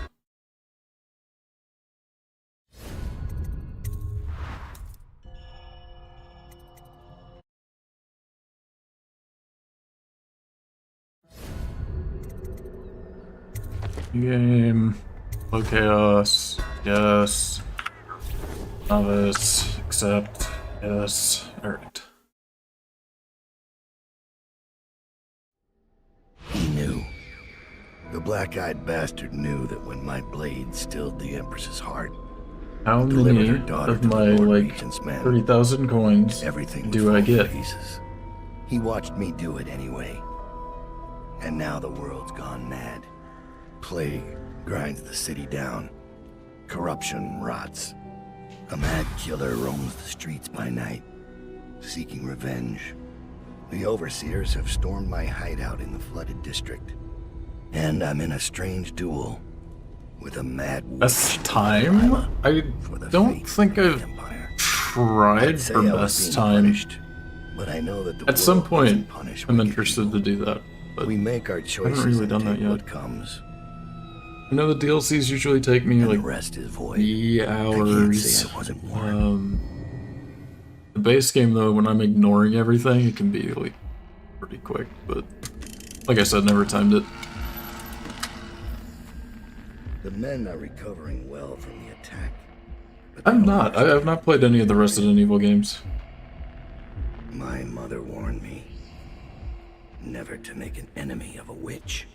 Game. Low Chaos. Yes. Novice. Accept. Yes. Alright. He knew. The black-eyed bastard knew that when my blade stilled the Empress's heart, How delivered many her daughter of to the my, Lord like, Regent's men, 30,000 coins everything do would I fall to get? pieces. He watched me do it anyway. And now the world's gone mad. Plague grinds the city down. Corruption rots. A mad killer roams the streets by night, seeking revenge. The overseers have stormed my hideout in the flooded district. And I'm in a strange duel with a mad witch. Best time? I don't think I've tried for best time. But I know that the At some world point, doesn't punish I'm wicked interested to do that. But we make our I choices haven't really and done that take yet. what comes. I know the DLCs usually take me And like the rest is void. 3 I can't hours. say I wasn't warned. The base game though, when I'm ignoring everything, it can be like pretty quick. But like I said, never timed it. The men are recovering well from the attack. I'm not. I've not played any of the Resident Evil games. My mother warned me never to make an enemy of a witch.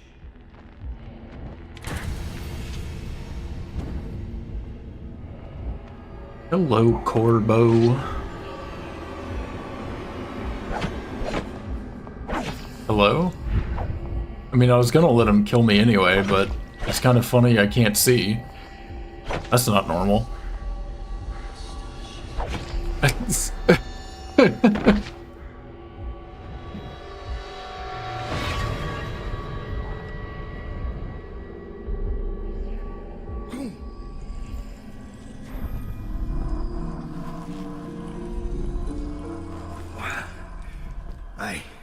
Hello, Corbo. Hello? I mean, I was gonna let him kill me anyway, but it's kind of funny I can't see. That's not normal.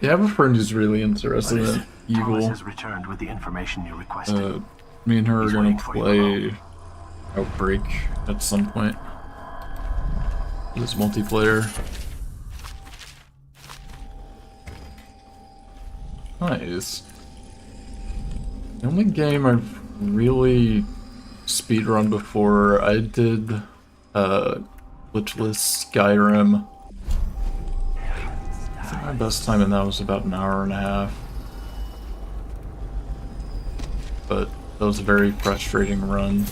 Yeah, I have a friend who's really interested in Evil. Has returned with the information you requested. Me and her are gonna play Outbreak at some point. This multiplayer. Nice. The only game I've really speedrun before, I did glitchless Skyrim. I think my best time in that was about an hour and a half. But that was a very frustrating run.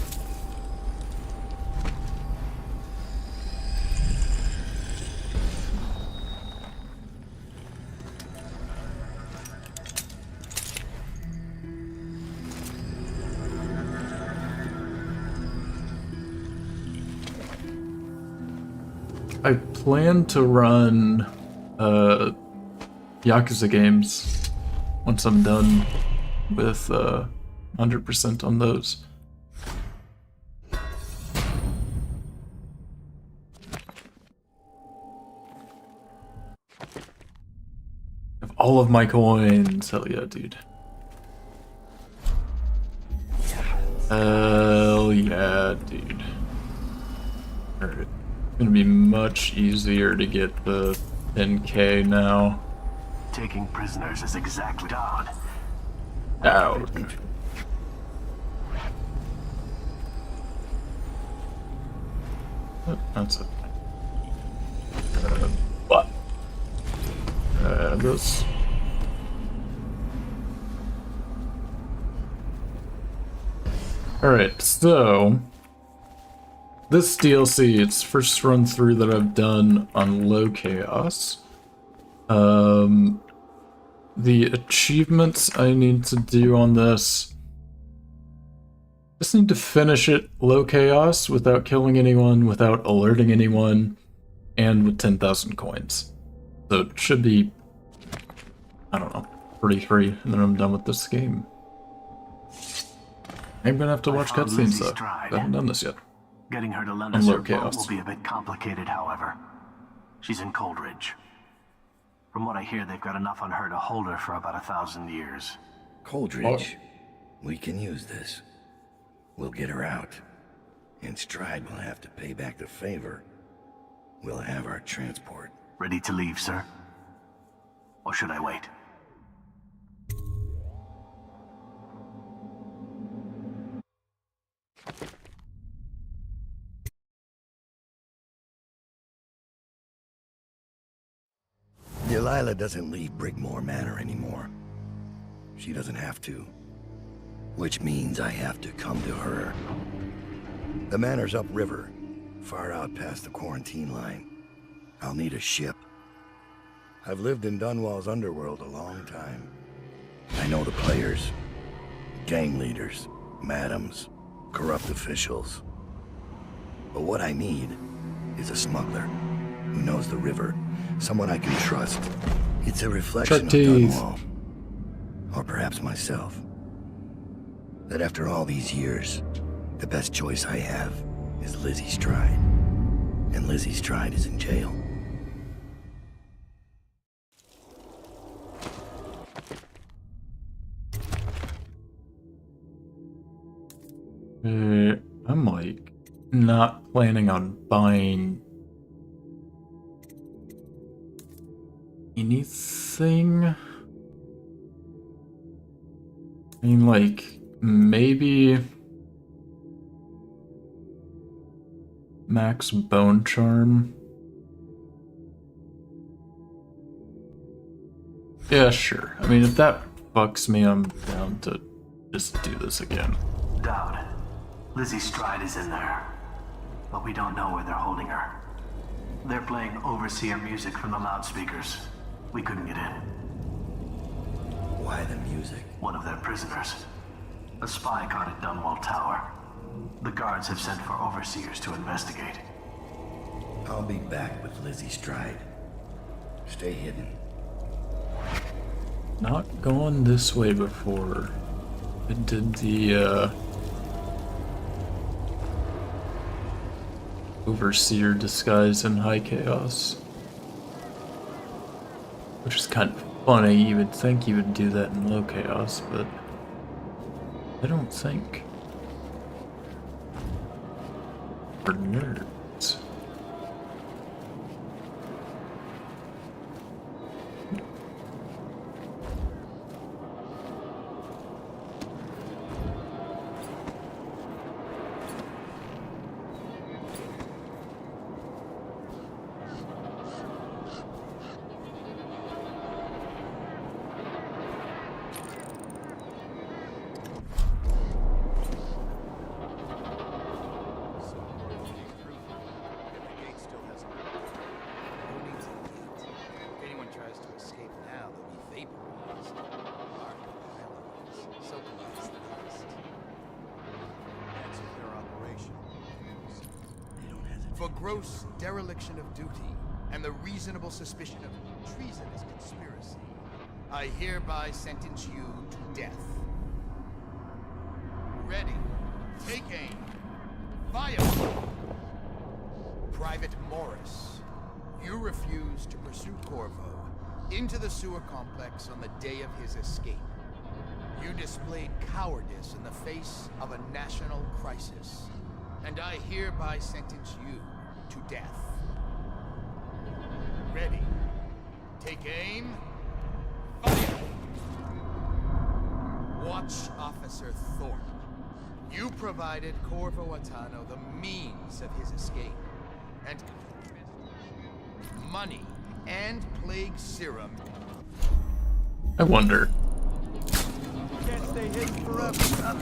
I plan to run Yakuza games once I'm done with 100% on those. I have all of my coins. Hell yeah, dude. Hell yeah, dude. Alright. It's gonna be much easier to get the 10k now. Taking prisoners is exactly odd. Out. That's it. What? This. Alright, so this DLC, it's first run through that I've done on low chaos. The achievements I need to do on this, just need to finish it low chaos without killing anyone, without alerting anyone, and with 10,000 coins. So it should be, I don't know, pretty free, and then I'm done with this game. I'm gonna have to watch cutscenes though. I haven't done this yet. Getting her to lend On us low her boat chaos. will be a bit complicated, however. She's in Coldridge. From what I hear, they've got enough on her to hold her for about 1,000 years. Coldridge, we can use this. We'll get her out. And Stride will have to pay back the favor. We'll have our transport. Ready to leave, sir? Or should I wait? Delilah doesn't leave Brigmore Manor anymore. She doesn't have to. Which means I have to come to her. The manor's upriver, far out past the quarantine line. I'll need a ship. I've lived in Dunwall's underworld a long time. I know the players. Gang leaders, madams, corrupt officials. But what I need is a smuggler who knows the river, someone I can trust, It's a reflection of Dunwall. Or perhaps myself. That after all these years, the best choice I have is Lizzie Stride. And Lizzie Stride is in jail. I'm like not planning on buying anything. I mean, like, maybe Max Bone Charm. Yeah, sure. I mean, if that fucks me, I'm down to just do this again. Dowd, Lizzie Stride is in there, but we don't know where they're holding her. They're playing Overseer music from the loudspeakers. We couldn't get in. Why the music? One of their prisoners. A spy caught at Dunwall Tower. The guards have sent for overseers to investigate. I'll be back with Lizzie Stride. Stay hidden. Not gone this way before. I did the Overseer disguise in High Chaos. Which is kind of funny. You would think you would do that in Low Chaos, but I don't think. For nerds. For gross dereliction of duty and the reasonable suspicion of treasonous conspiracy, I hereby sentence you to death. Ready. Take aim. Fire! Private Morris, you refused to pursue Corvo into the sewer complex on the day of his escape. You displayed cowardice in the face of a national crisis. And I hereby sentence you to death. Ready. Take aim. Fire! Watch Officer Thorpe. You provided Corvo Atano the means of his escape. And money and plague serum. I wonder. Can't stay hidden forever.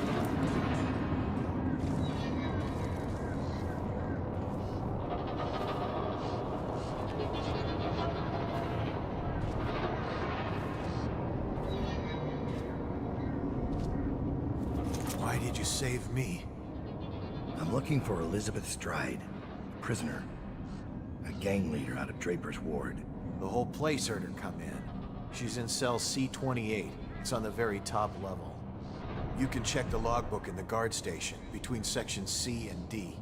Why did you save me? I'm looking for Elizabeth Stride, prisoner. A gang leader out of Draper's Ward. The whole place heard her come in. She's in cell C-28. It's on the very top level. You can check the logbook in the guard station, between sections C and D.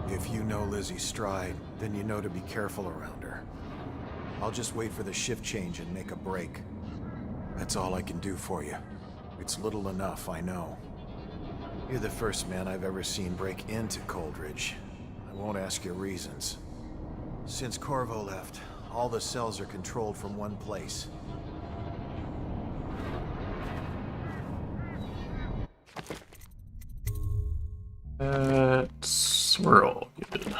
If you know Lizzie Stride, then you know to be careful around her. I'll just wait for the shift change and make a break. That's all I can do for you. It's little enough, I know. You're the first man I've ever seen break into Coldridge. I won't ask you reasons. Since Corvo left, all the cells are controlled from one place. We're all good.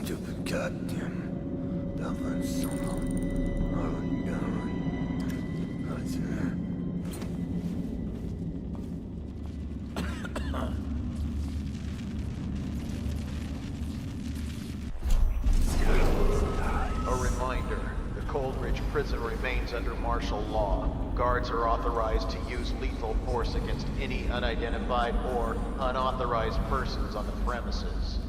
stupid goddamn Dublin song. Oh, God. That's her. A reminder, the Coldridge prison remains under martial law. Guards are authorized to use lethal force against any unidentified or unauthorized persons on the premises.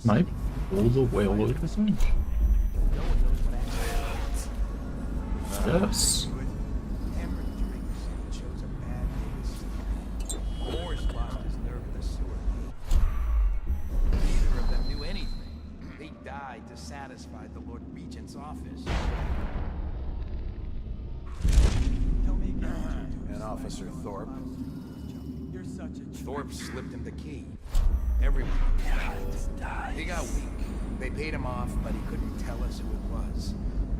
Can I pull the whale over thing? Yes. Morris lost his nerve in the sewer. Neither of them knew anything. They died to satisfy the Lord Regent's office. Tell me again. And Officer Thorpe. You're such a Thorpe slipped him the key. Everyone died. He got weak. They paid him off, but he couldn't tell us who it was.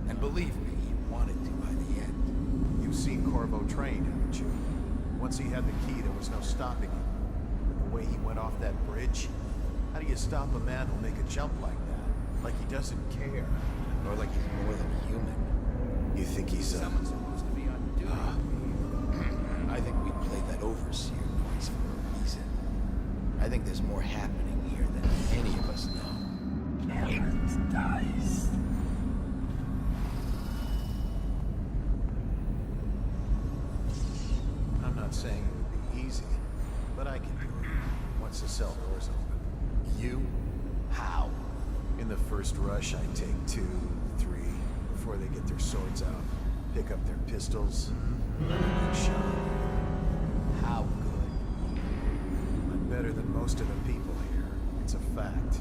And believe me, he wanted to by the end. You've seen Corvo train, haven't you? Once he had the key, there was no stopping him. And the way he went off that bridge, how do you stop a man who'll make a jump like that? Like he doesn't care. Or like he's more than human. You think he's Someone's supposed to be on duty. I think we played that overseer noise for a reason. I think there's more happening here than any of us know. Hammond dies. I'm not saying it would be easy, but I can do it once the cell door's open. You? How? In the first rush, I take 2, 3, before they get their swords out, pick up their pistols, and then get shot. How good? I'm better than most of the people here. It's a fact.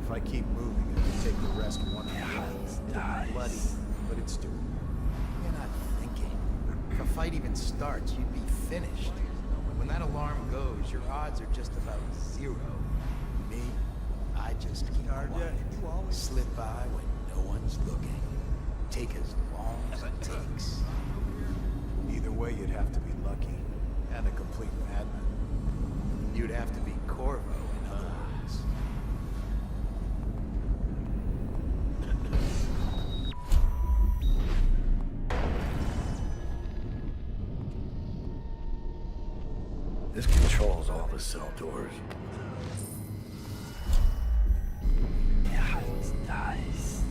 If I keep moving, I can take the rest one at a time. It'll be bloody, but it's doable. You're not thinking. If a fight even starts, you'd be finished. When that alarm goes, your odds are just about 0. Me, I just keep quiet. Slip by when no one's looking. Take as long as it takes. Either way, you'd have to be lucky. And a complete madman. You'd have to be Corvo, in other words. This controls all the cell doors. Hammond dies.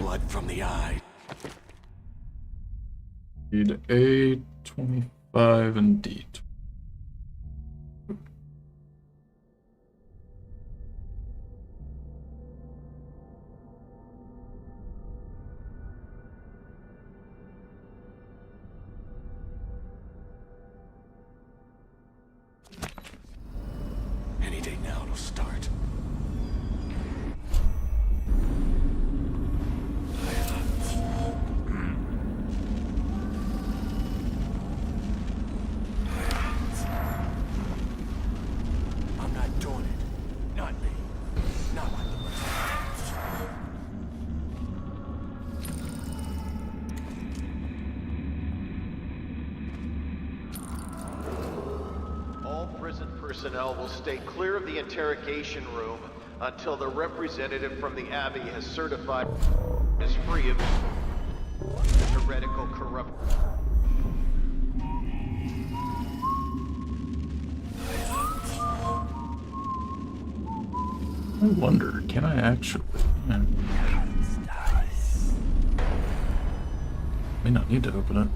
blood from the eye. Need A, 25, and D. Any day now it'll start. I'm not doing it. Not me. Not like the rest. All prison personnel will stay clear of the interrogation room until the representative from the Abbey has certified is free of heretical corrupt. I wonder, can I actually? May not need to open it.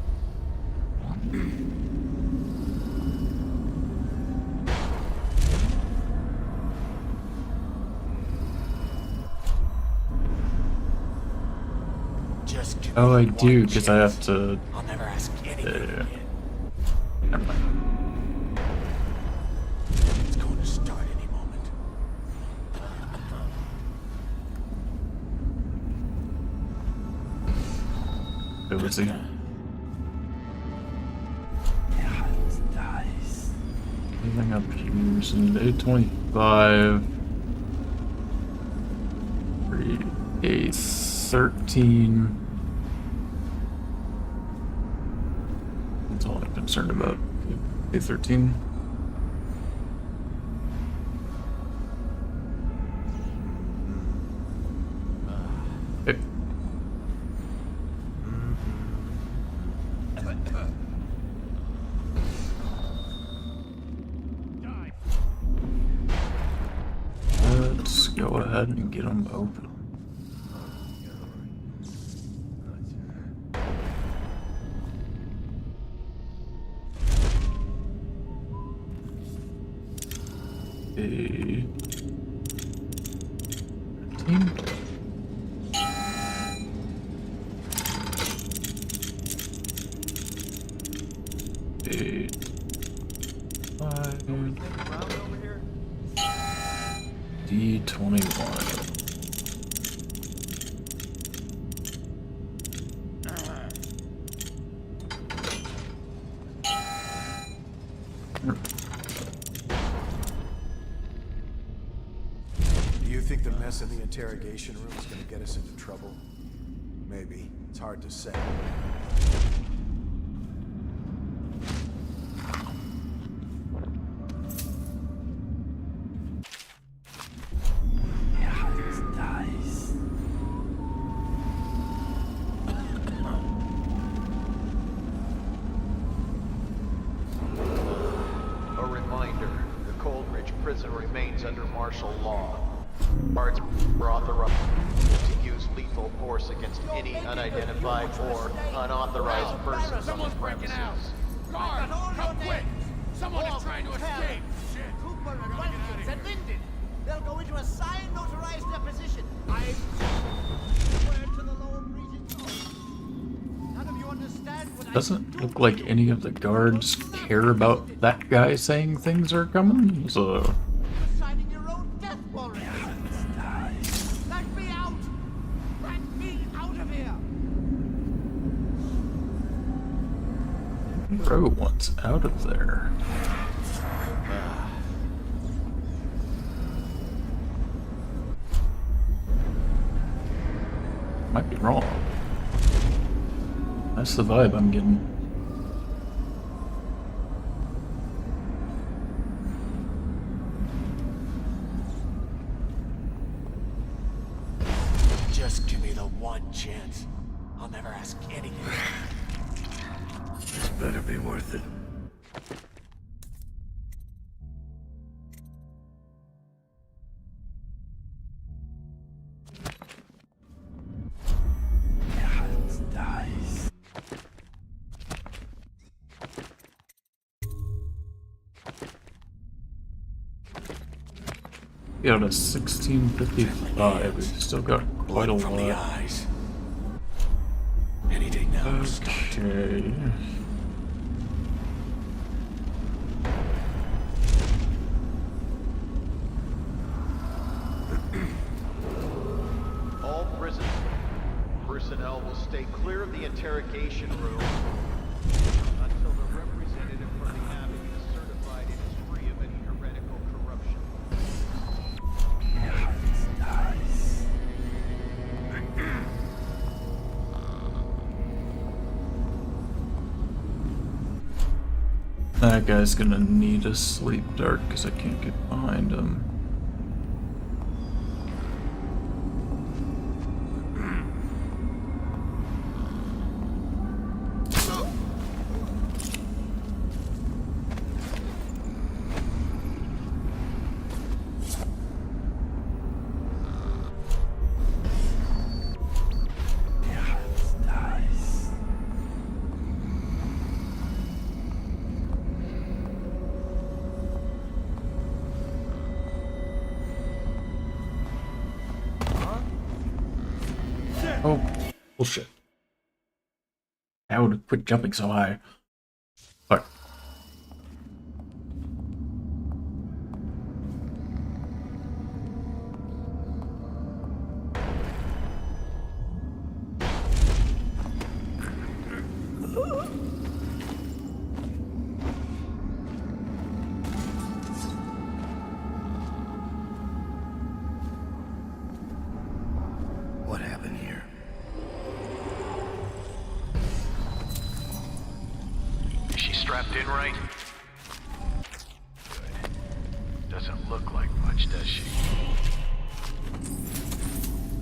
Oh, I do, because I have to. I'll never ask anything Yeah. again. Never mind. It's going to start any moment. Who was he? Anything up here? So need A25. A13. That's all I'm concerned about. A13. Okay. Let's go ahead and get them open. A 13. A 5. D21. Do you think the mess in the interrogation room is gonna get us into trouble? Maybe. It's hard to say. A reminder, the Cold Ridge prison remains under martial law. Guards are authorized to use lethal force against any unidentified or unauthorized persons on the premises. Guard, come quick! Someone is trying to escape! Shit! Cooper and Watkins and Linden. They'll go into a signed, notarized deposition. I swear to the lower region. None of you understand what Doesn't look like any of the guards care about that guy saying things are coming, so. You're signing your own death warrant. Let me out! Let me out of here! Bro wants out of there. Might be wrong. That's the vibe I'm getting. Just give me the one chance. I'll never ask anything. This better be worth it. We got a 1655. We've still got quite a From the lot. eyes. Any day now. Okay. All prison personnel will stay clear of the interrogation room until the representative from the Abbey is certified it is free of any heretical corruption. That guy's gonna need a sleep dart because I can't get behind him. Oh, bullshit. I would quit jumping so high. Fuck. What happened here? Is she strapped in right? Good. Doesn't look like much, does she?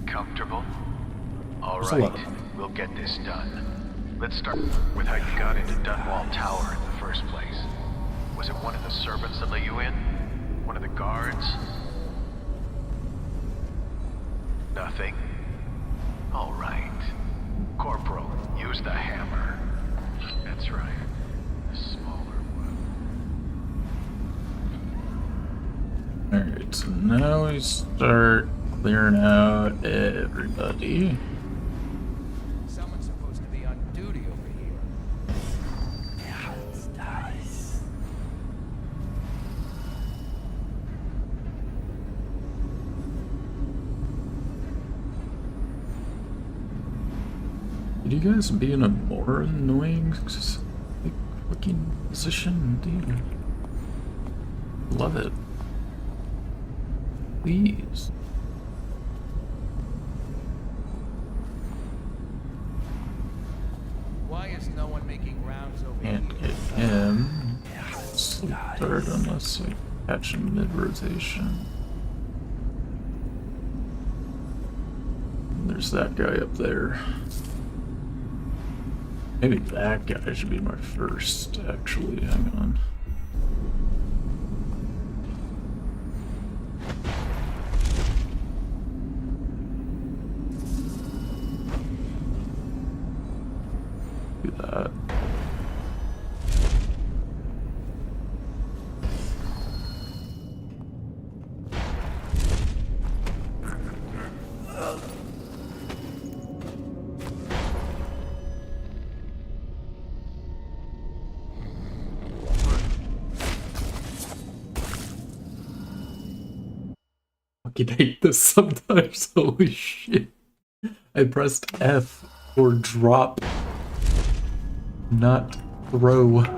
Comfortable? All right, we'll get this done. Let's start with how you got into Dunwall Tower in the first place. Was it one of the servants that let you in? One of the guards? Nothing? All right. Corporal, use the hammer. That's right. The smaller one. Alright, so now we start clearing out everybody. Someone's supposed to be on duty over here. Could you guys be in a more annoying fucking position? Dude. Love it. Please. Why is no one making rounds over here? Can't get him. Sleep dart unless we catch him mid-rotation. There's that guy up there. Maybe that guy should be my first, actually. Hang on. Do that. Fucking hate this sometimes. Holy shit. I pressed F for drop, not throw. Okay,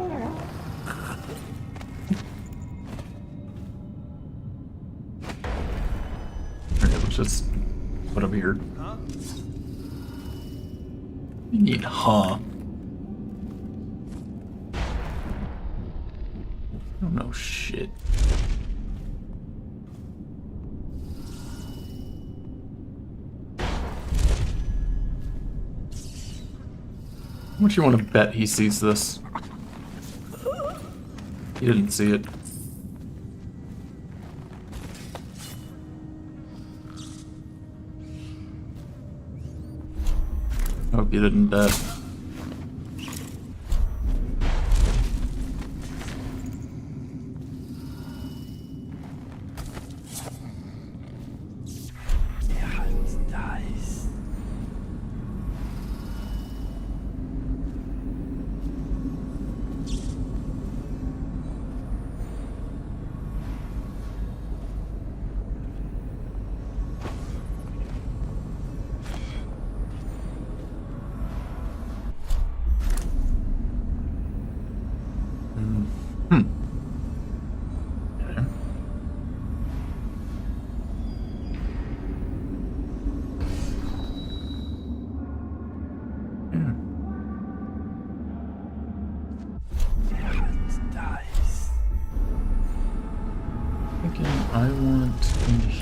let's just put him here. You need huh? I don't know shit. How much you want to bet he sees this? He didn't see it. Hope you didn't bet.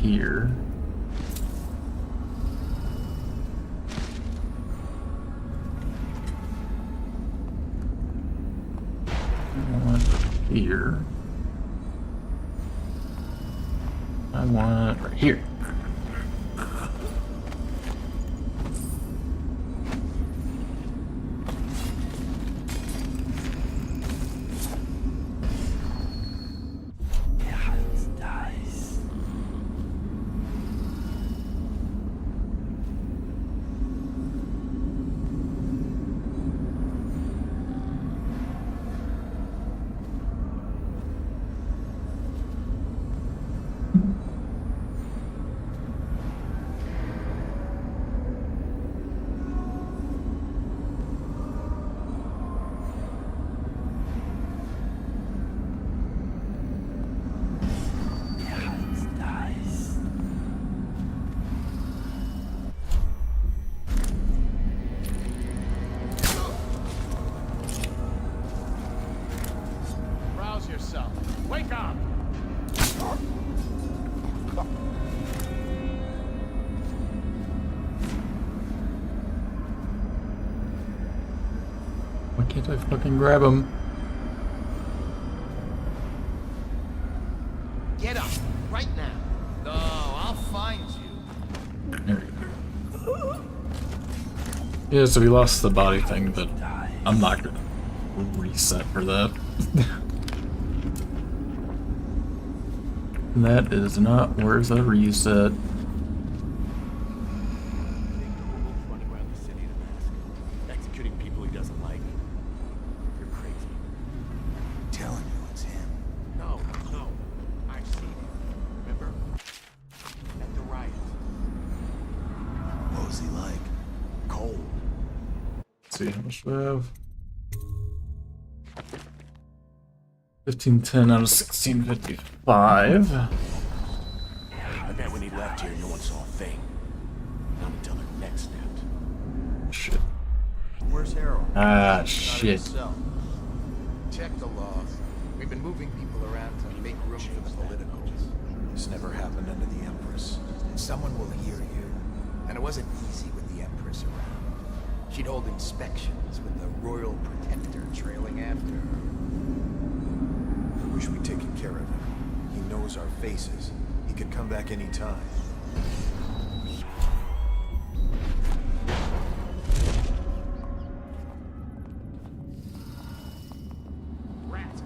here. I want here. I want right here. Wake up! Why can't I fucking grab him? Get up, right now. No, I'll find you. There we go. Yeah, so we lost the body thing, but I'm not gonna reset for that. That is not worth a reset. Executing people he doesn't like. You're crazy. I'm telling you, it's him. No. I've seen him. Remember? At the riot. What was he like? Cold. Let's see how much we have. 1510 out of 1655. I bet when he left here, no one saw a thing. Not until their neck snapped. Shit. Where's Harold? Ah, shit. Check the laws. We've been moving people around to make room for the politicals. This never happened under the Empress. Someone will hear you. And it wasn't easy with the Empress around. She'd hold inspections with the Royal Protector trailing after her. I wish we'd taken care of him. He knows our faces. He could come back any time. Rat!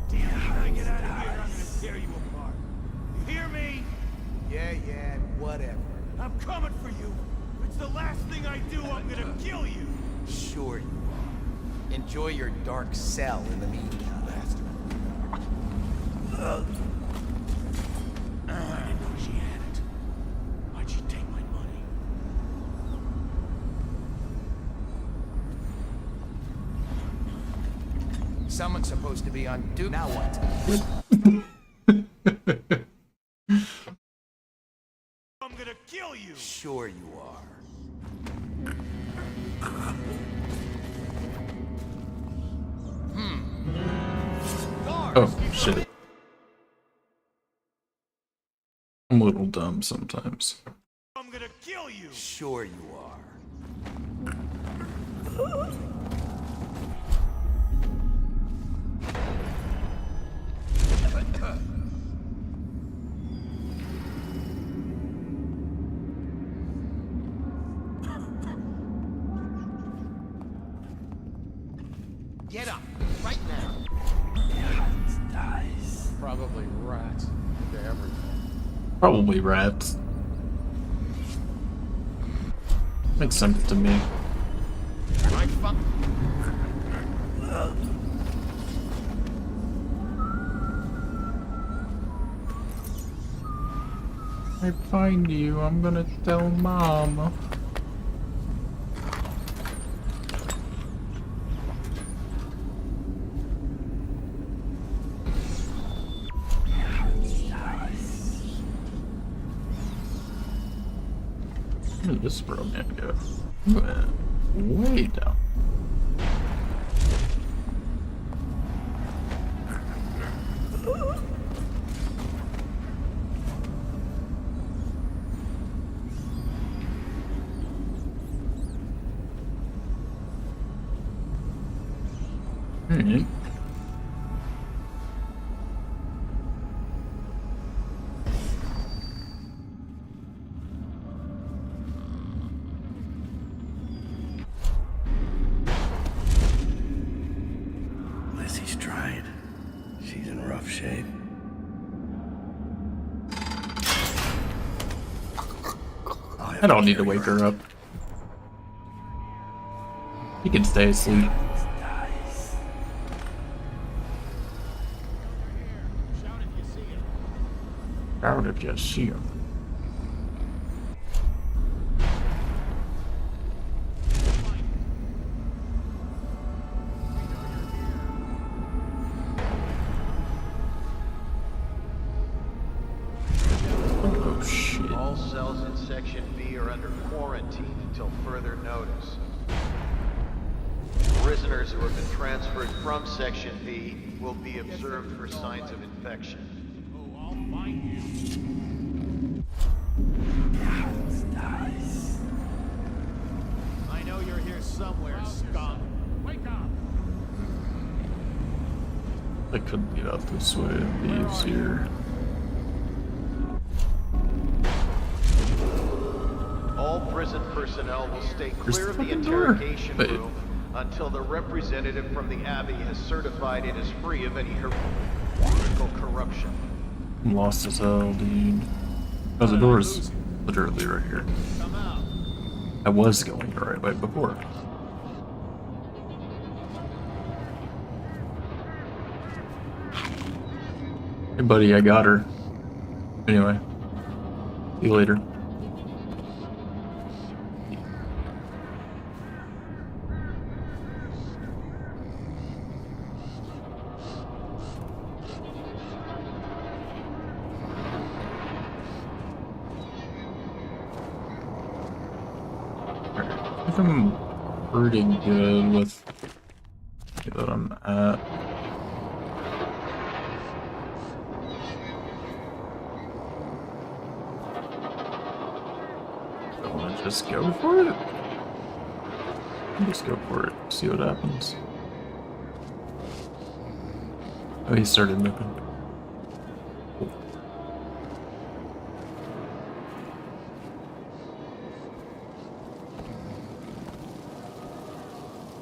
Damn, when I get out of here, I'm gonna tear you apart. You hear me? Yeah, whatever. I'm coming for you. It's the last thing I do, I'm gonna kill you. Sure you are. Enjoy your dark cell in the meantime, bastard. I didn't know she had it. Why'd she take my money? Someone's supposed to be on duty. Now what? I'm gonna kill you. Sure you are. Oh, shit. I'm a little dumb sometimes. I'm gonna kill you. Sure you are. Get up, right now. Probably rats into everything. Probably rats. Makes sense to me. My fuck. I find you, I'm gonna tell Mom. Where did this bro man go? Way down. Alright. Lizzie's tried. She's in rough shape. I don't need to wake her up. She can stay asleep. Shout if you see him. Oh shit. All cells in Section B are under quarantine until further notice. Prisoners who have been transferred from Section B will be observed for signs of infection. Oh, I'll find you. I know you're here somewhere, scum. Wake up! I couldn't get out this way. It'd be easier. All prison personnel will stay Where's clear the of the fucking door? interrogation Wait. room until the representative from the Abbey has certified it is free of any heretical corruption. I'm lost as hell, dude. Oh, the door's literally right here. I was going the right way before. Hey, buddy, I got her. Anyway, see you later. I think I'm pretty good with that I'm at. I want to just go for it. Just go for it. See what happens. Oh, he started moving. Cool.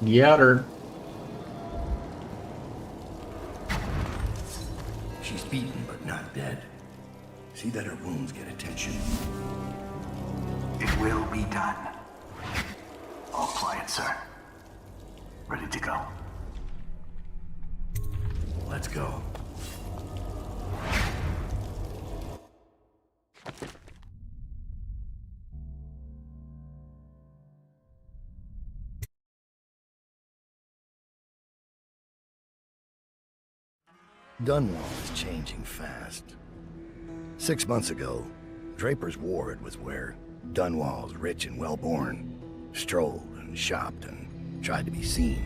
Got her. She's beaten, but not dead. See that her wounds get attention. It will be done. All quiet, sir. Ready to go. Let's go. Dunwall is changing fast. 6 months ago, Draper's Ward was where Dunwall's rich and well-born strolled and shopped and tried to be seen.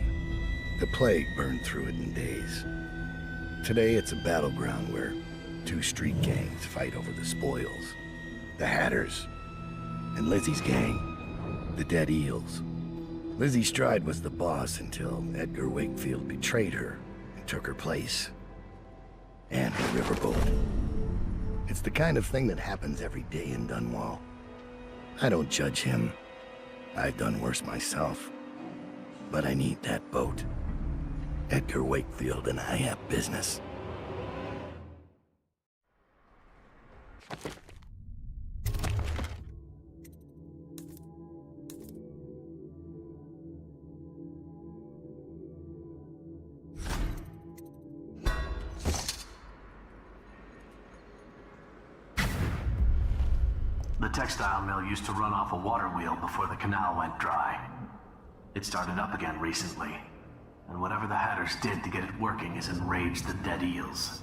The plague burned through it in days. Today it's a battleground where two street gangs fight over the spoils. The Hatters and Lizzie's gang, the Dead Eels. Lizzie Stride was the boss until Edgar Wakefield betrayed her and took her place. And the riverboat. It's the kind of thing that happens every day in Dunwall. I don't judge him. I've done worse myself. But I need that boat. Edgar Wakefield and I have business. The textile mill used to run off a water wheel before the canal went dry. It started up again recently, and whatever the Hatters did to get it working has enraged the Dead Eels.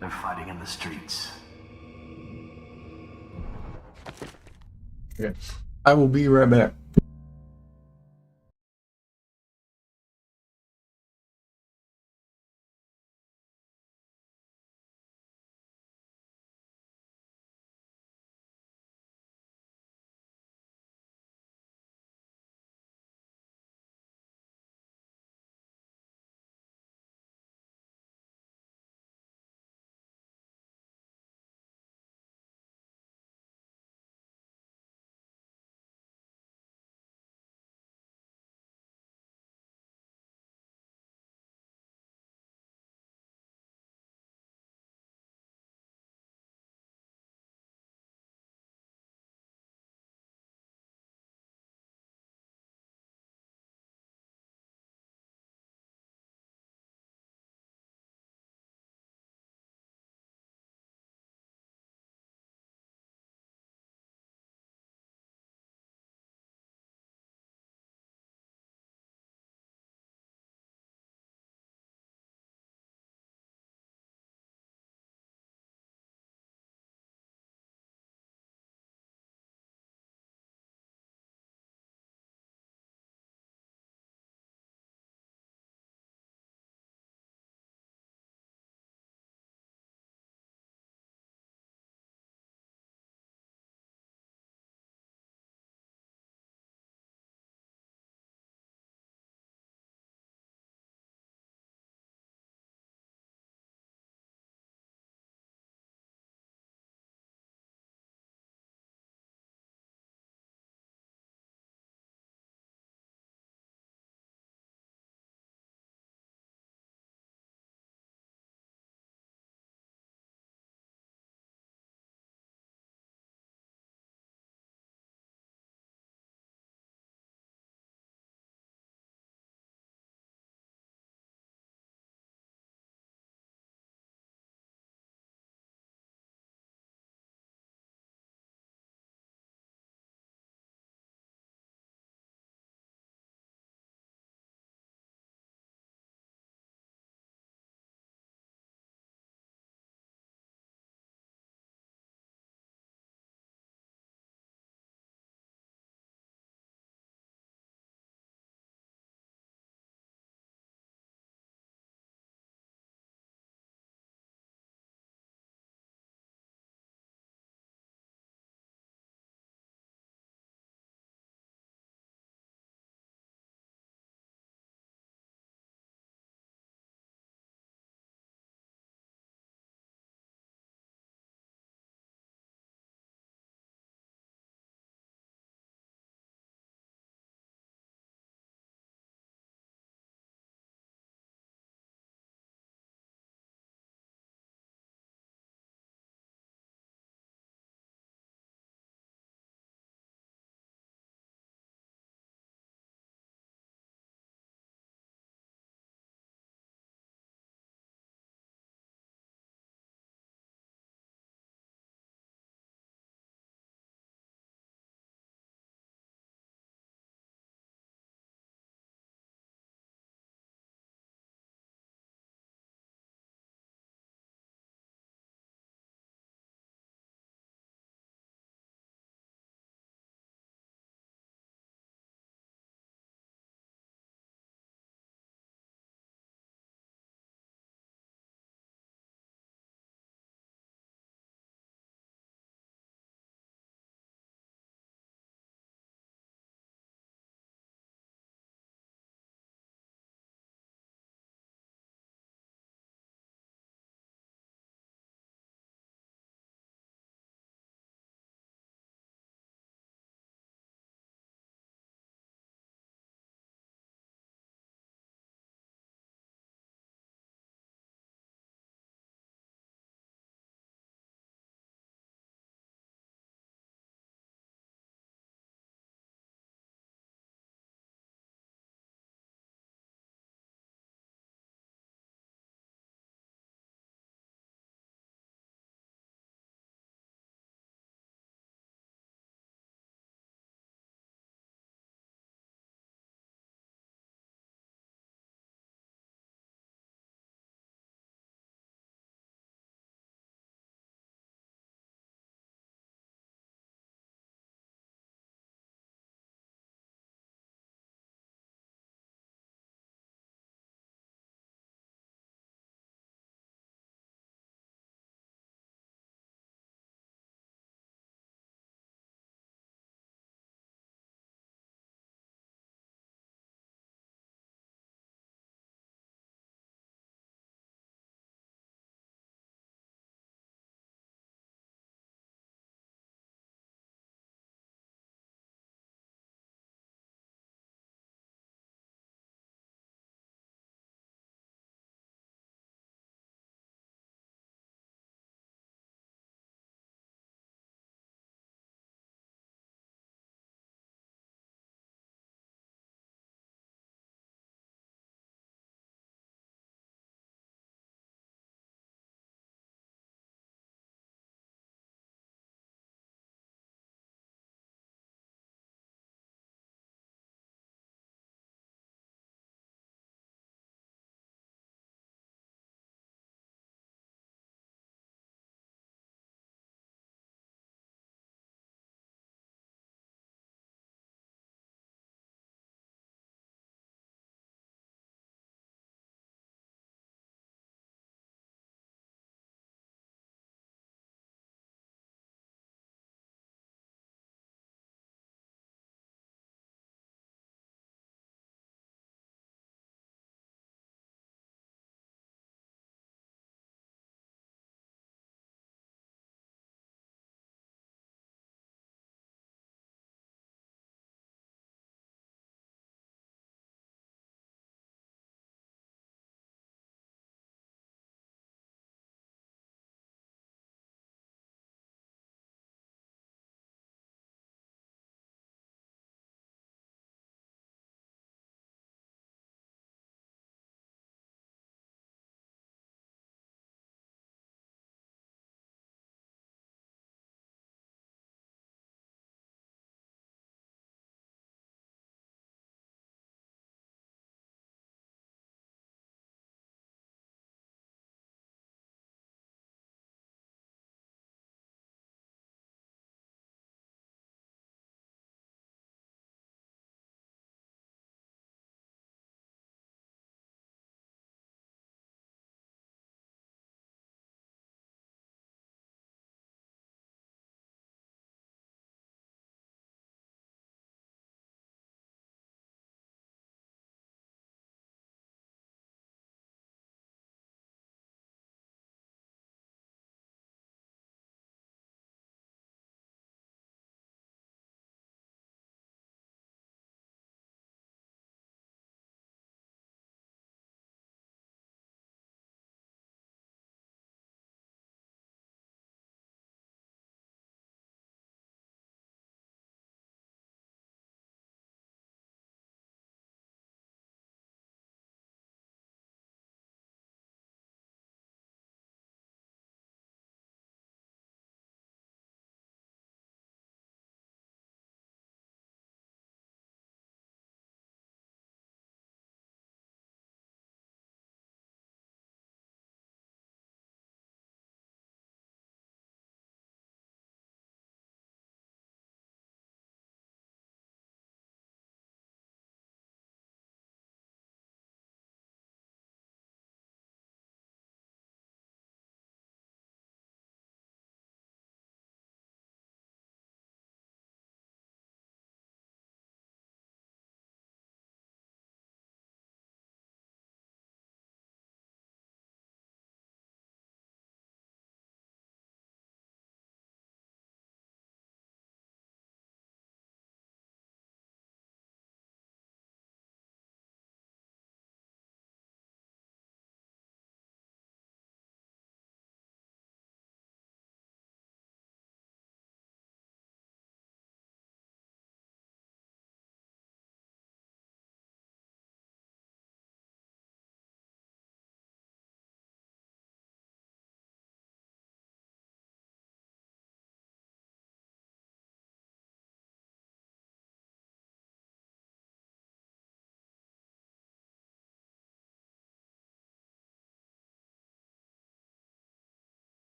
They're fighting in the streets. Okay. I will be right back.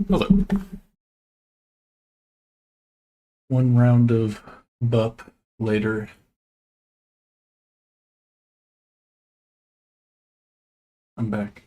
Hello. One round of bup later. I'm back.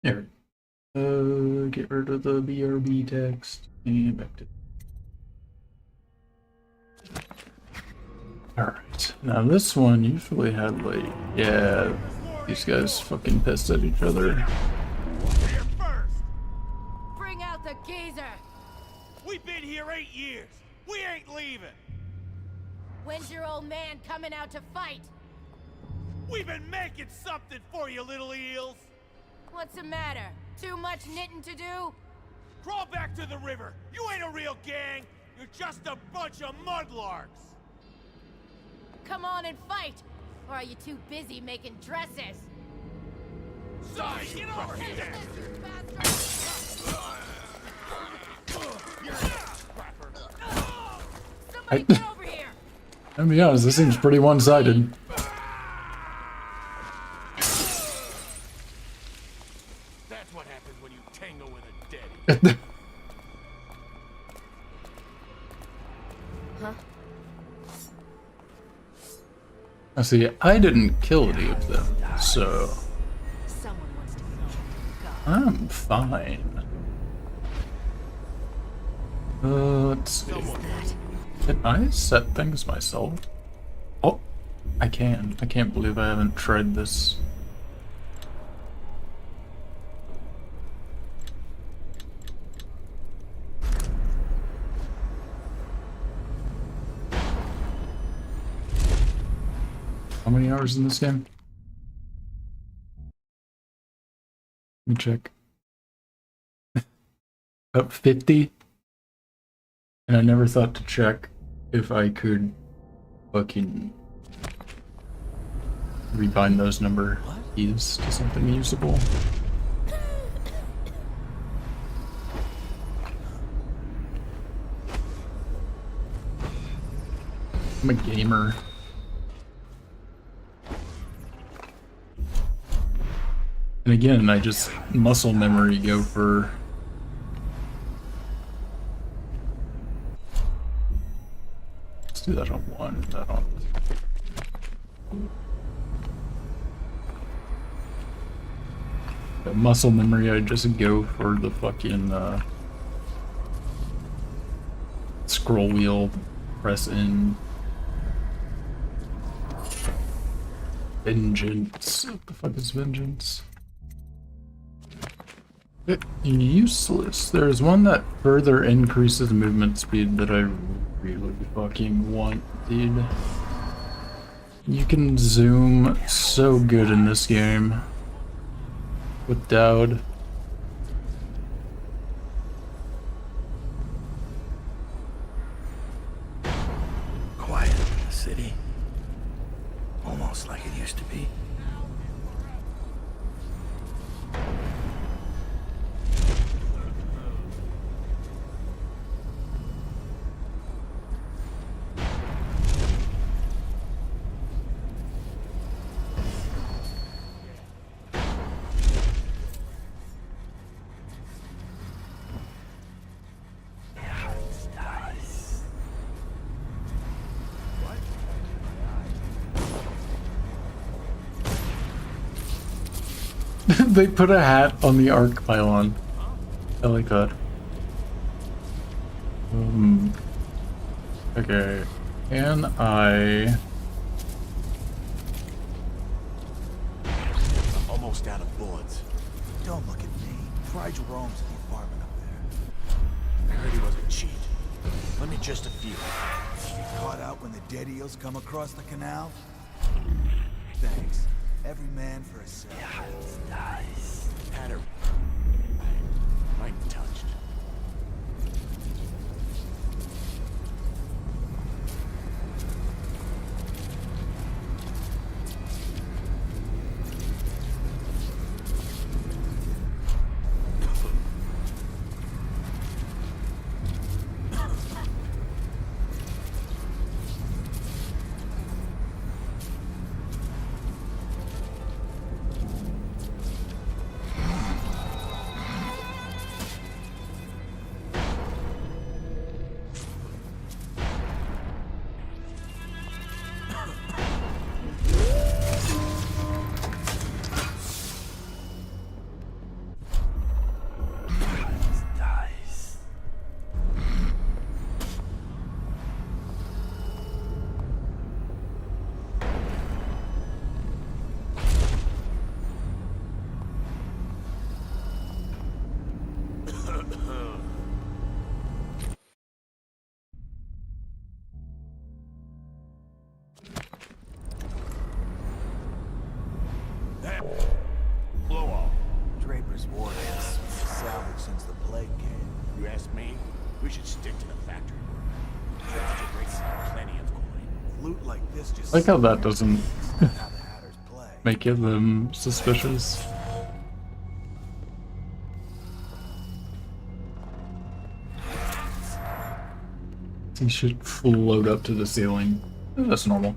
There. Get rid of the BRB text and back to. Alright, now this one usually had like, yeah, these guys fucking pissed at each other. Bring out the geezer! We've been here 8 years! We ain't leaving! When's your old man coming out to fight? We've been making something for you, little eels! What's the matter? Too much knitting to do? Crawl back to the river! You ain't a real gang! You're just a bunch of mudlarks! Come on and fight! Or are you too busy making dresses? Sorry, get over here! Somebody get over here! I'll be honest, this seems pretty one-sided. That's what happens when you tangle with a daddy. Huh? I see, I didn't kill any of them, so I'm fine. Let's see. Can I set things myself? Oh, I can. I can't believe I haven't tried this. How many hours in this game? Let me check. About 50? And I never thought to check if I could fucking rebind those number keys to something usable. I'm a gamer. And again, I just muscle memory go for let's do that on one, that on the muscle memory, I just go for the fucking scroll wheel, press in. Vengeance. What the fuck is vengeance? Useless. There's one that further increases movement speed that I really fucking want, dude. You can zoom so good in this game with Dowd. Quiet in the city. Almost like it used to be. They put a hat on the arc pylon. I like that. Okay. Can I... I'm almost out of bullets. Don't look at me. Try Jerome's in the apartment up there. I heard he wasn't cheap. Let me just a few. Get caught out when the dead eels come across the canal? Thanks. Every man for himself. Yeah, it's nice. Had her. I'm touched. Blow off. Draper's Wharf has salvage since the plague came. You ask me? We should stick to the factory work. Draper's plenty of coin. Loot like this just... I like how that doesn't how the Hatters play. make them suspicious. He should float up to the ceiling. That's normal.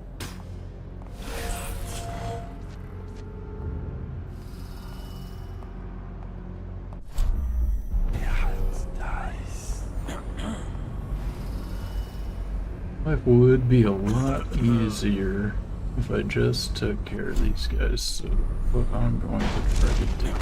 Life would be a lot easier if I just took care of these guys, so what I'm going to try to do.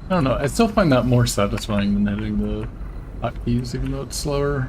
I don't know, I still find that more satisfying than hitting the hotkeys, even though it's slower.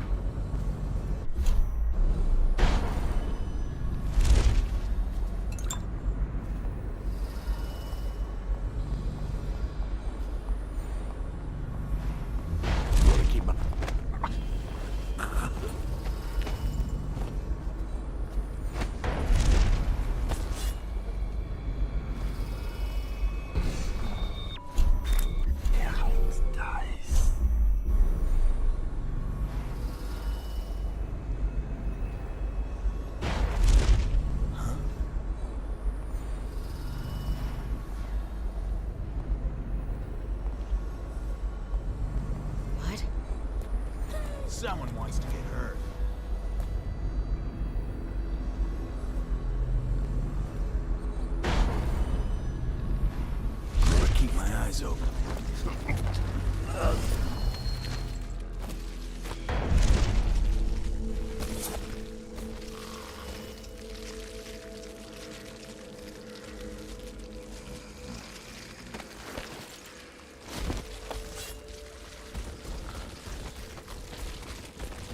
Someone wants to get hurt. I'm gonna keep my eyes open.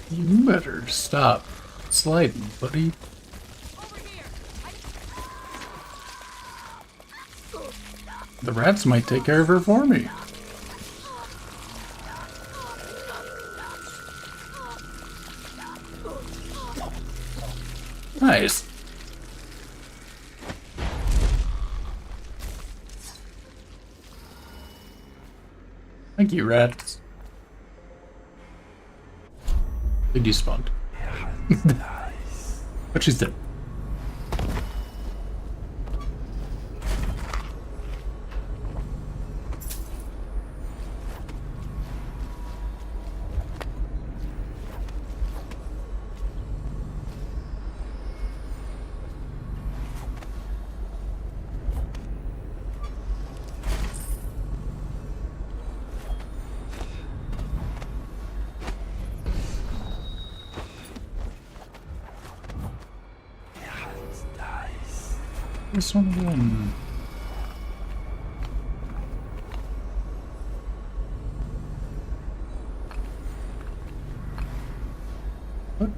You better stop sliding, buddy. The rats might take care of her for me. Nice. Thank you, rats. They despawned. But she's dead. this one again? What?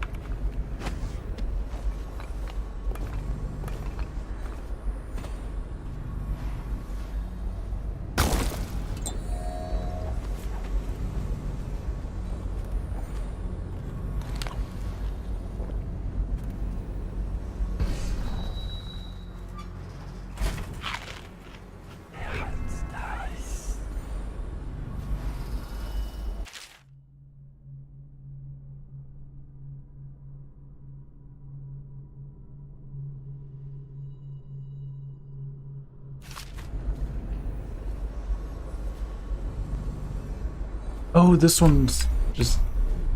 Oh, this one's just...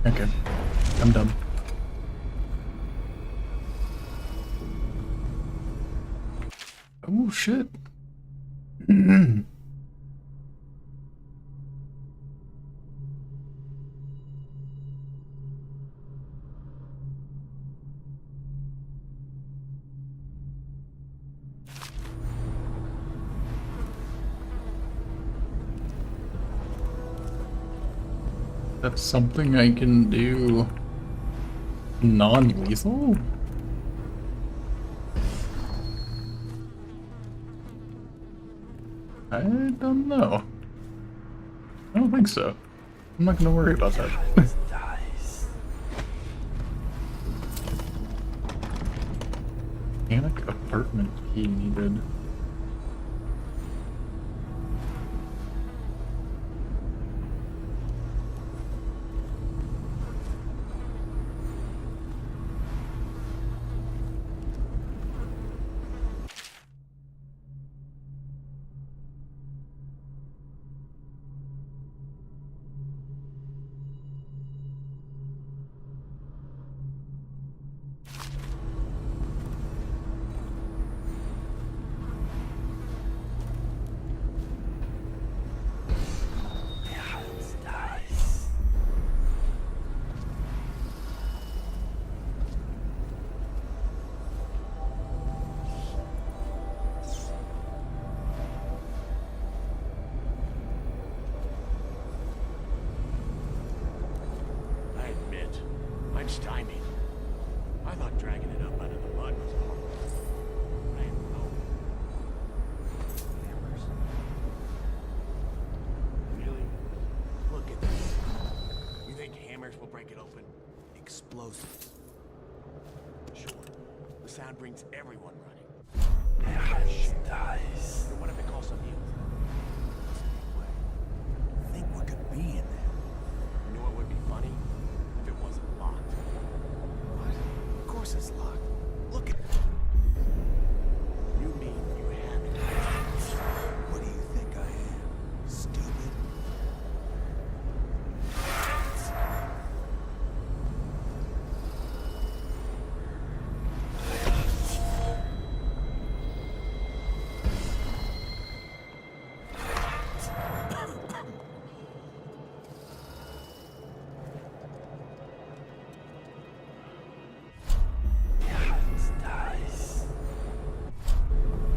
Okay. I'm dumb. Oh, shit. That's something I can do non-lethal? I don't know. I don't think so. I'm not gonna worry about that. Mechanic apartment key needed. I'm stymied. I thought dragging it up out of the mud was hard. I didn't know. Hammers. Really? Look at this. You think hammers will break it open? Explosives. Sure. The sound brings everyone running. Nice. What if it calls some heels? I think what could be in there. You know what would be funny? If it wasn't locked. What? Of course it's locked. Look at it. You mean you haven't? What do you think I am? Stupid?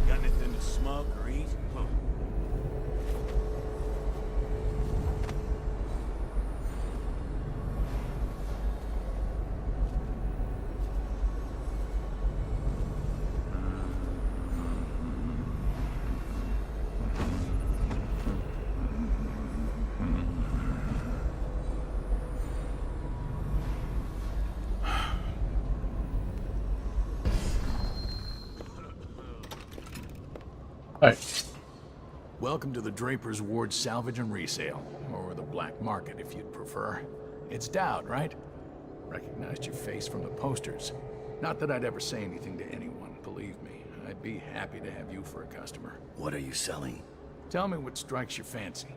Got anything to smoke or eat? Look. Hi. Welcome to the Draper's Ward Salvage and Resale, or the Black Market if you'd prefer. It's Dowd, right? Recognized your face from the posters. Not that I'd ever say anything to anyone, believe me. I'd be happy to have you for a customer. What are you selling? Tell me what strikes your fancy.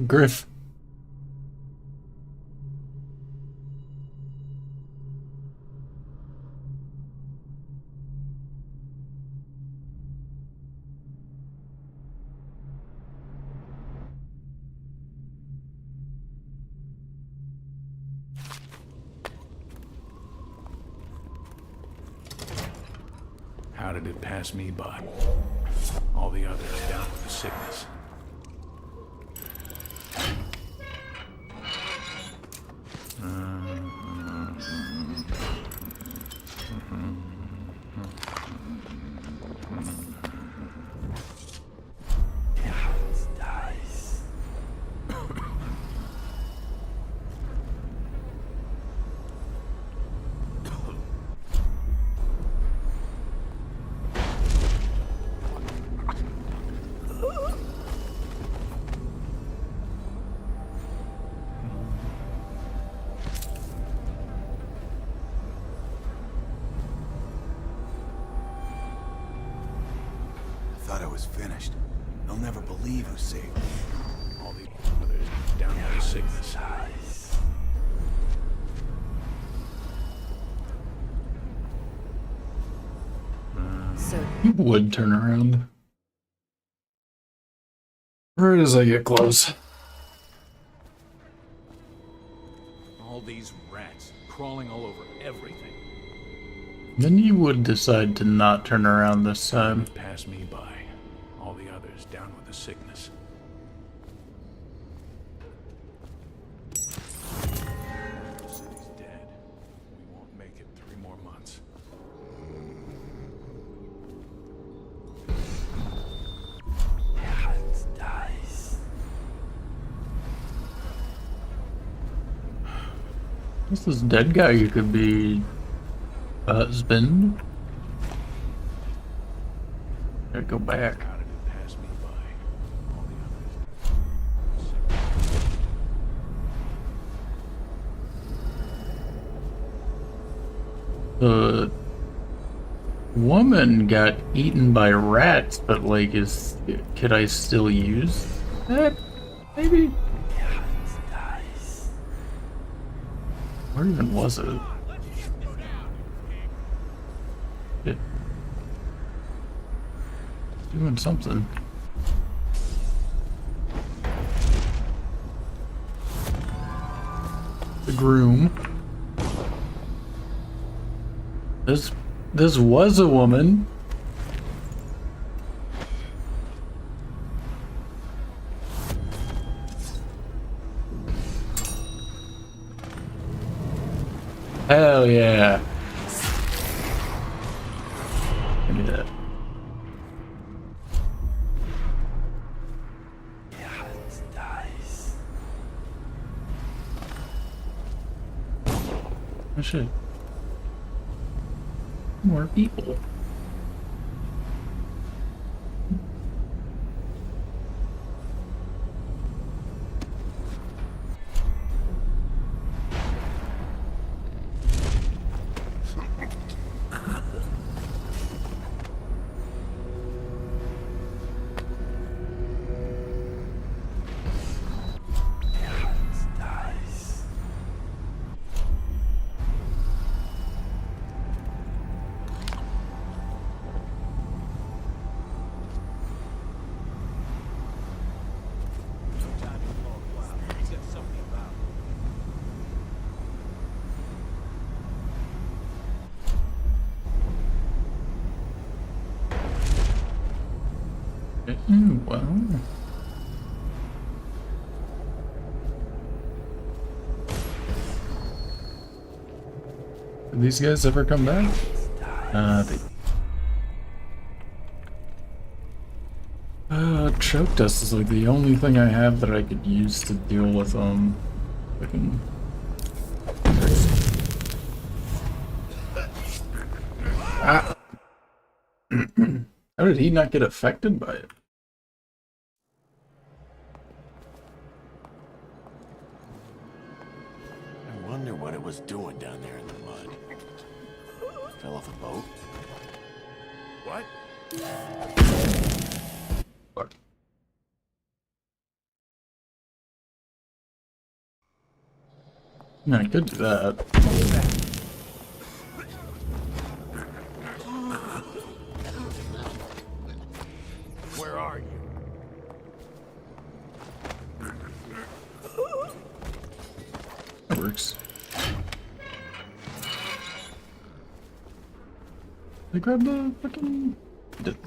Griff. did it pass me by? All the others down with the sickness. Thought I was finished. They'll never believe who saved me. All the others down with the sickness. You would turn around. Right as I get close. All these rats crawling all over everything. Then you would decide to not turn around this time. Pass me by. All the others down with the sickness. The city's dead. We won't make it 3 more months. What's this dead guy? You could be a husband. Gotta go back. How did it pass me by? All the others. The woman got eaten by rats, but like, could I still use that? Maybe. Where even was it? Doing something. The groom. This was a woman. Hell yeah. Give me that. Oh shit. More people. Well. Did these guys ever come back? Choke dust is like the only thing I have that I could use to deal with fucking. Ah. How did he not get affected by it? I wonder what it was doing down there in the mud. Fell off a boat? What? Fuck. Yeah, I could do that. Where are you? That works. They grabbed the fucking... Did.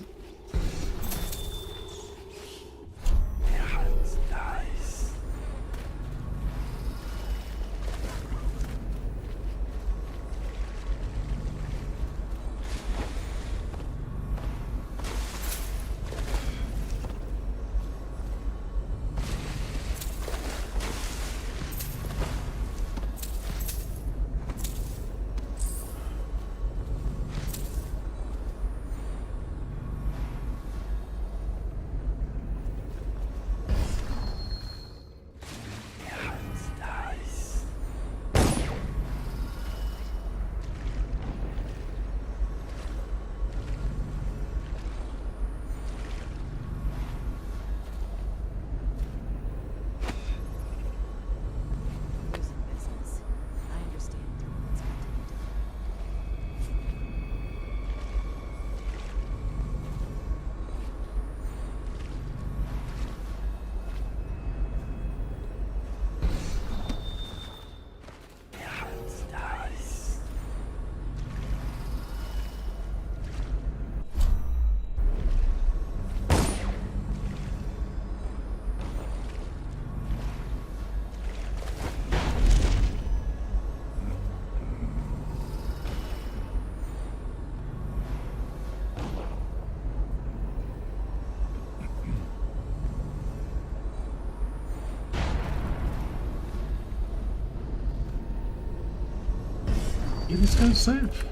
Yeah, this guy's safe.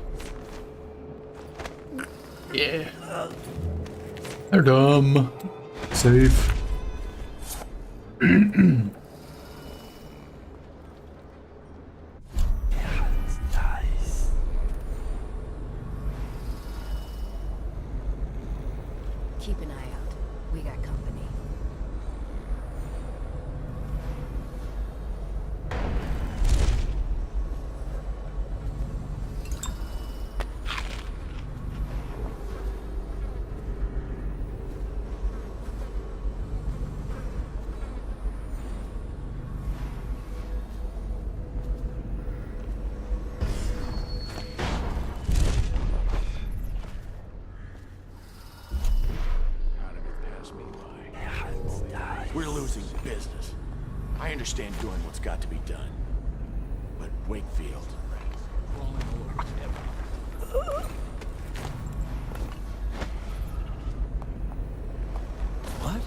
Yeah. They're dumb. Safe. Keep an eye out. We got company. We're losing business. I understand doing what's got to be done. But Wakefield... What?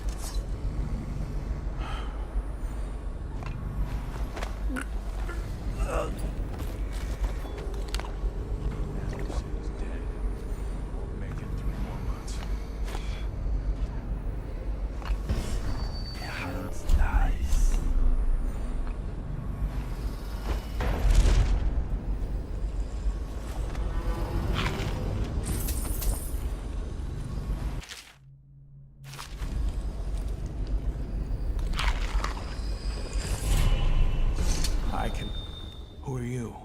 Who are you?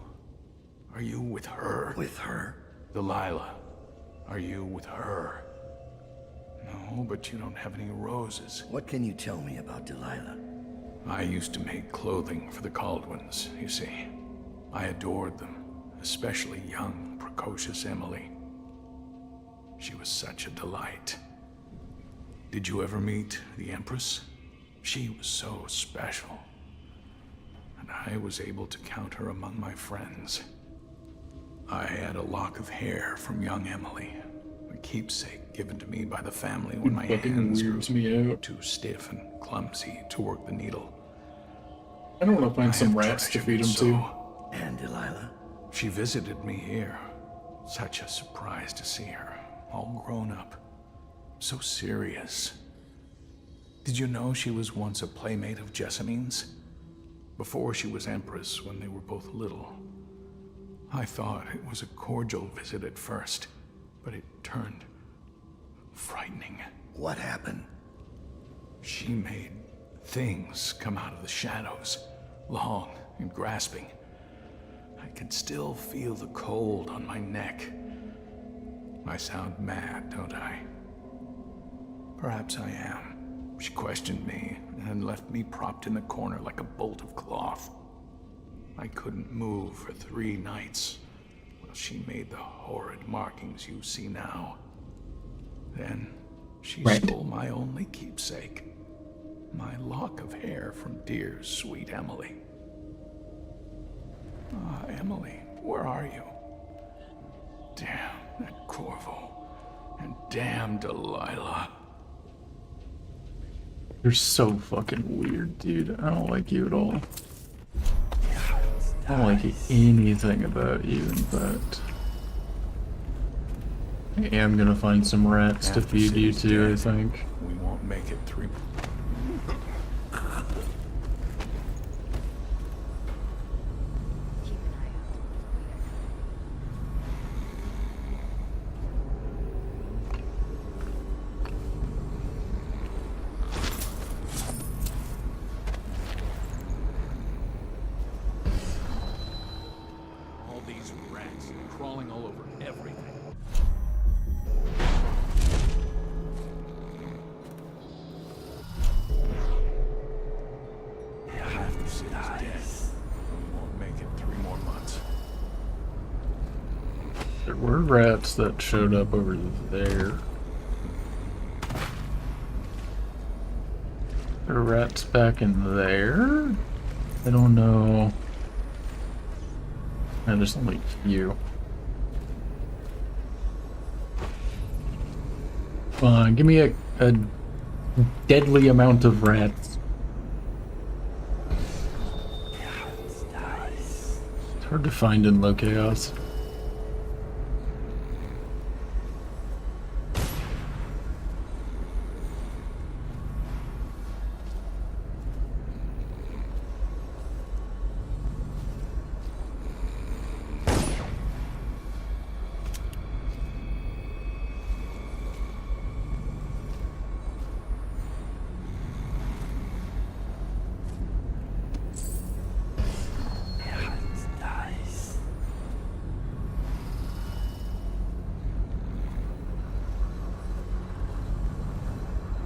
Are you with her? With her? Delilah. Are you with her? No, but you don't have any roses. What can you tell me about Delilah? I used to make clothing for the Caldwins, you see. I adored them, especially young, precocious Emily. She was such a delight. Did you ever meet the Empress? She was so special. And I was able to count her among my friends. I had a lock of hair from young Emily, a keepsake given to me by the family when my hands grew too stiff and clumsy to work the needle. I don't want to find some rats to feed him to. And Delilah? She visited me here. Such a surprise to see her, all grown up. So serious. Did you know she was once a playmate of Jessamine's? Before she was Empress, when they were both little. I thought it was a cordial visit at first, but it turned frightening. What happened? She made things come out of the shadows, long and grasping. I can still feel the cold on my neck. I sound mad, don't I? Perhaps I am. She questioned me and left me propped in the corner like a bolt of cloth. I couldn't move for 3 nights. A she made the horrid markings you see now. Then she stole my only keepsake, my lock of hair from dear, sweet Emily. Ah, Emily, where are you? Damn that Corvo, and damn Delilah. You're so fucking weird, dude. I don't like you at all. I don't like anything about you, in fact. I am gonna find some rats to feed you to, I think. We won't make it 3. All these rats crawling all over everything. Half the city's dead. We won't make it 3 more months. There were rats that showed up over there. There are rats back in there? I don't know. And there's only a few. Give me a deadly amount of rats. It's hard to find in low chaos.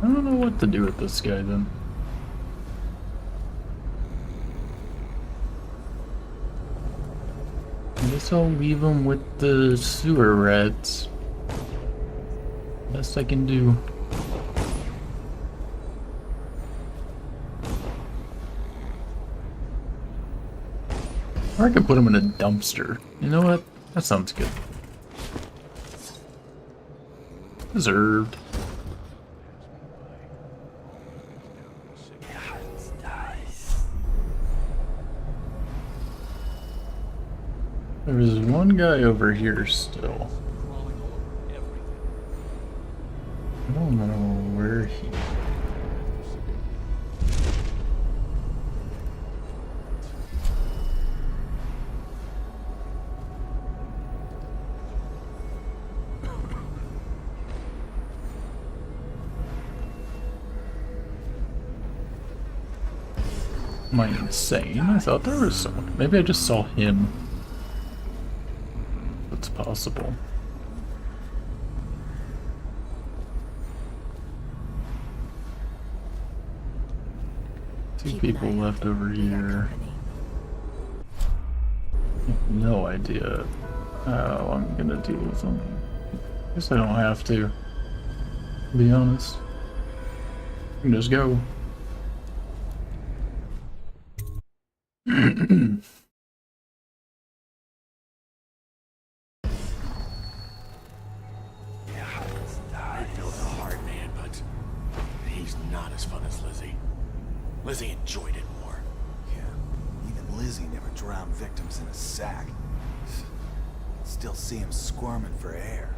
I don't know what to do with this guy then. I guess I'll leave him with the sewer rats. Best I can do. Or I could put him in a dumpster. You know what? That sounds good. Deserved. There's one guy over here still. I don't know where he... Am I insane? I thought there was someone. Maybe I just saw him. It's possible. Two people left over here. No idea how I'm gonna deal with them. Guess I don't have to be honest. I can just go. Lizzie enjoyed it more. Yeah, even Lizzie never drowned victims in a sack. Still see him squirming for air.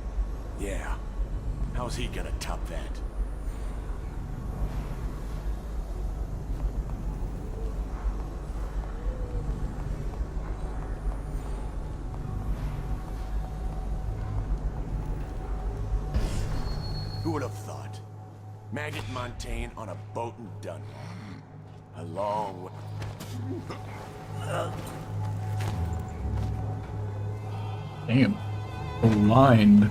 Yeah. How's he gonna top that? Who would have thought? Maggot Montaigne on a boat in Dunwall. A long way. Damn. Aligned.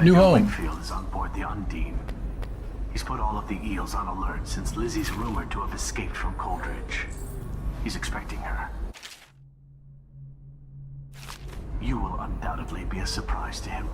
New home. Wakefield is on board the Undine. He's put all of the eels on alert since Lizzie's rumored to have escaped from Coldridge. He's expecting her. You will undoubtedly be a surprise to him.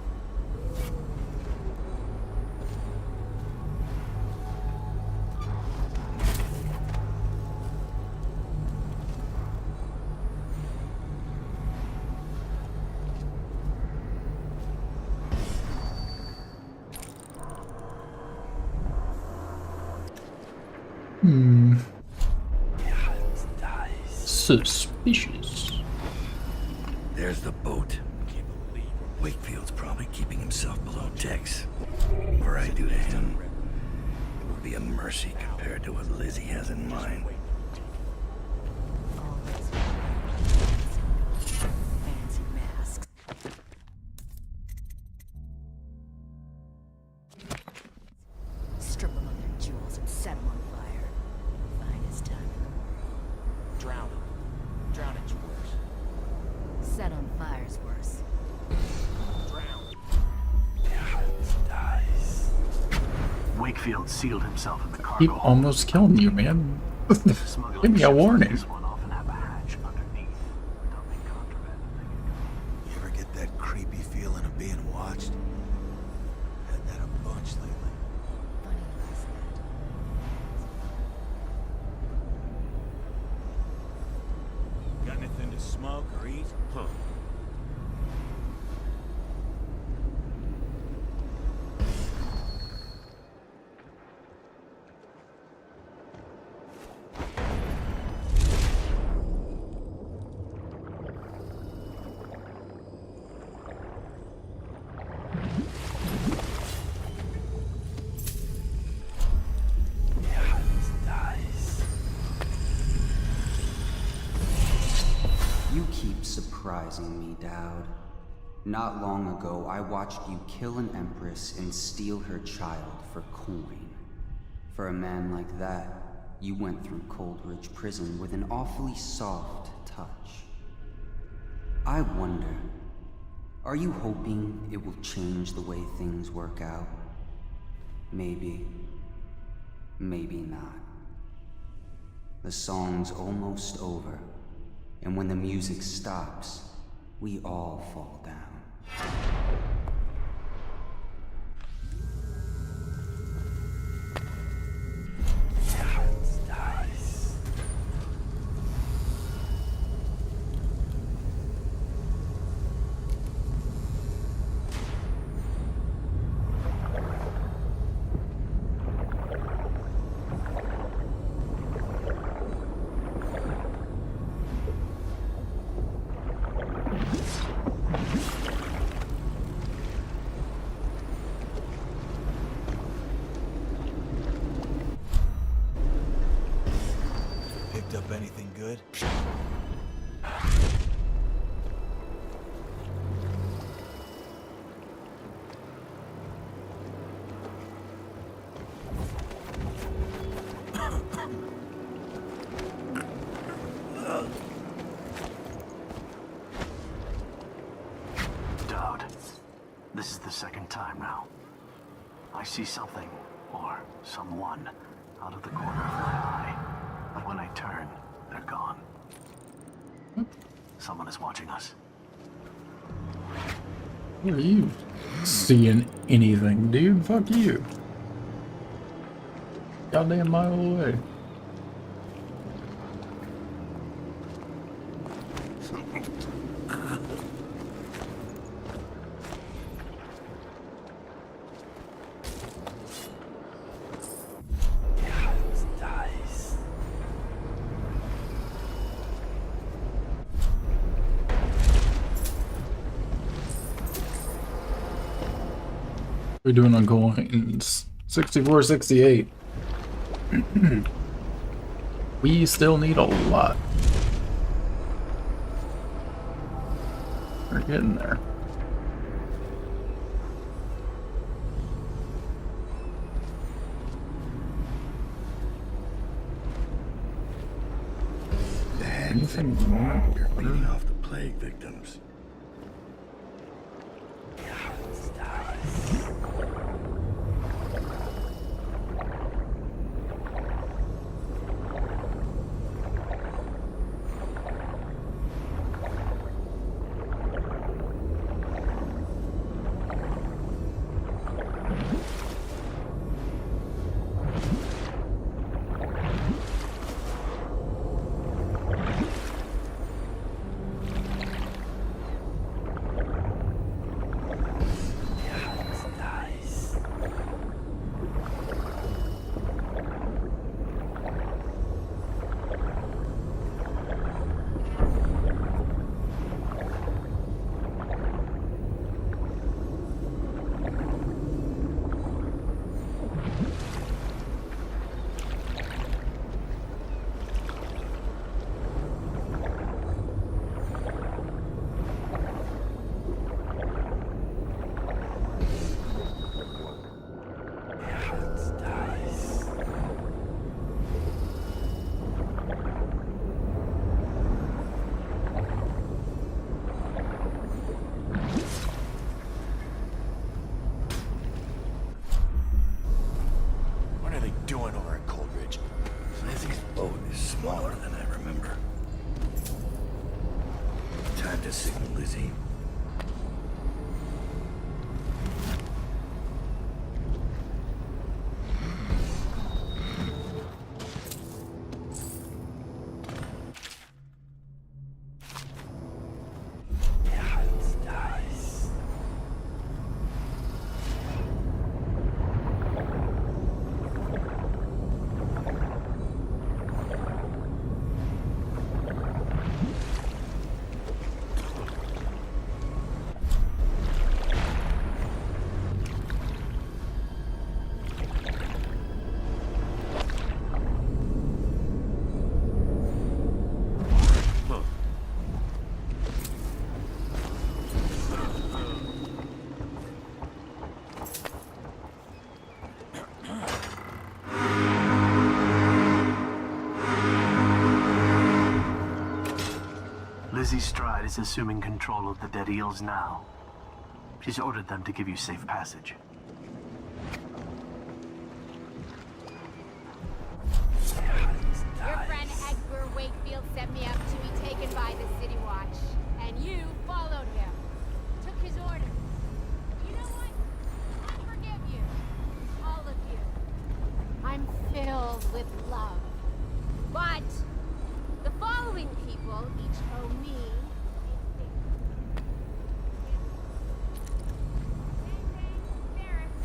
Suspicious. There's the boat. Wakefield's probably keeping himself below decks. Whatever I do to him, it will be a mercy compared to what Lizzie has in mind. Fancy masks. Strip them of their jewels and set them on fire. Finest time in the world. Drown it. Drown it, you worse. Set on fire's worse. Drown. Wakefield sealed himself in the cargo. Keep almost killing you, man. Give me a warning. You ever get that creepy feeling of being watched? Had that a bunch lately. Got anything to smoke or eat? Huh. You keep surprising me, Dowd. Not long ago, I watched you kill an empress and steal her child for coin. For a man like that, you went through Coldridge Prison with an awfully soft touch. I wonder, are you hoping it will change the way things work out? Maybe. Maybe not. The song's almost over. And when the music stops, we all fall down. Picked up anything good? Dowd, this is the second time now. I see something, or someone, out of the corner of my eye. But when I turn, they're gone. Someone is watching us. Are you seeing anything, dude? Fuck you. Goddamn mile away. We're doing on coins. 64, 68. We still need a lot. We're getting there. Anything more? You're beating off the plague victims. signal, Lizzie. Lizzie Stride is assuming control of the Dead Eels now. She's ordered them to give you safe passage. Your friend Edgar Wakefield sent me up to be taken by the City Watch, and you followed him. Took his orders. You know what? I forgive you. All of you. I'm filled with love. But the following people each owe me a favor. Ferris,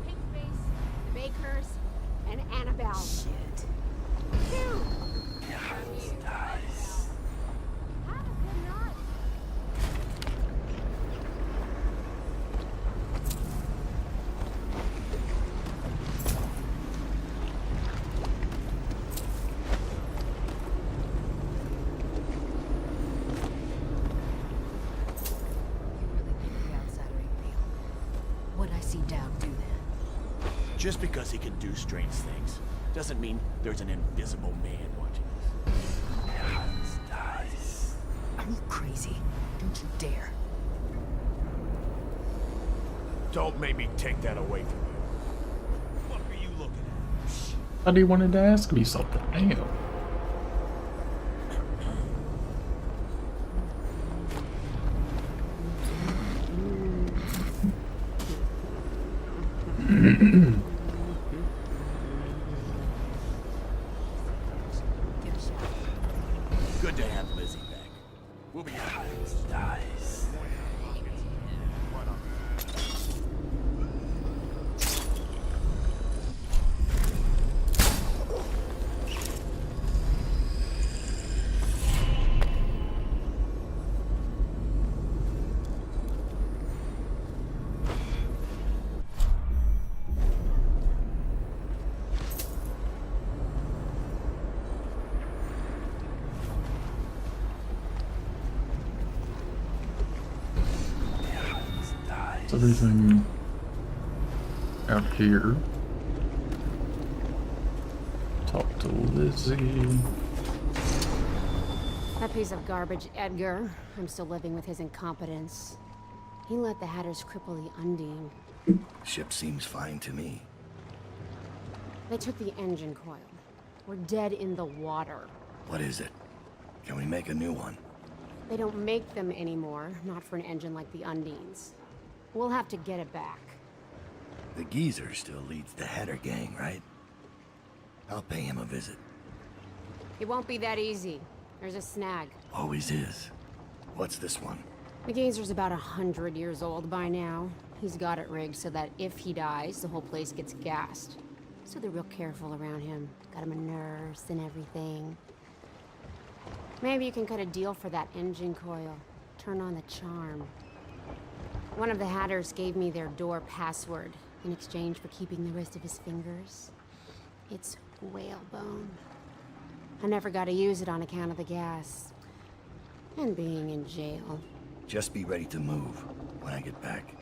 Pinkface, the Bakers, and Annabelle. Shit. Two. Nice. Have a good night. Would I see Dowd do that? Just because he can do strange things doesn't mean there's an invisible man watching us. Are you crazy? Don't you dare. Don't make me take that away from you. What are you looking at? I thought he wanted to ask me something. Damn. Good to have Lizzie back. We'll be nice. Is everything out here? Talk to Lizzie. That piece of garbage, Edgar. I'm still living with his incompetence. He let the Hatters cripple the Undine. Ship seems fine to me. They took the engine coil. We're dead in the water. What is it? Can we make a new one? They don't make them anymore, not for an engine like the Undine's. We'll have to get it back. The geezer still leads the Hatter gang, right? I'll pay him a visit. It won't be that easy. There's a snag. Always is. What's this one? The geezer's about 100 years old by now. He's got it rigged so that if he dies, the whole place gets gassed. So they're real careful around him. Got him a nurse and everything. Maybe you can cut a deal for that engine coil. Turn on the charm. One of the Hatters gave me their door password in exchange for keeping the rest of his fingers. It's whalebone. I never got to use it on account of the gas. And being in jail. Just be ready to move when I get back.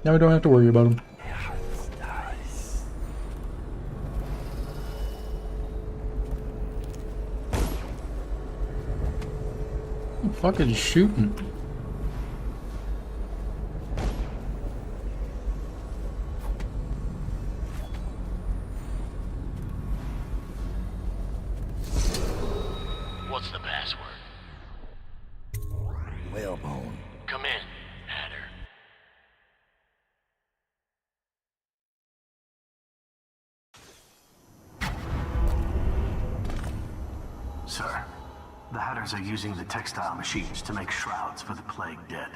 Now we don't have to worry about him. Who the fuck is shooting? What's the password? Whalebone. Come in, Hatter. Sir, the Hatters are using the textile machines to make shrouds for the plague dead.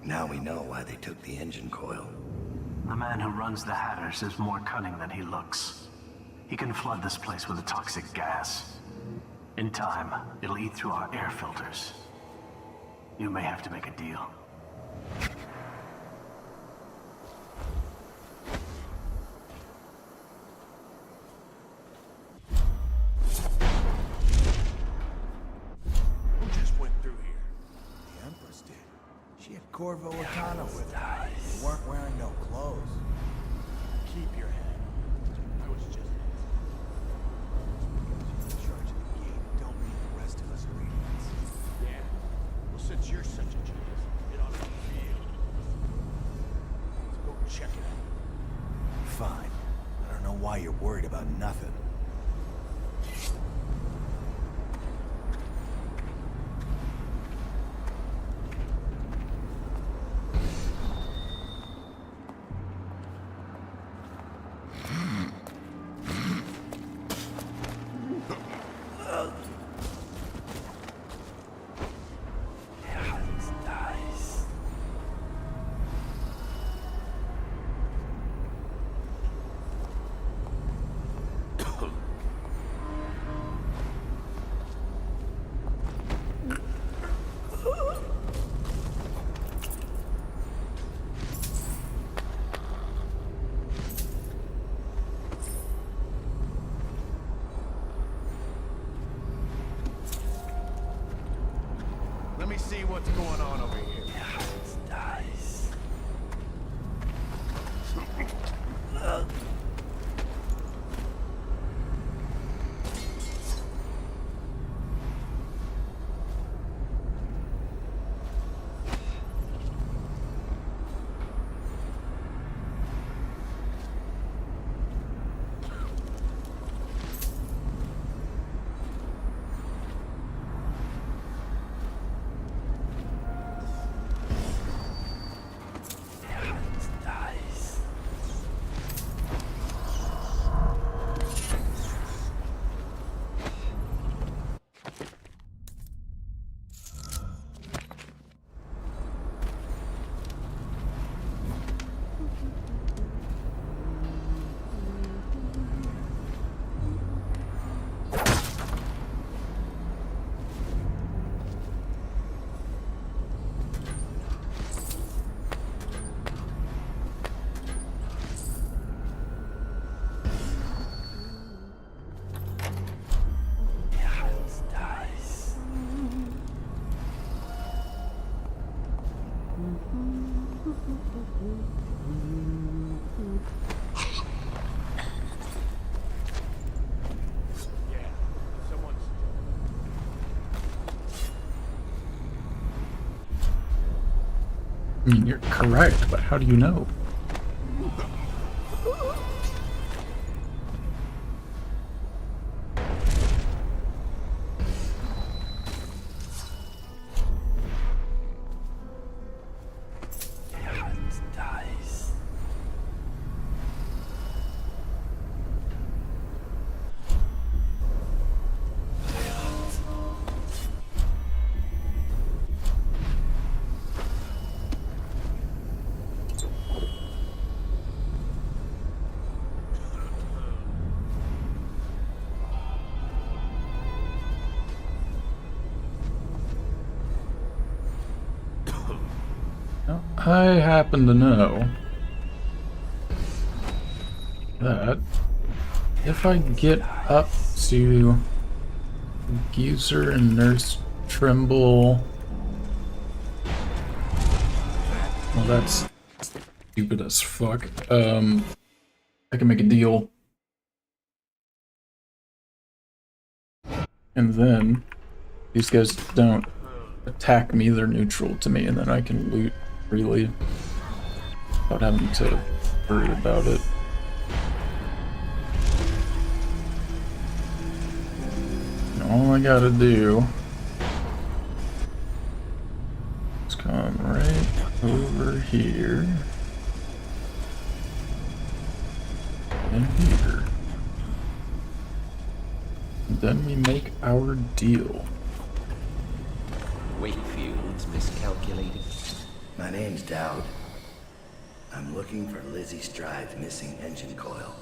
Now we know why they took the engine coil. The man who runs the Hatters is more cunning than he looks. He can flood this place with a toxic gas. In time, it'll eat through our air filters. You may have to make a deal. Who just went through here? The Empress did. She had Corvo Otano with her. They weren't wearing no clothes. Keep your head. I was just in charge of the gate. Don't mean the rest of us are idiots. Yeah? Well, since you're such a genius, it ought to be real. Let's go check it out. Fine. I don't know why you're worried about nothing. Let me see what's going on over here. Nice. I mean, you're correct, but how do you know? I happen to know that if I get up to Geezer and Nurse Trimble, well, that's stupid as fuck. I can make a deal. And then these guys don't attack me, they're neutral to me, and then I can loot freely without having to worry about it. And all I gotta do is come right over here and here. And then we make our deal. Wakefield's miscalculated. My name's Dowd. I'm looking for Lizzie Stride's missing engine coil.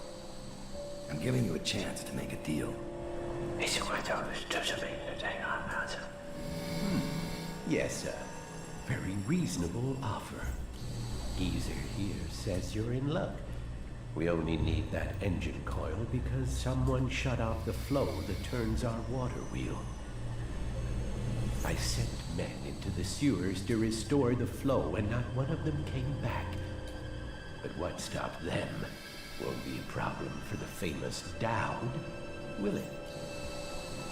I'm giving you a chance to make a deal. Yes, sir. Very reasonable offer. Geezer here says you're in luck. We only need that engine coil because someone shut off the flow that turns our water wheel. I sent men into the sewers to restore the flow, and not one of them came back. But what stopped them won't be a problem for the famous Dowd, will it?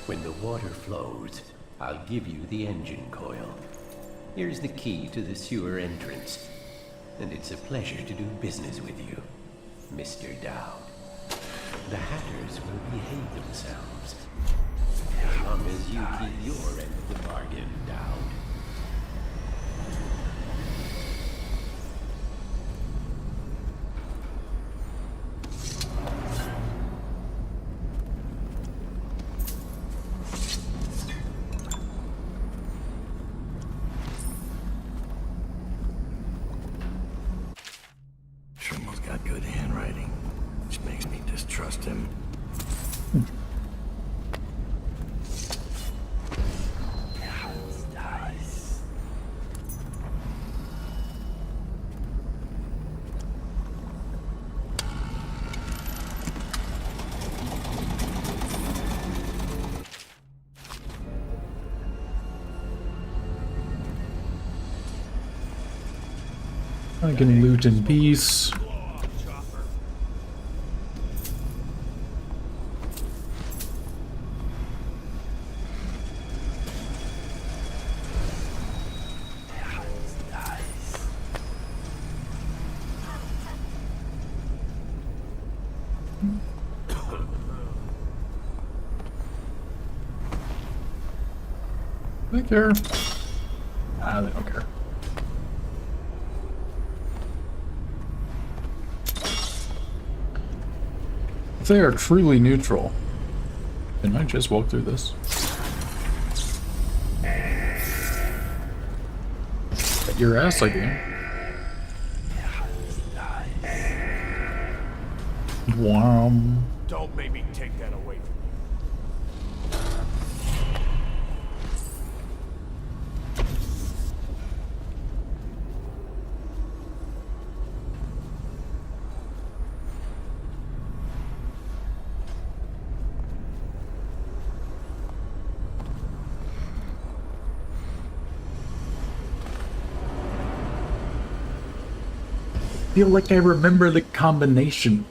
When the water flows, I'll give you the engine coil. Here's the key to the sewer entrance, and it's a pleasure to do business with you, Mr. Dowd. The Hatters will behave themselves, as long as you keep your end of the bargain, Dowd. Trimmel's got good handwriting, which makes me distrust him. I can loot in peace. They care. Ah, they don't care. If they are truly neutral, can I just walk through this? At your ass, I can. Wham. Don't make me take that away from you. I feel like I remember the combination.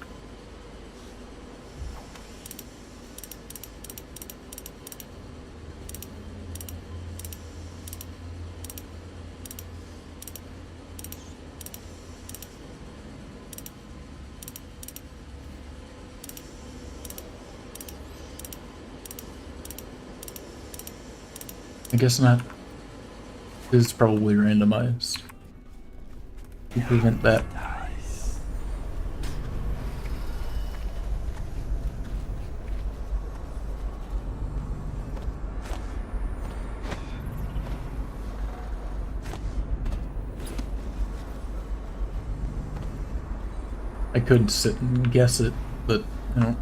I guess not. It's probably randomized to prevent that. I could sit and guess it, but I don't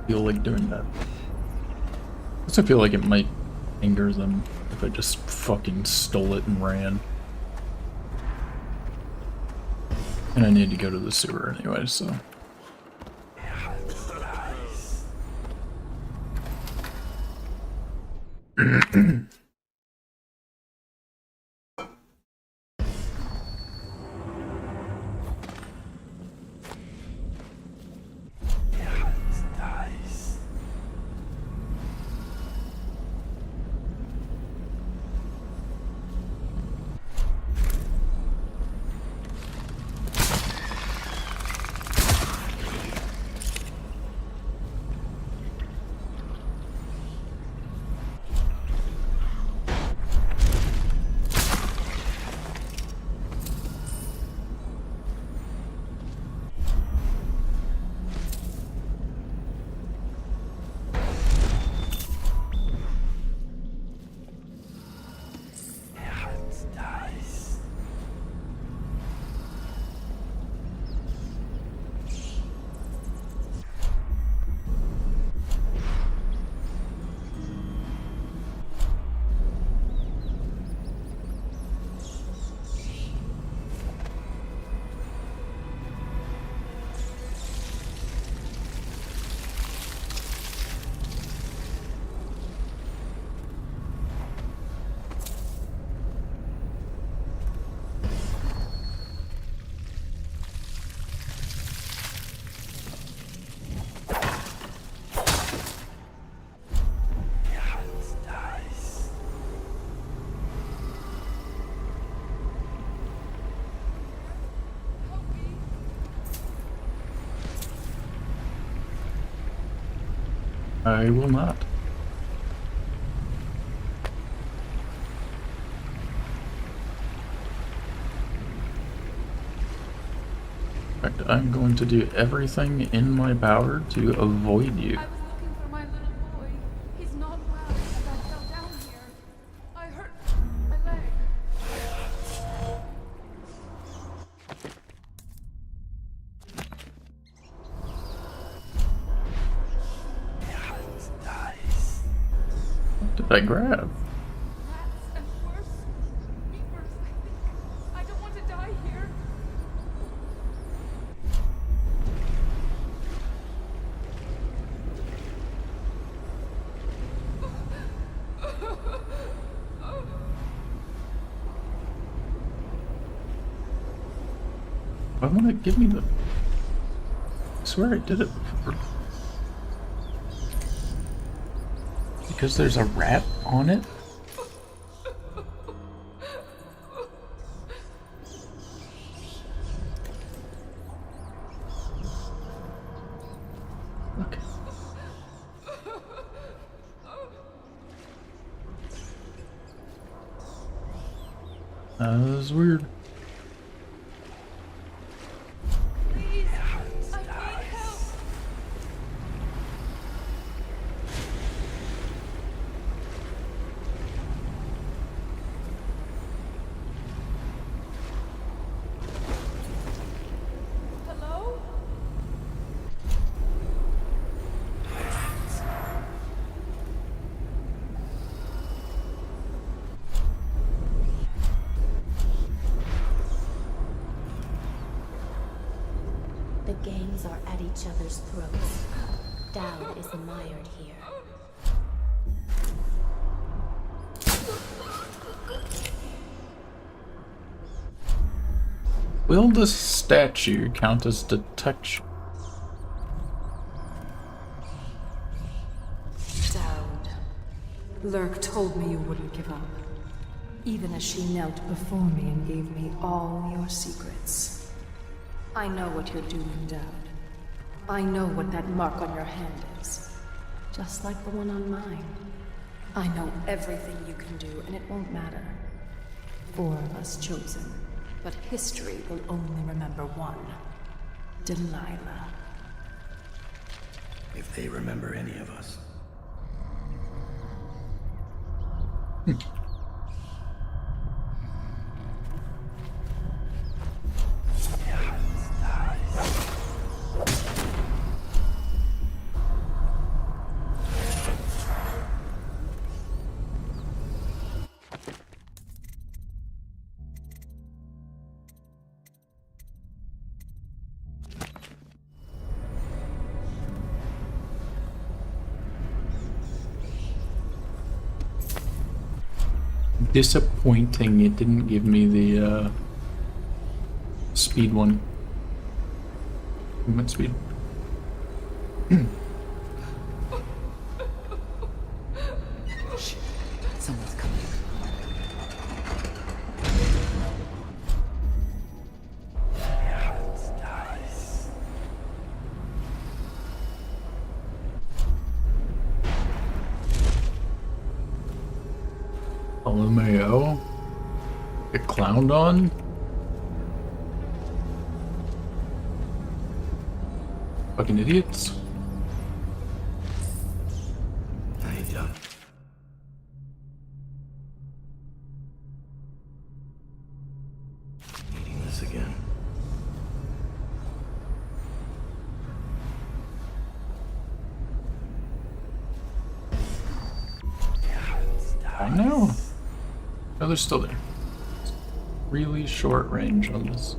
feel like doing that. I also feel like it might anger them if I just fucking stole it and ran. And I need to go to the sewer anyway, so... I will not. In fact, I'm going to do everything in my power to avoid you. I was looking for my little boy. He's not well, and I fell down here. I hurt my leg. What did I grab? Rats and worse. Reapers, I think. I don't want to die here. Why won't it give me the... I swear I did it before. Because there's a rat on it? Okay. That was weird. Please, I need help. Hello? The gangs are at each other's throats. Dowd is mired here. Will the statue count as detection? Dowd. Lurk told me you wouldn't give up. Even as she knelt before me and gave me all your secrets. I know what you're doing, Dowd. I know what that mark on your hand is. Just like the one on mine. I know everything you can do, and it won't matter. 4 of us chosen, but history will only remember one. Delilah. If they remember any of us. Disappointing it didn't give me the speed one. Movement speed. Shit, someone's coming. LMAO? Get clowned on? Fucking idiots. Hey, Doug. Eating this again. I know. No, they're still there. Really short range on this.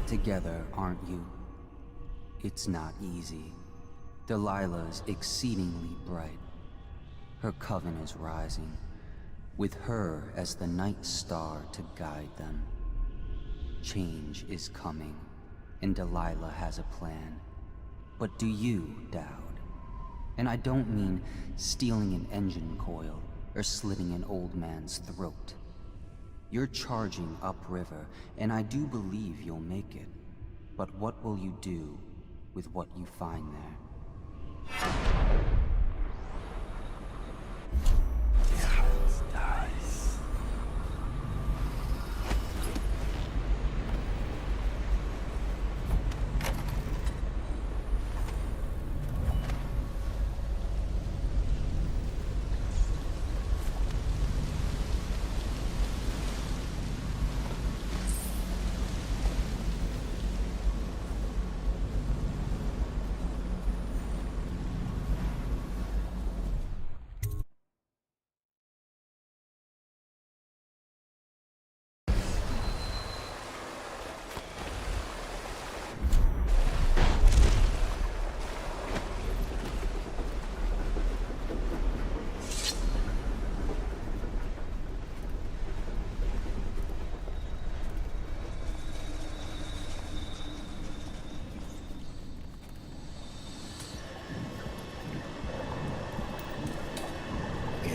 Together, aren't you? It's not easy. Delilah's exceedingly bright. Her coven is rising, with her as the night star to guide them. Change is coming, and Delilah has a plan. But do you, Dowd? And I don't mean stealing an engine coil or slitting an old man's throat. You're charging upriver, and I do believe you'll make it. But what will you do with what you find there?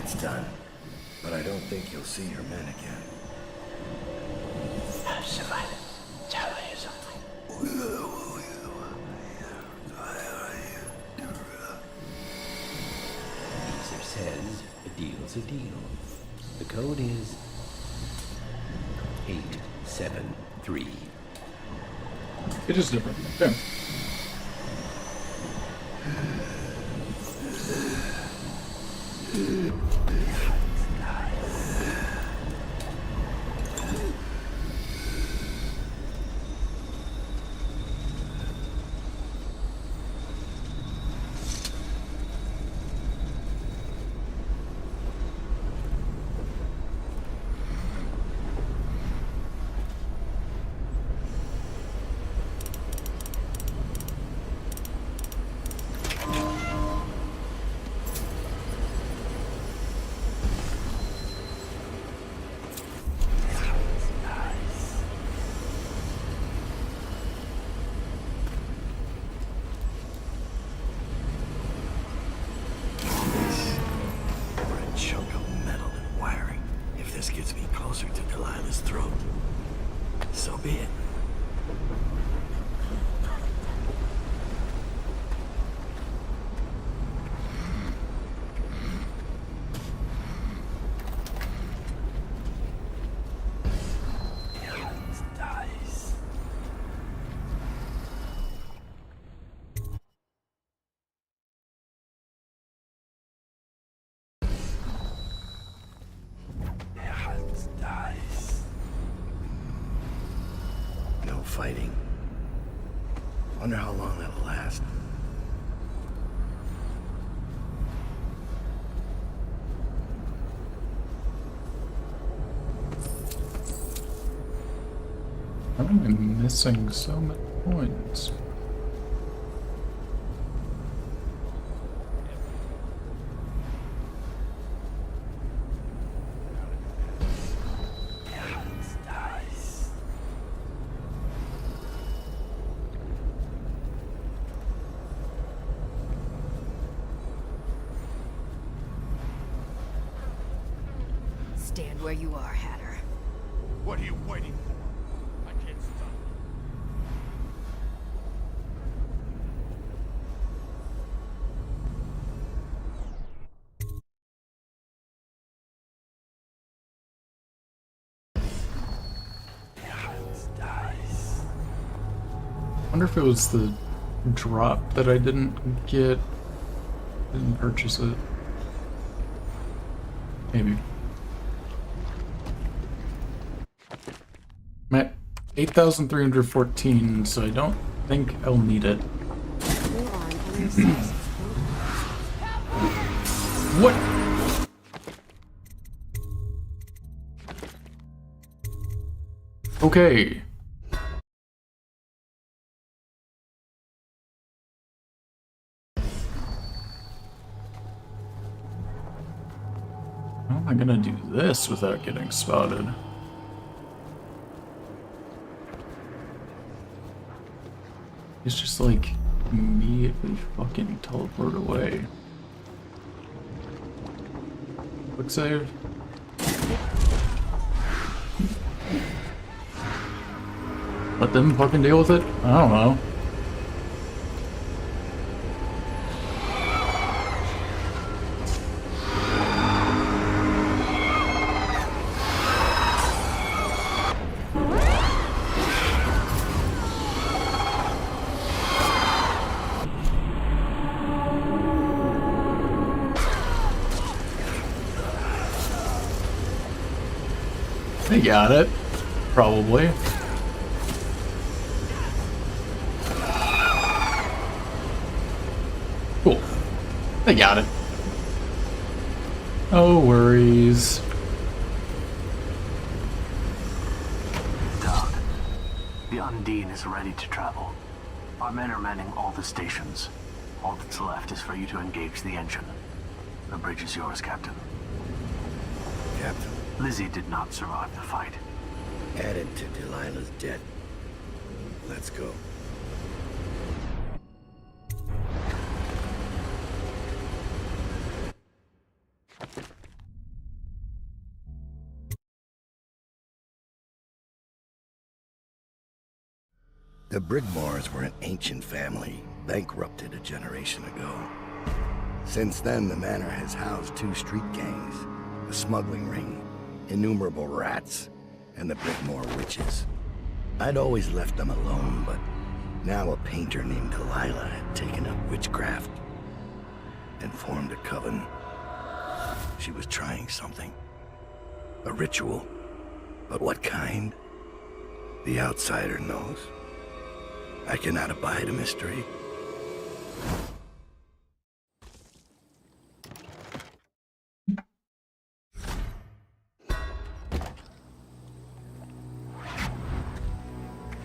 It's done. But I don't think you'll see your men again. Caesar says a deal's a deal. The code is 873. It is different. Yeah. fighting. Wonder how long that'll last. How am I missing so many points? Stand where you are, Hatter. What are you waiting for? I can't stop I wonder if it was the drop that I didn't get. Didn't purchase it. Maybe. I'm at 8,314, so I don't think I'll need it. What? Okay. How am I gonna do this without getting spotted? It's just like immediately fucking teleport away. Quick save. Let them fucking deal with it? I don't know. They got it. Probably. Cool. They got it. No worries. Doug, the Undine is ready to travel. Our men are manning all the stations. All that's left is for you to engage the engine. The bridge is yours, Captain. Captain. Lizzie did not survive the fight. Added to Delilah's debt. Let's go. The Brigmores were an ancient family, bankrupted a generation ago. Since then, the manor has housed 2 street gangs, a smuggling ring, innumerable rats, and the Brigmore witches. I'd always left them alone, but now a painter named Delilah had taken up witchcraft and formed a coven. She was trying something. A ritual. But what kind? The outsider knows. I cannot abide a mystery.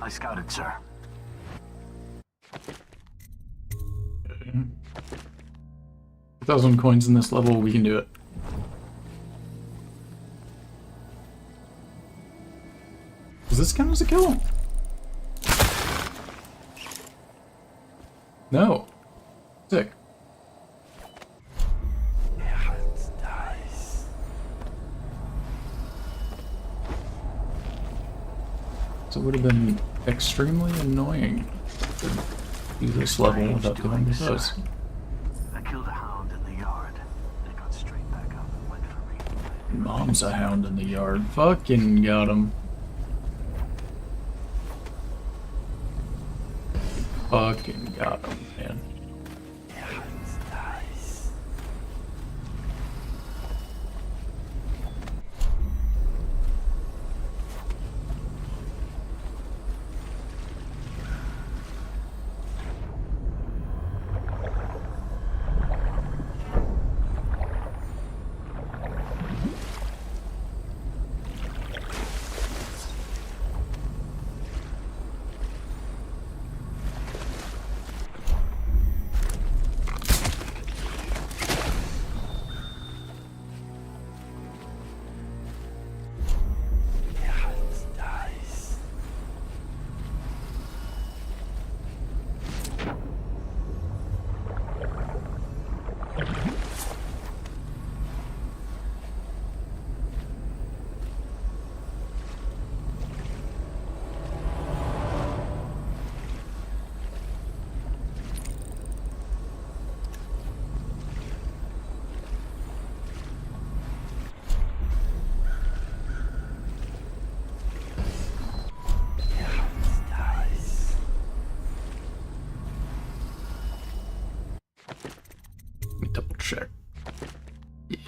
I scouted, sir. Okay. 1,000 coins in this level, we can do it. Does this count as a kill? No. Sick. So it would have been extremely annoying to do this level without doing this. I killed a hound in the yard. They got straight back up and went for me. Mom's a hound in the yard. Fucking got him. Fucking got him, man. check. Yeah.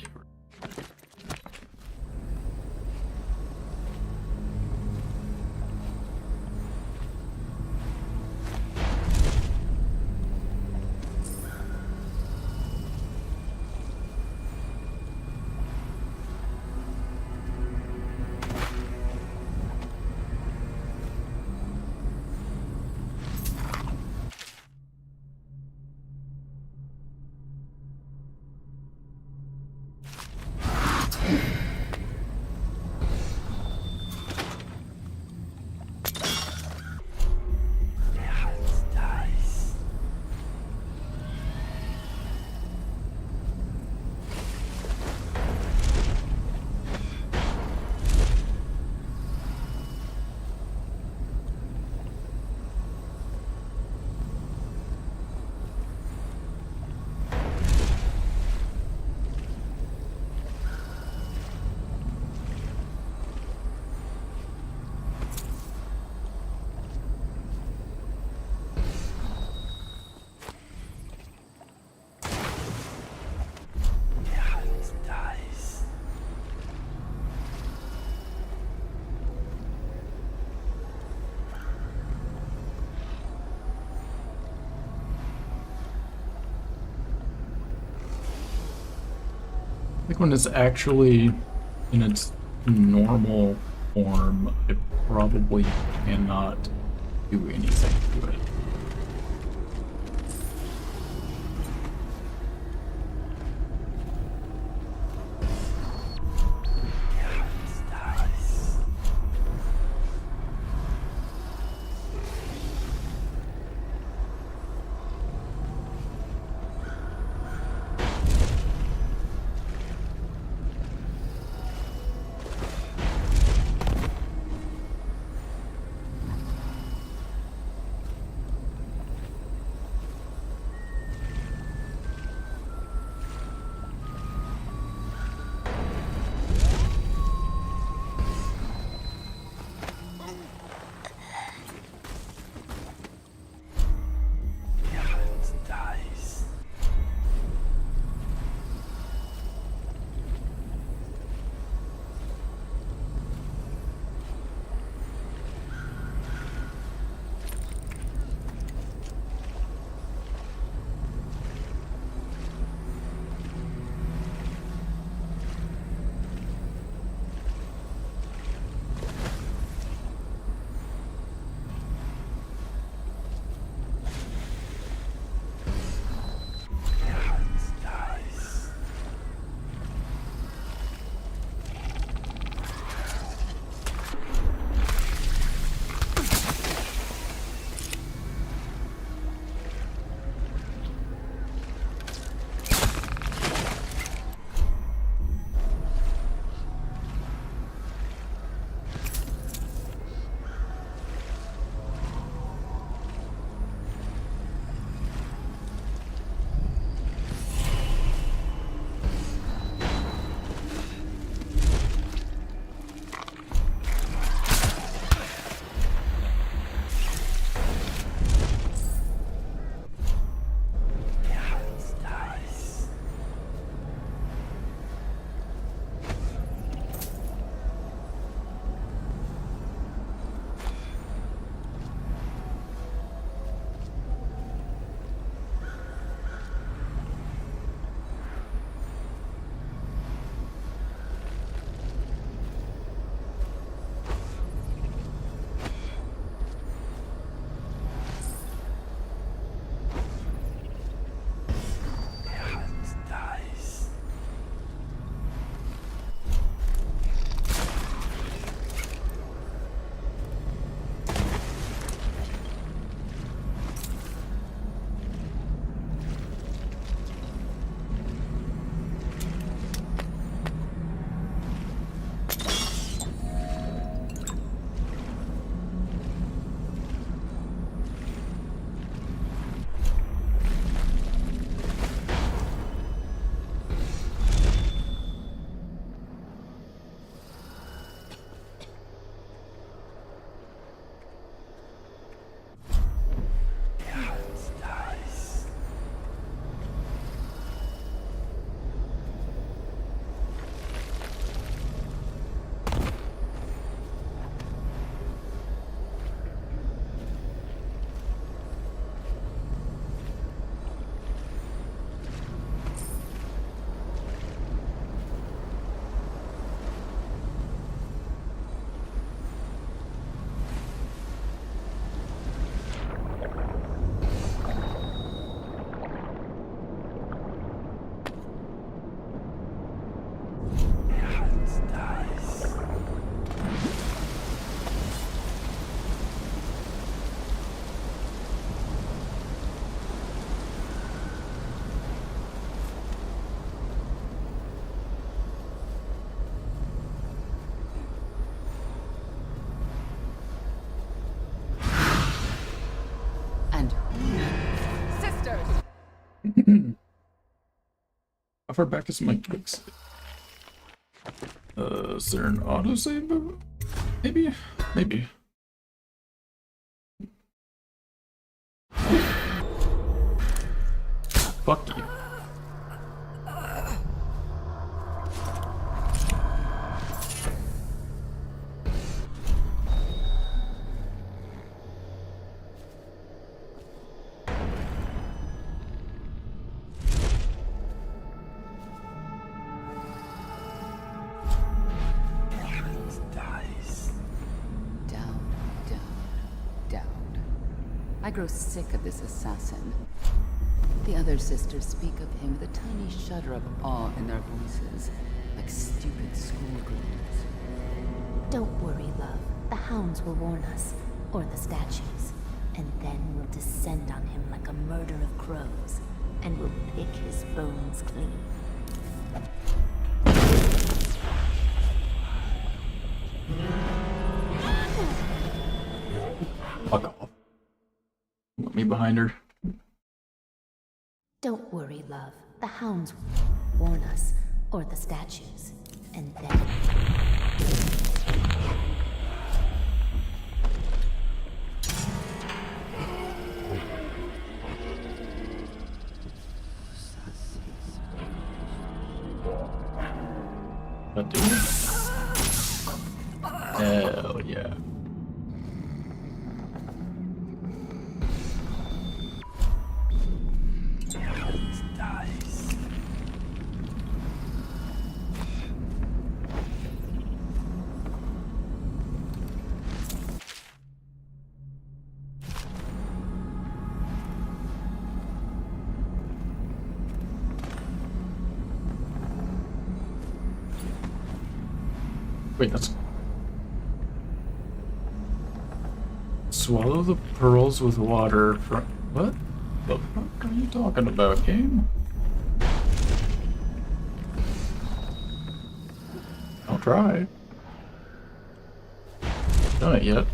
I think when it's actually in its normal form, I probably cannot do anything to it. How far back is my quick save? Is there an autosave? Maybe? Maybe. Fuck you. I grow sick of this assassin. The other sisters speak of him with a tiny shudder of awe in their voices, like stupid schoolgirls. Don't worry, love. The hounds will warn us, or the statues. And then we'll descend on him like a murder of crows, and we'll pick his bones clean. Fuck off. Want me behind her? Don't worry, love. The hounds will warn us, or the statues. And then... That dude? Hell yeah. Wait, that's... Swallow the pearls with water from... What the fuck are you talking about, game? I'll try. Done it yet.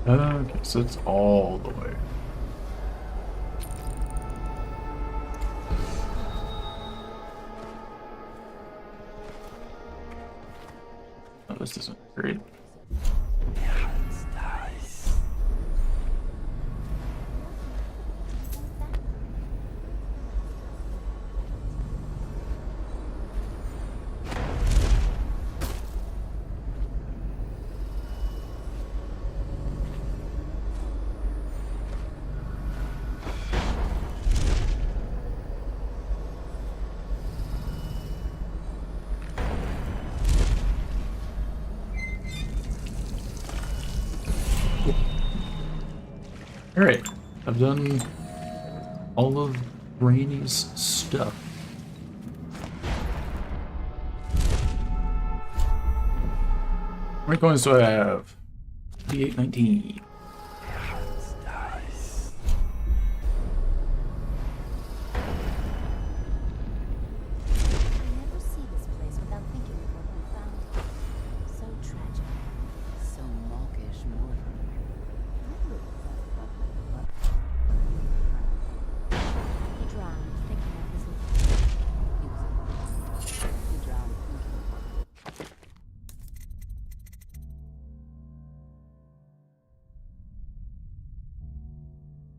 Okay, so it's all the way. Oh, this isn't great. Alright, I've done all of Rainy's stuff. How many coins do I have? 8819.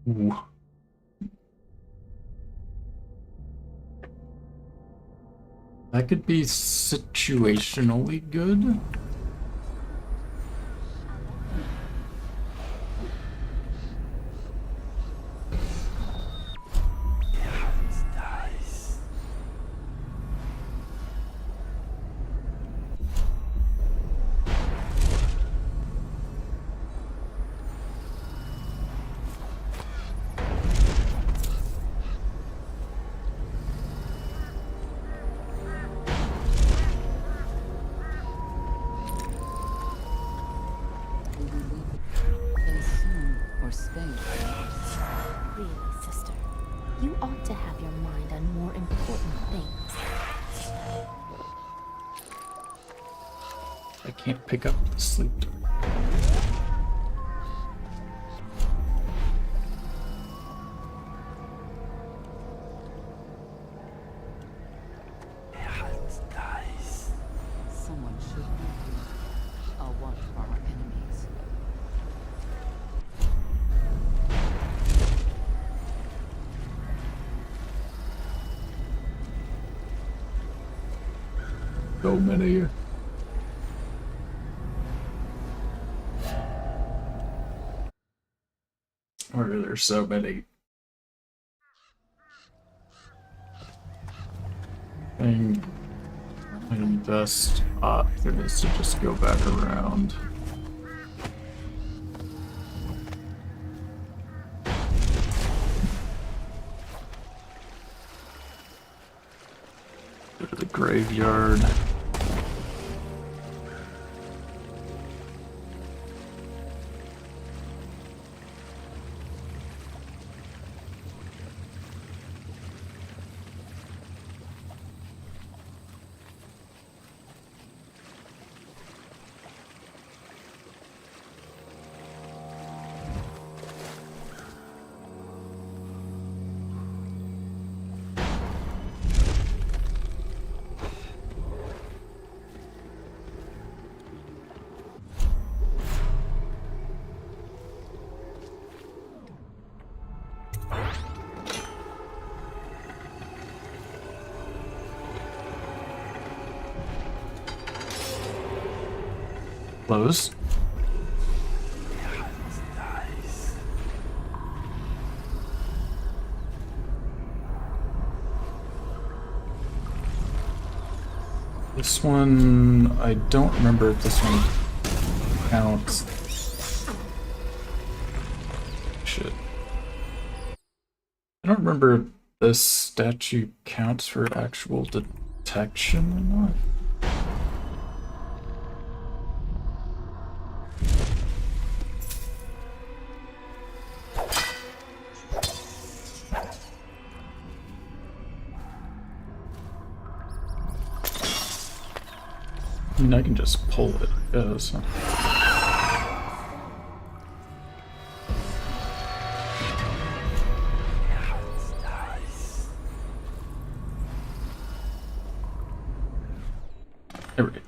Ooh. That could be situationally good. Really, sister, you ought to have your mind on more important things. I can't pick up the sleep dart. Someone should be here. I'll watch for our enemies. So many. Or there's so many. And best option is to just go back around. Go to the graveyard. Close. This one, I don't remember if this one counts. Shit. I don't remember if this statue counts for actual detection or not. I mean, I can just pull it, I guess. There we go.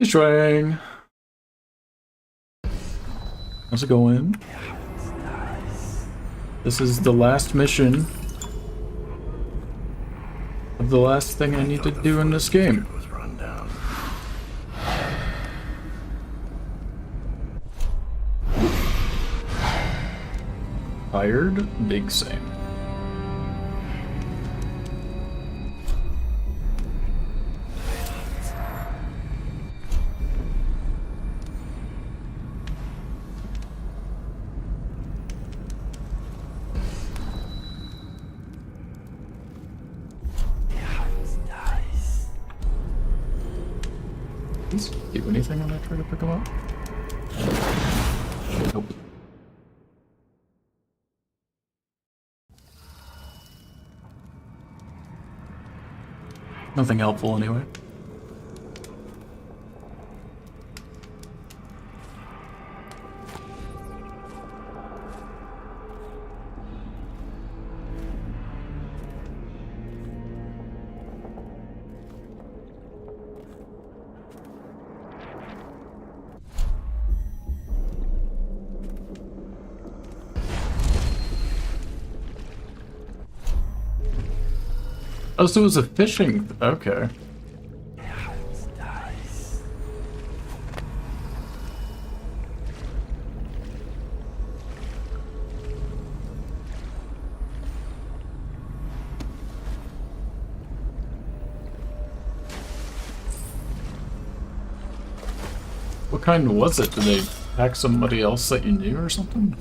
Destroying. How's it going? This is the last mission. The last thing I need to do in this game. Tired? Big same. Do anything when I try to pick them up? Nope. Nothing helpful anyway. Oh, so it was a fishing. Okay. What kind was it? Did they attack somebody else that you knew or something?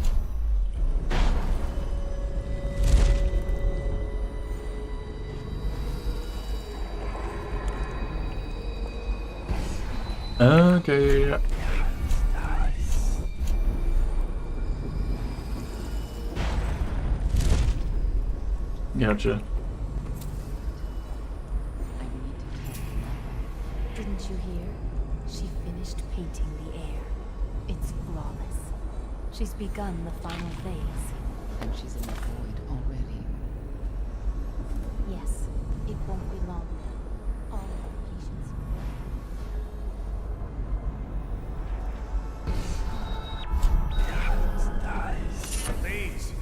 Okay. Gotcha. Didn't you hear? She finished painting the air. It's flawless. She's begun the final phase. And she's in the void already. Yes, it won't be long now. All of the patients. Please.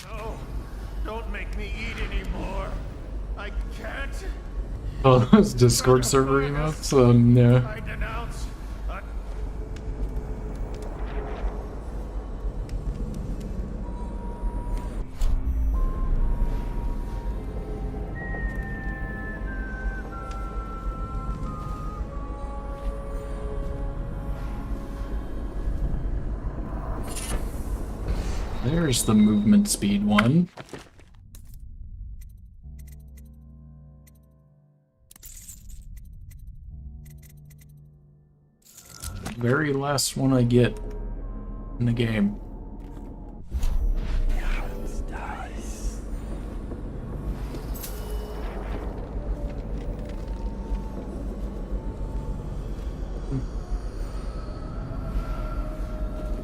No. Don't make me eat anymore. I can't. Oh, those Discord server emotes? No. I denounce. There's the movement speed one. Very last one I get in the game.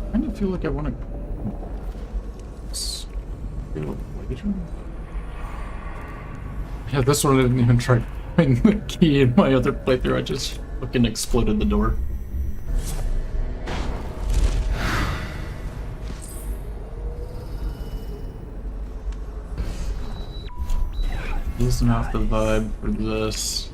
I kind of feel like I want to. Yeah, this one I didn't even try to find the key in my other playthrough. I just fucking exploded the door. Easing off the vibe for this.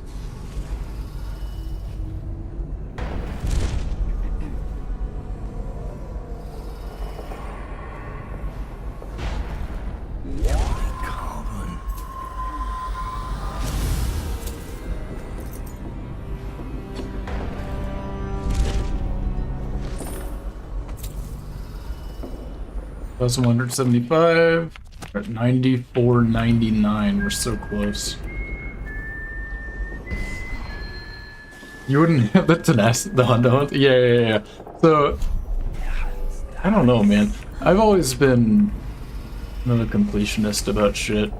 Plus 175. We're at 94.99. We're so close. You wouldn't have the tenacity, the hunt. Yeah. So, I don't know, man. I've always been another completionist about shit.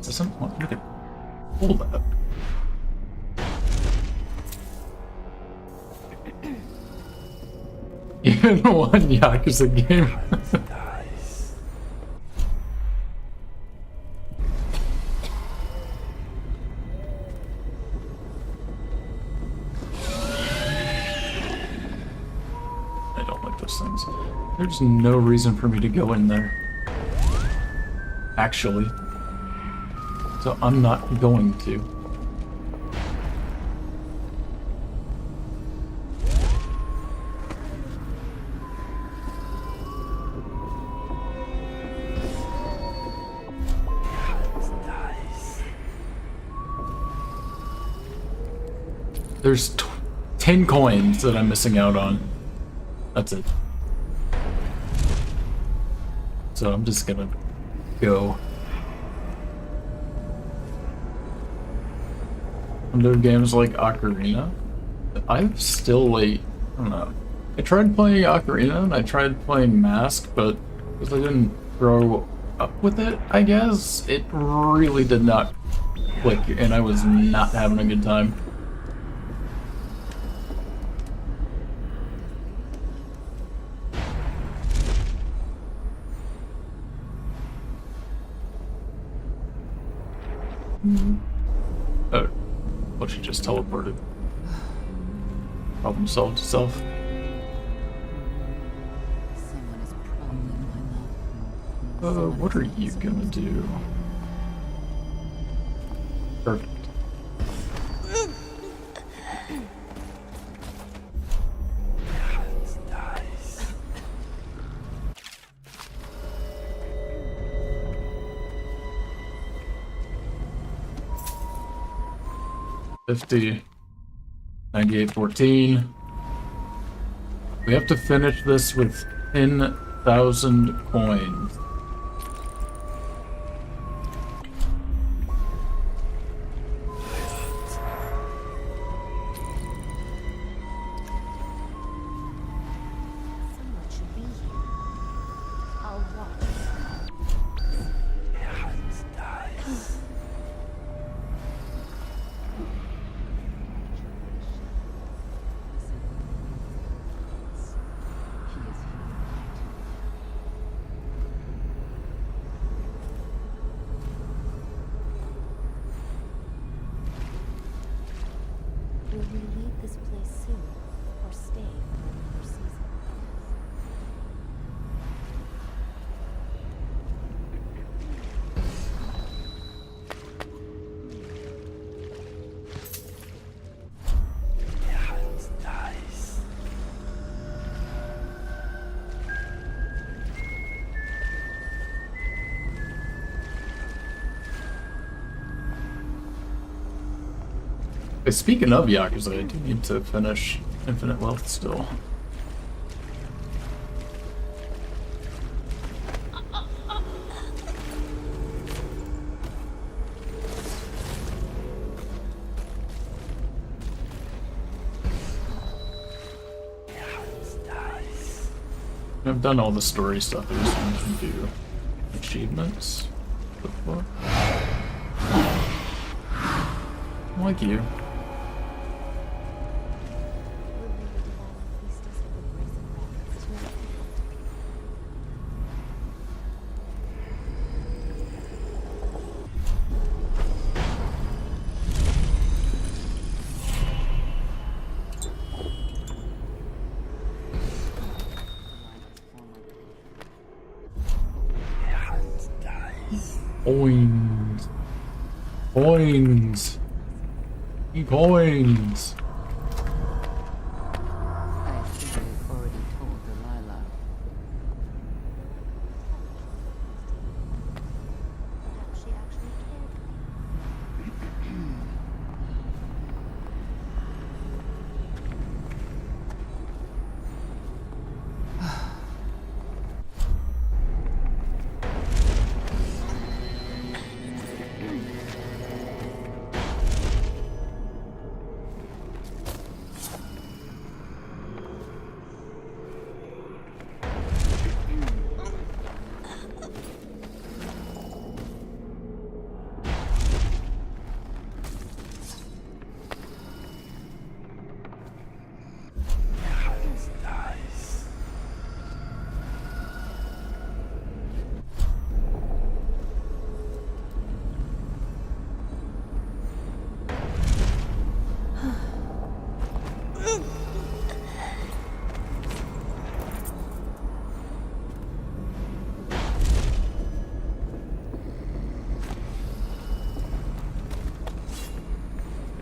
Doesn't want me to pull that. Even one Yakuza game. I don't like those things. There's no reason for me to go in there. Actually. So I'm not going to. There's 10 coins that I'm missing out on. That's it. So I'm just gonna go. Other games like Ocarina, I'm still late. I don't know. I tried playing Ocarina and I tried playing Mask, but because I didn't grow up with it, I guess, it really did not click and I was not having a good time. Oh. Well, she just teleported. Problem solved itself. What are you gonna do? Perfect. 50. 9814. We have to finish this with 10,000 coins. Will we leave this place soon, or stay for another season? Hey, speaking of Yakuza, I do need to finish Infinite Wealth still. I've done all the story stuff. I just want to do achievements. What the fuck? Like you. Coins. Coins. Coins. I think I've already told Delilah. Perhaps she actually cared.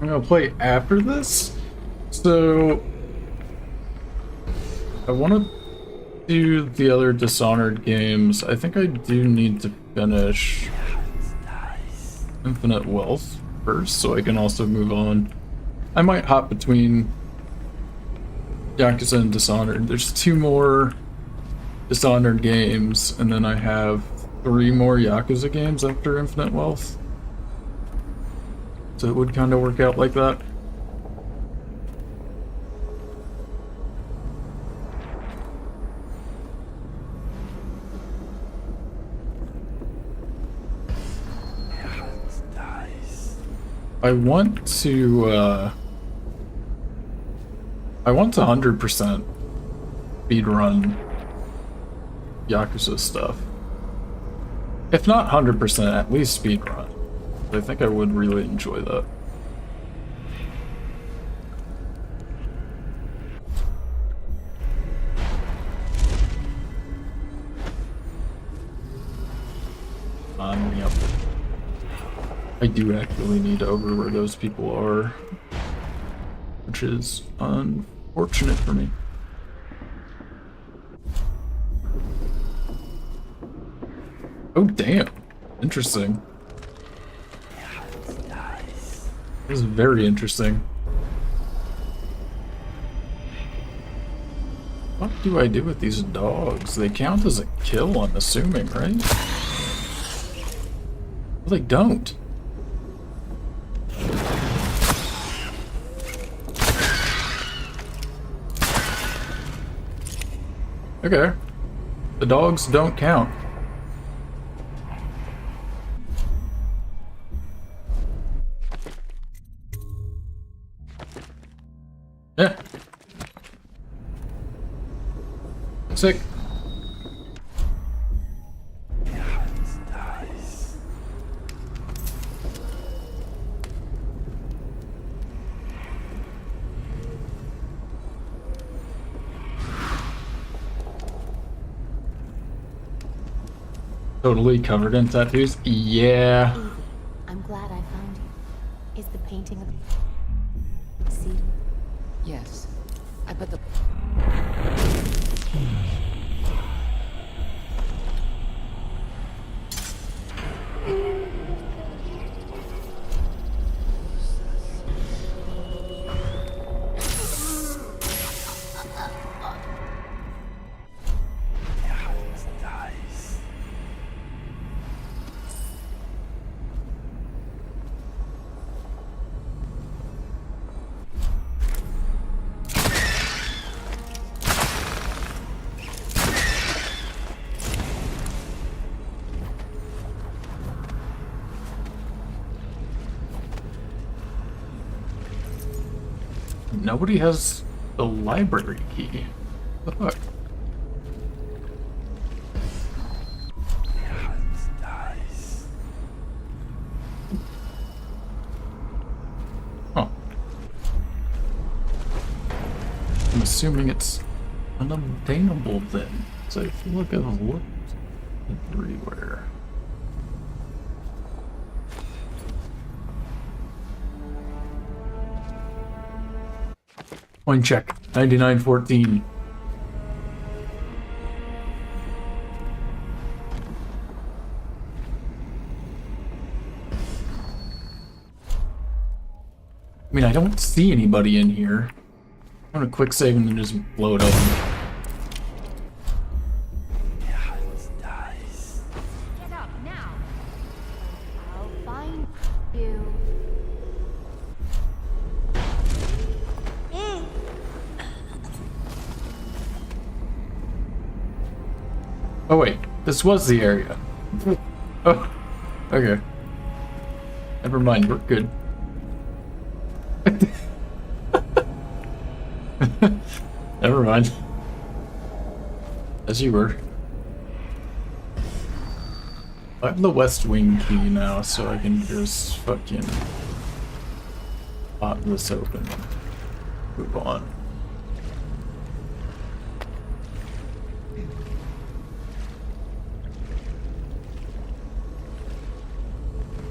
I'm gonna play after this, so I want to do the other Dishonored games. I think I do need to finish Infinite Wealth first, so I can also move on. I might hop between Yakuza and Dishonored. There's 2 more Dishonored games, and then I have 3 more Yakuza games after Infinite Wealth. So it would kind of work out like that. I want to 100% speedrun Yakuza stuff. If not 100%, at least speedrun. I think I would really enjoy that. Yep. I do actually need over where those people are, which is unfortunate for me. Oh, damn. Interesting. This is very interesting. What do I do with these dogs? They count as a kill, I'm assuming, right? Well, they don't. Okay. The dogs don't count. Yeah. Sick. Totally covered in tattoos? Yeah. Evie, I'm glad I found you. Is the painting of... See? Yes. I bet the... Nobody has the library key. What the fuck? Oh. I'm assuming it's unobtainable then. So if you look at the look everywhere. One check. 9914. I mean, I don't see anybody in here. I'm gonna quick save and then just blow it open. Get up now. I'll find you. Oh wait, this was the area. Oh, okay. Never mind, we're good. Never mind. As you were. I have the West Wing key now, so I can just fucking pop this open and move on.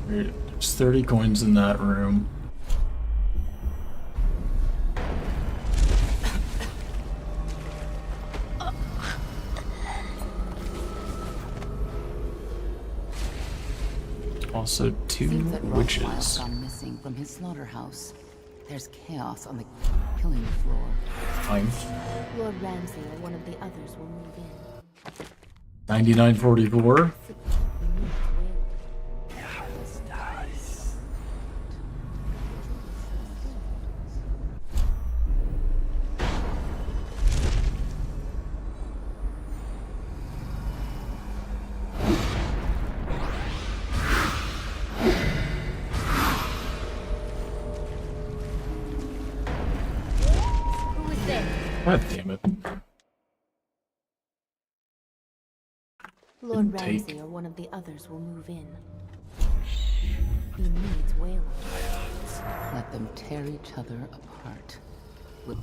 There's 30 coins in that room. Also, two Seems that witches. Rothwild's gone missing from his slaughterhouse. There's chaos on the killing floor. Fine. Lord Ramsay or one of the others will move in. 9944. Who is this? God damn it. Lord Didn't Ramsay take. or one of the others will move in. He needs Wayland. Let them tear each other apart. We'll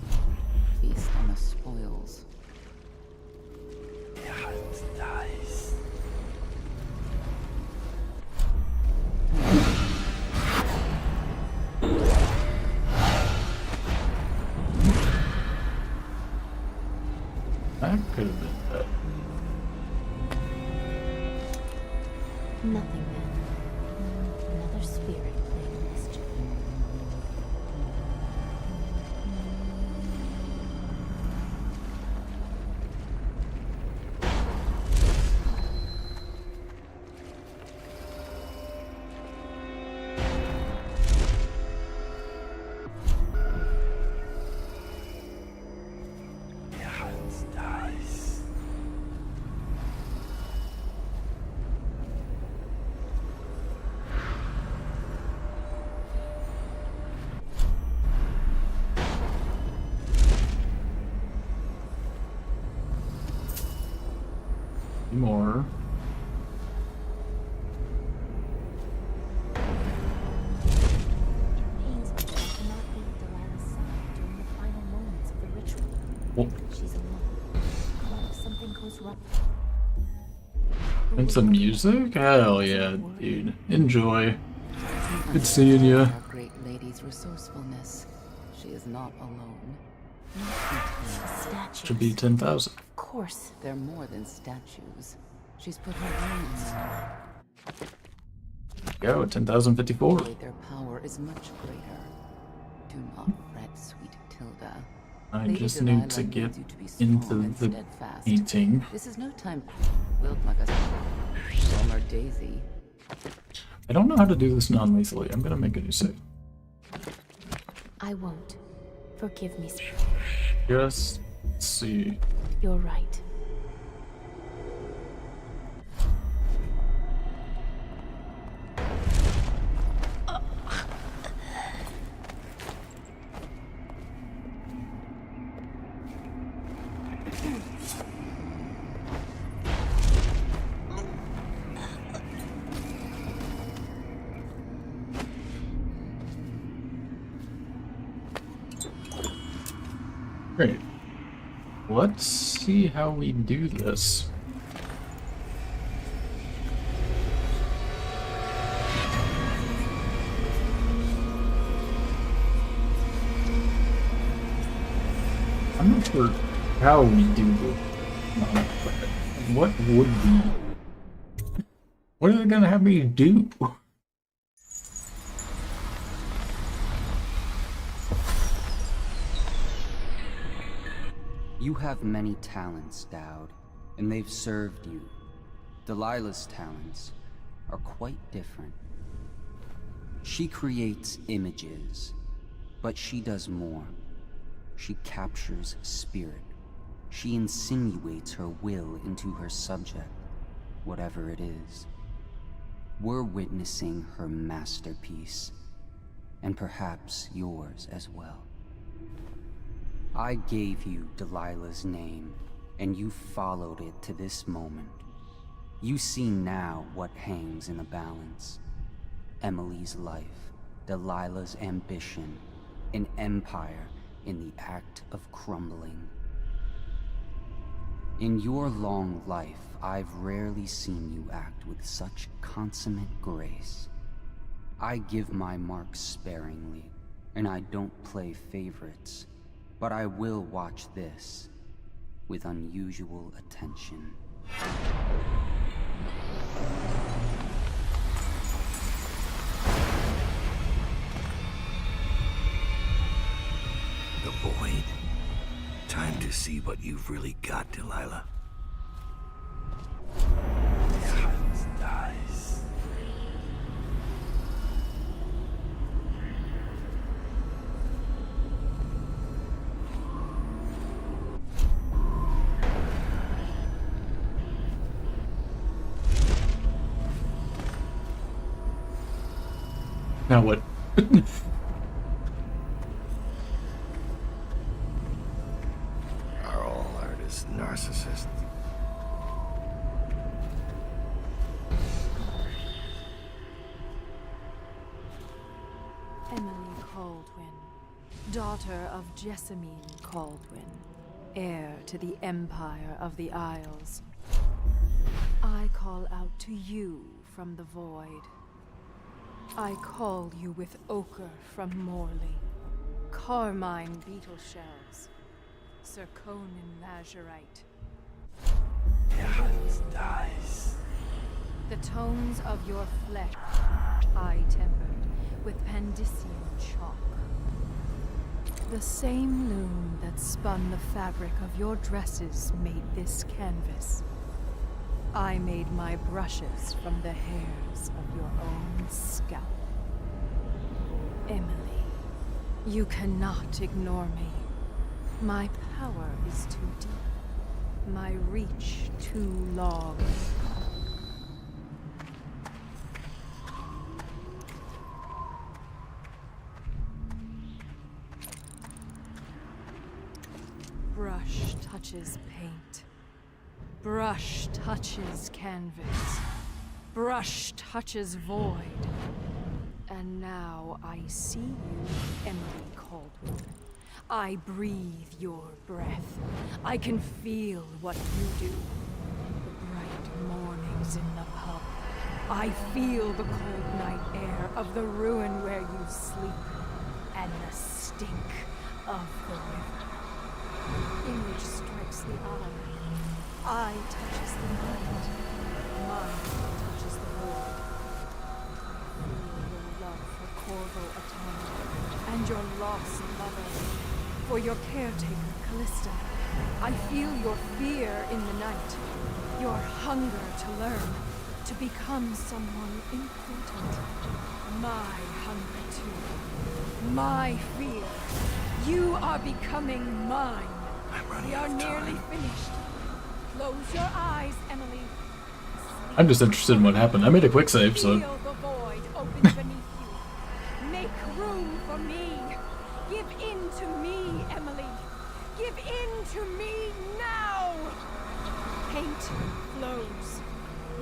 feast on the spoils. That could have been that. Nothing then. Another spirit playing mischief. more. Oh. And some music? Hell yeah, dude. Enjoy. Good seeing you. Our great lady's resourcefulness. She is not alone. Should be 10,000. Of course, they're more than statues. She's put her brains in. Go, 10,054. Their power is much greater. Do not fret, sweet Tilda. I Lady just Delilah need to needs get you to be strong into and the steadfast. painting. This is no time to wilt like a summer daisy. I don't know how to do this non-lethally. I'm gonna make a new save. I won't. Forgive me, sir. Just see. You're right. Great. Let's see how we do this. I'm not sure how we do this. What would we... What are they gonna have me do? You have many talents, Dowd, and they've served you. Delilah's talents are quite different. She creates images, but she does more. She captures spirit. She insinuates her will into her subject, whatever it is. We're witnessing her masterpiece, and perhaps yours as well. I gave you Delilah's name, and you followed it to this moment. You see now what hangs in the balance. Emily's life, Delilah's ambition, an empire in the act of crumbling. In your long life, I've rarely seen you act with such consummate grace. I give my marks sparingly, and I don't play favorites. But I will watch this with unusual attention. The void. Time to see what you've really got, Delilah. Nice. Now what? Are all artists narcissists? Emily Caldwin, daughter of Jessamine Caldwin, heir to the Empire of the Isles. I call out to you from the void. I call you with ochre from Morley, carmine beetle shells, zirconin lazurite. Nice. The tones of your flesh I tempered with Pandician chalk. The same loom that spun the fabric of your dresses made this canvas. I made my brushes from the hairs of your own scalp. Emily, you cannot ignore me. My power is too deep. My reach too long. Brush touches paint. Brush touches canvas. Brush touches void. And now I see you, Emily Caldwell. I breathe your breath. I can feel what you do. The bright mornings in the pub. I feel the cold night air of the ruin where you sleep. And the stink of the river. Image strikes the eye touches the mind. Mind touches the void. I feel your love for Corvo Atama and your lost lover. For your caretaker, Callista. I feel your fear in the night. Your hunger to learn. To become someone important. My hunger too. My fear. You are becoming mine. We are nearly finished. Close your eyes, Emily. I'm just interested in what happened. I made a quick save, so. Feel the void open beneath you. Make room for me. Give in to me, Emily. Give in to me now. Paint flows.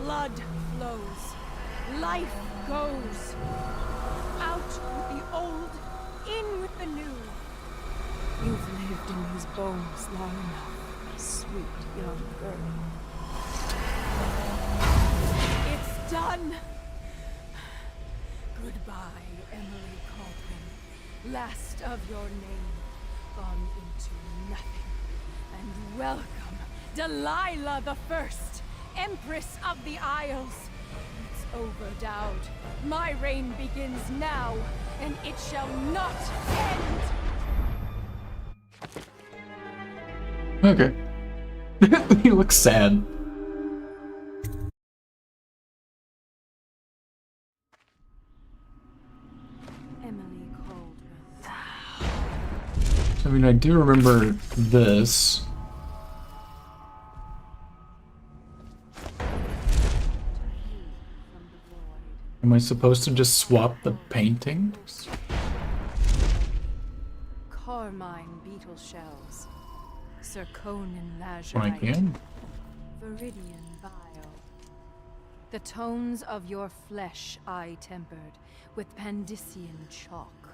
Blood flows. Life goes. Out with the old, in with the new. You've lived in these bones long enough. Sweet young girl. It's done! Goodbye, Emily Caldwell. Last of your name, gone into nothing. And welcome, Delilah the First, Empress of the Isles. It's over, Dowd. My reign begins now, and it shall not end! Okay. He looks sad. Emily Caldwell. I mean, I do remember this. Am I supposed to just swap the painting? Carmine beetle shells. Zirconin lazurite. When I can? Viridian bile. The tones of your flesh I tempered with Pandician chalk.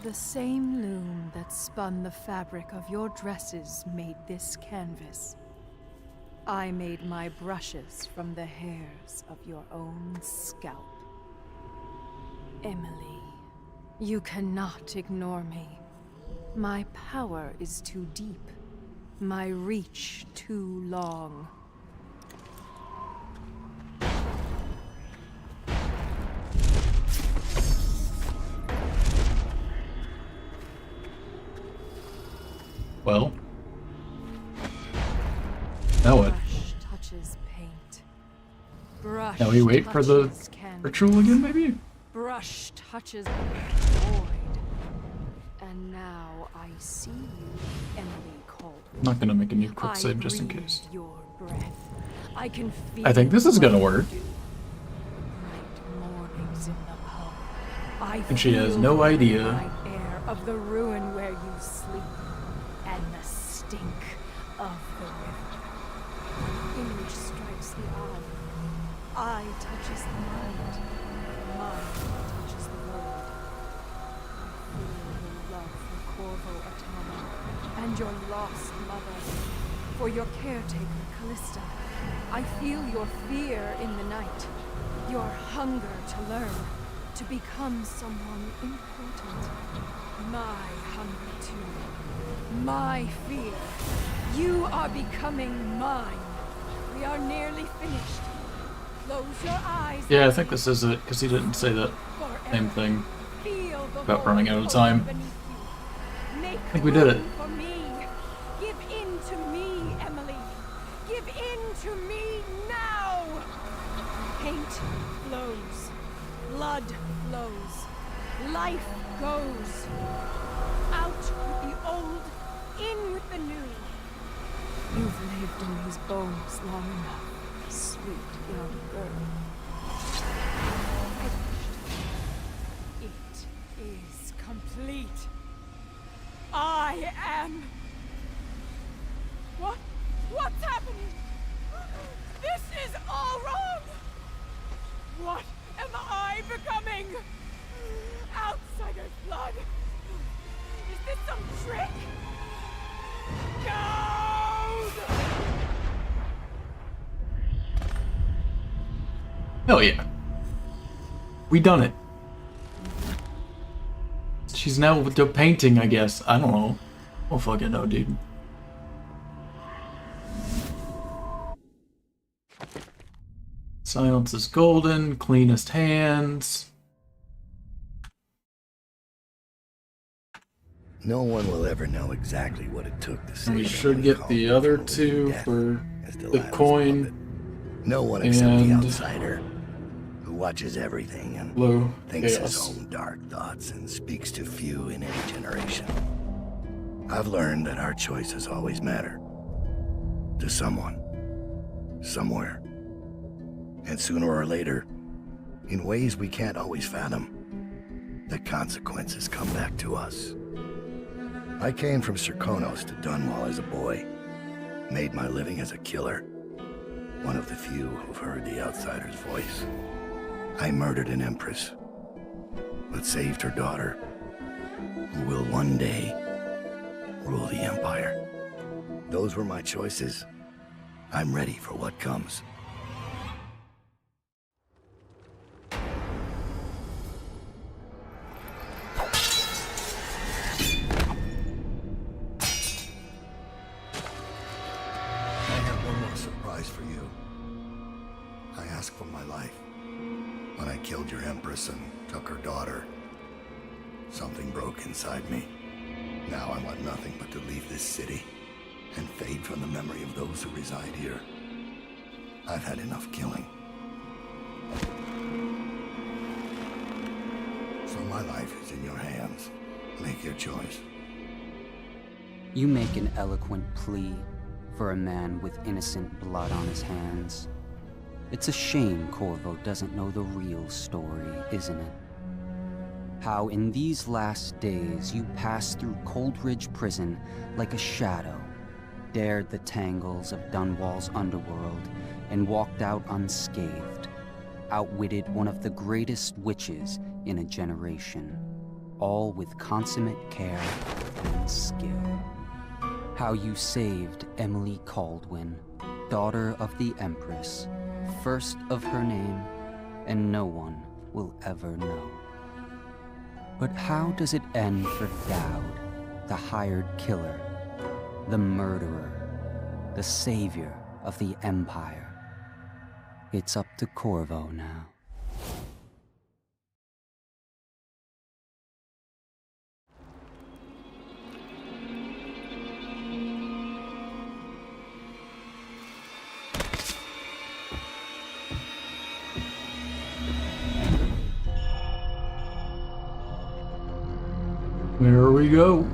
The same loom that spun the fabric of your dresses made this canvas. I made my brushes from the hairs of your own scalp. Emily, you cannot ignore me. My power is too deep. My reach too long. Well. Now what? Brush touches paint. Brush Now we wait for the touches canvas. ritual again, maybe? Brush touches void. And now I see you, Emily Caldwell. I'm not gonna make a new quick save just in case. Your breath. I can feel I think this is gonna work. Bright mornings in the pub. I And she has feel no the idea. bright air of the ruin where you sleep, and the stink of the river. Image strikes the eye. Eye touches the mind. Mind touches the void. I feel your love for Corvo Atama and your lost mother. For your caretaker, Callista. I feel your fear in the night. Your hunger to learn. To become someone important. My hunger too. My fear. You are becoming mine. We are nearly finished. Close your eyes. Yeah, I think this is it, because he didn't say that same thing about running out of time. I think we did it. For me. Give in to me, Emily. Give in to me now. Paint flows. Blood flows. Life goes. Out with the old, in with the new. You've lived in these bones long enough, sweet young girl. Finished. It is complete. I am... What's happening? What am I becoming? Outsider's blood? Is this some trick? Gold! Hell yeah. We done it. She's now with the painting, I guess. I don't know. I don't fucking know, dude. Silence is golden, cleanest hands. No one will ever know exactly what it took to save. We should get the other two for the coin. No one except the outsider, who watches everything and thinks his own dark thoughts and speaks to few in any generation. I've learned that our choices always matter. To someone. Somewhere. And sooner or later, in ways we can't always fathom, the consequences come back to us. I came from Serkonos to Dunwall as a boy, made my living as a killer, one of the few who've heard the outsider's voice. I murdered an empress, but saved her daughter, who will one day rule the Empire. Those were my choices. I'm ready for what comes. For you. I asked for my life. When I killed your empress and took her daughter, something broke inside me. Now I want nothing but to leave this city and fade from the memory of those who reside here. I've had enough killing. So my life is in your hands. Make your choice. You make an eloquent plea for a man with innocent blood on his hands. It's a shame Corvo doesn't know the real story, isn't it? How in these last days you passed through Coldridge Prison like a shadow, dared the tangles of Dunwall's underworld, and walked out unscathed, outwitted one of the greatest witches in a generation, all with consummate care and skill. How you saved Emily Caldwin, daughter of the Empress, first of her name, and no one will ever know. But how does it end for Dowd, the hired killer, the murderer, the savior of the Empire? It's up to Corvo now. There we go.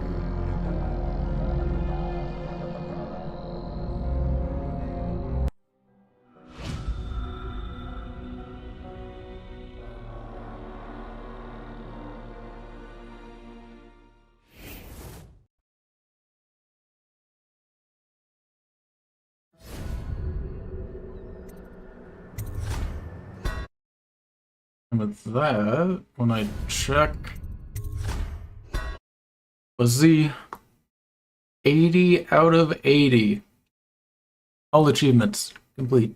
And with that, when I check, was the 80 out of 80. All achievements complete.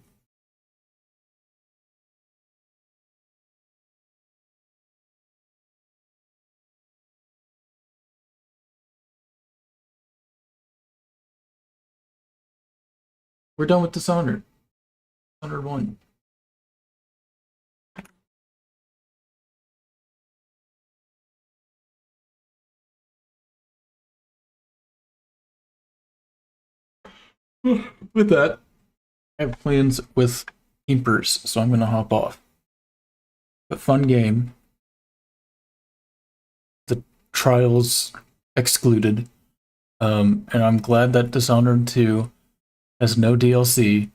We're done with Dishonored. Dishonored 1. With that, I have plans with Impers, so I'm going to hop off. But fun game. The trials excluded. And I'm glad that Dishonored 2 has no DLC.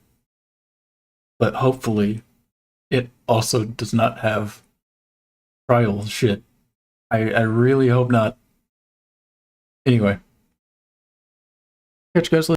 But hopefully, it also does not have trial shit. I really hope not. Anyway. Catch you guys later.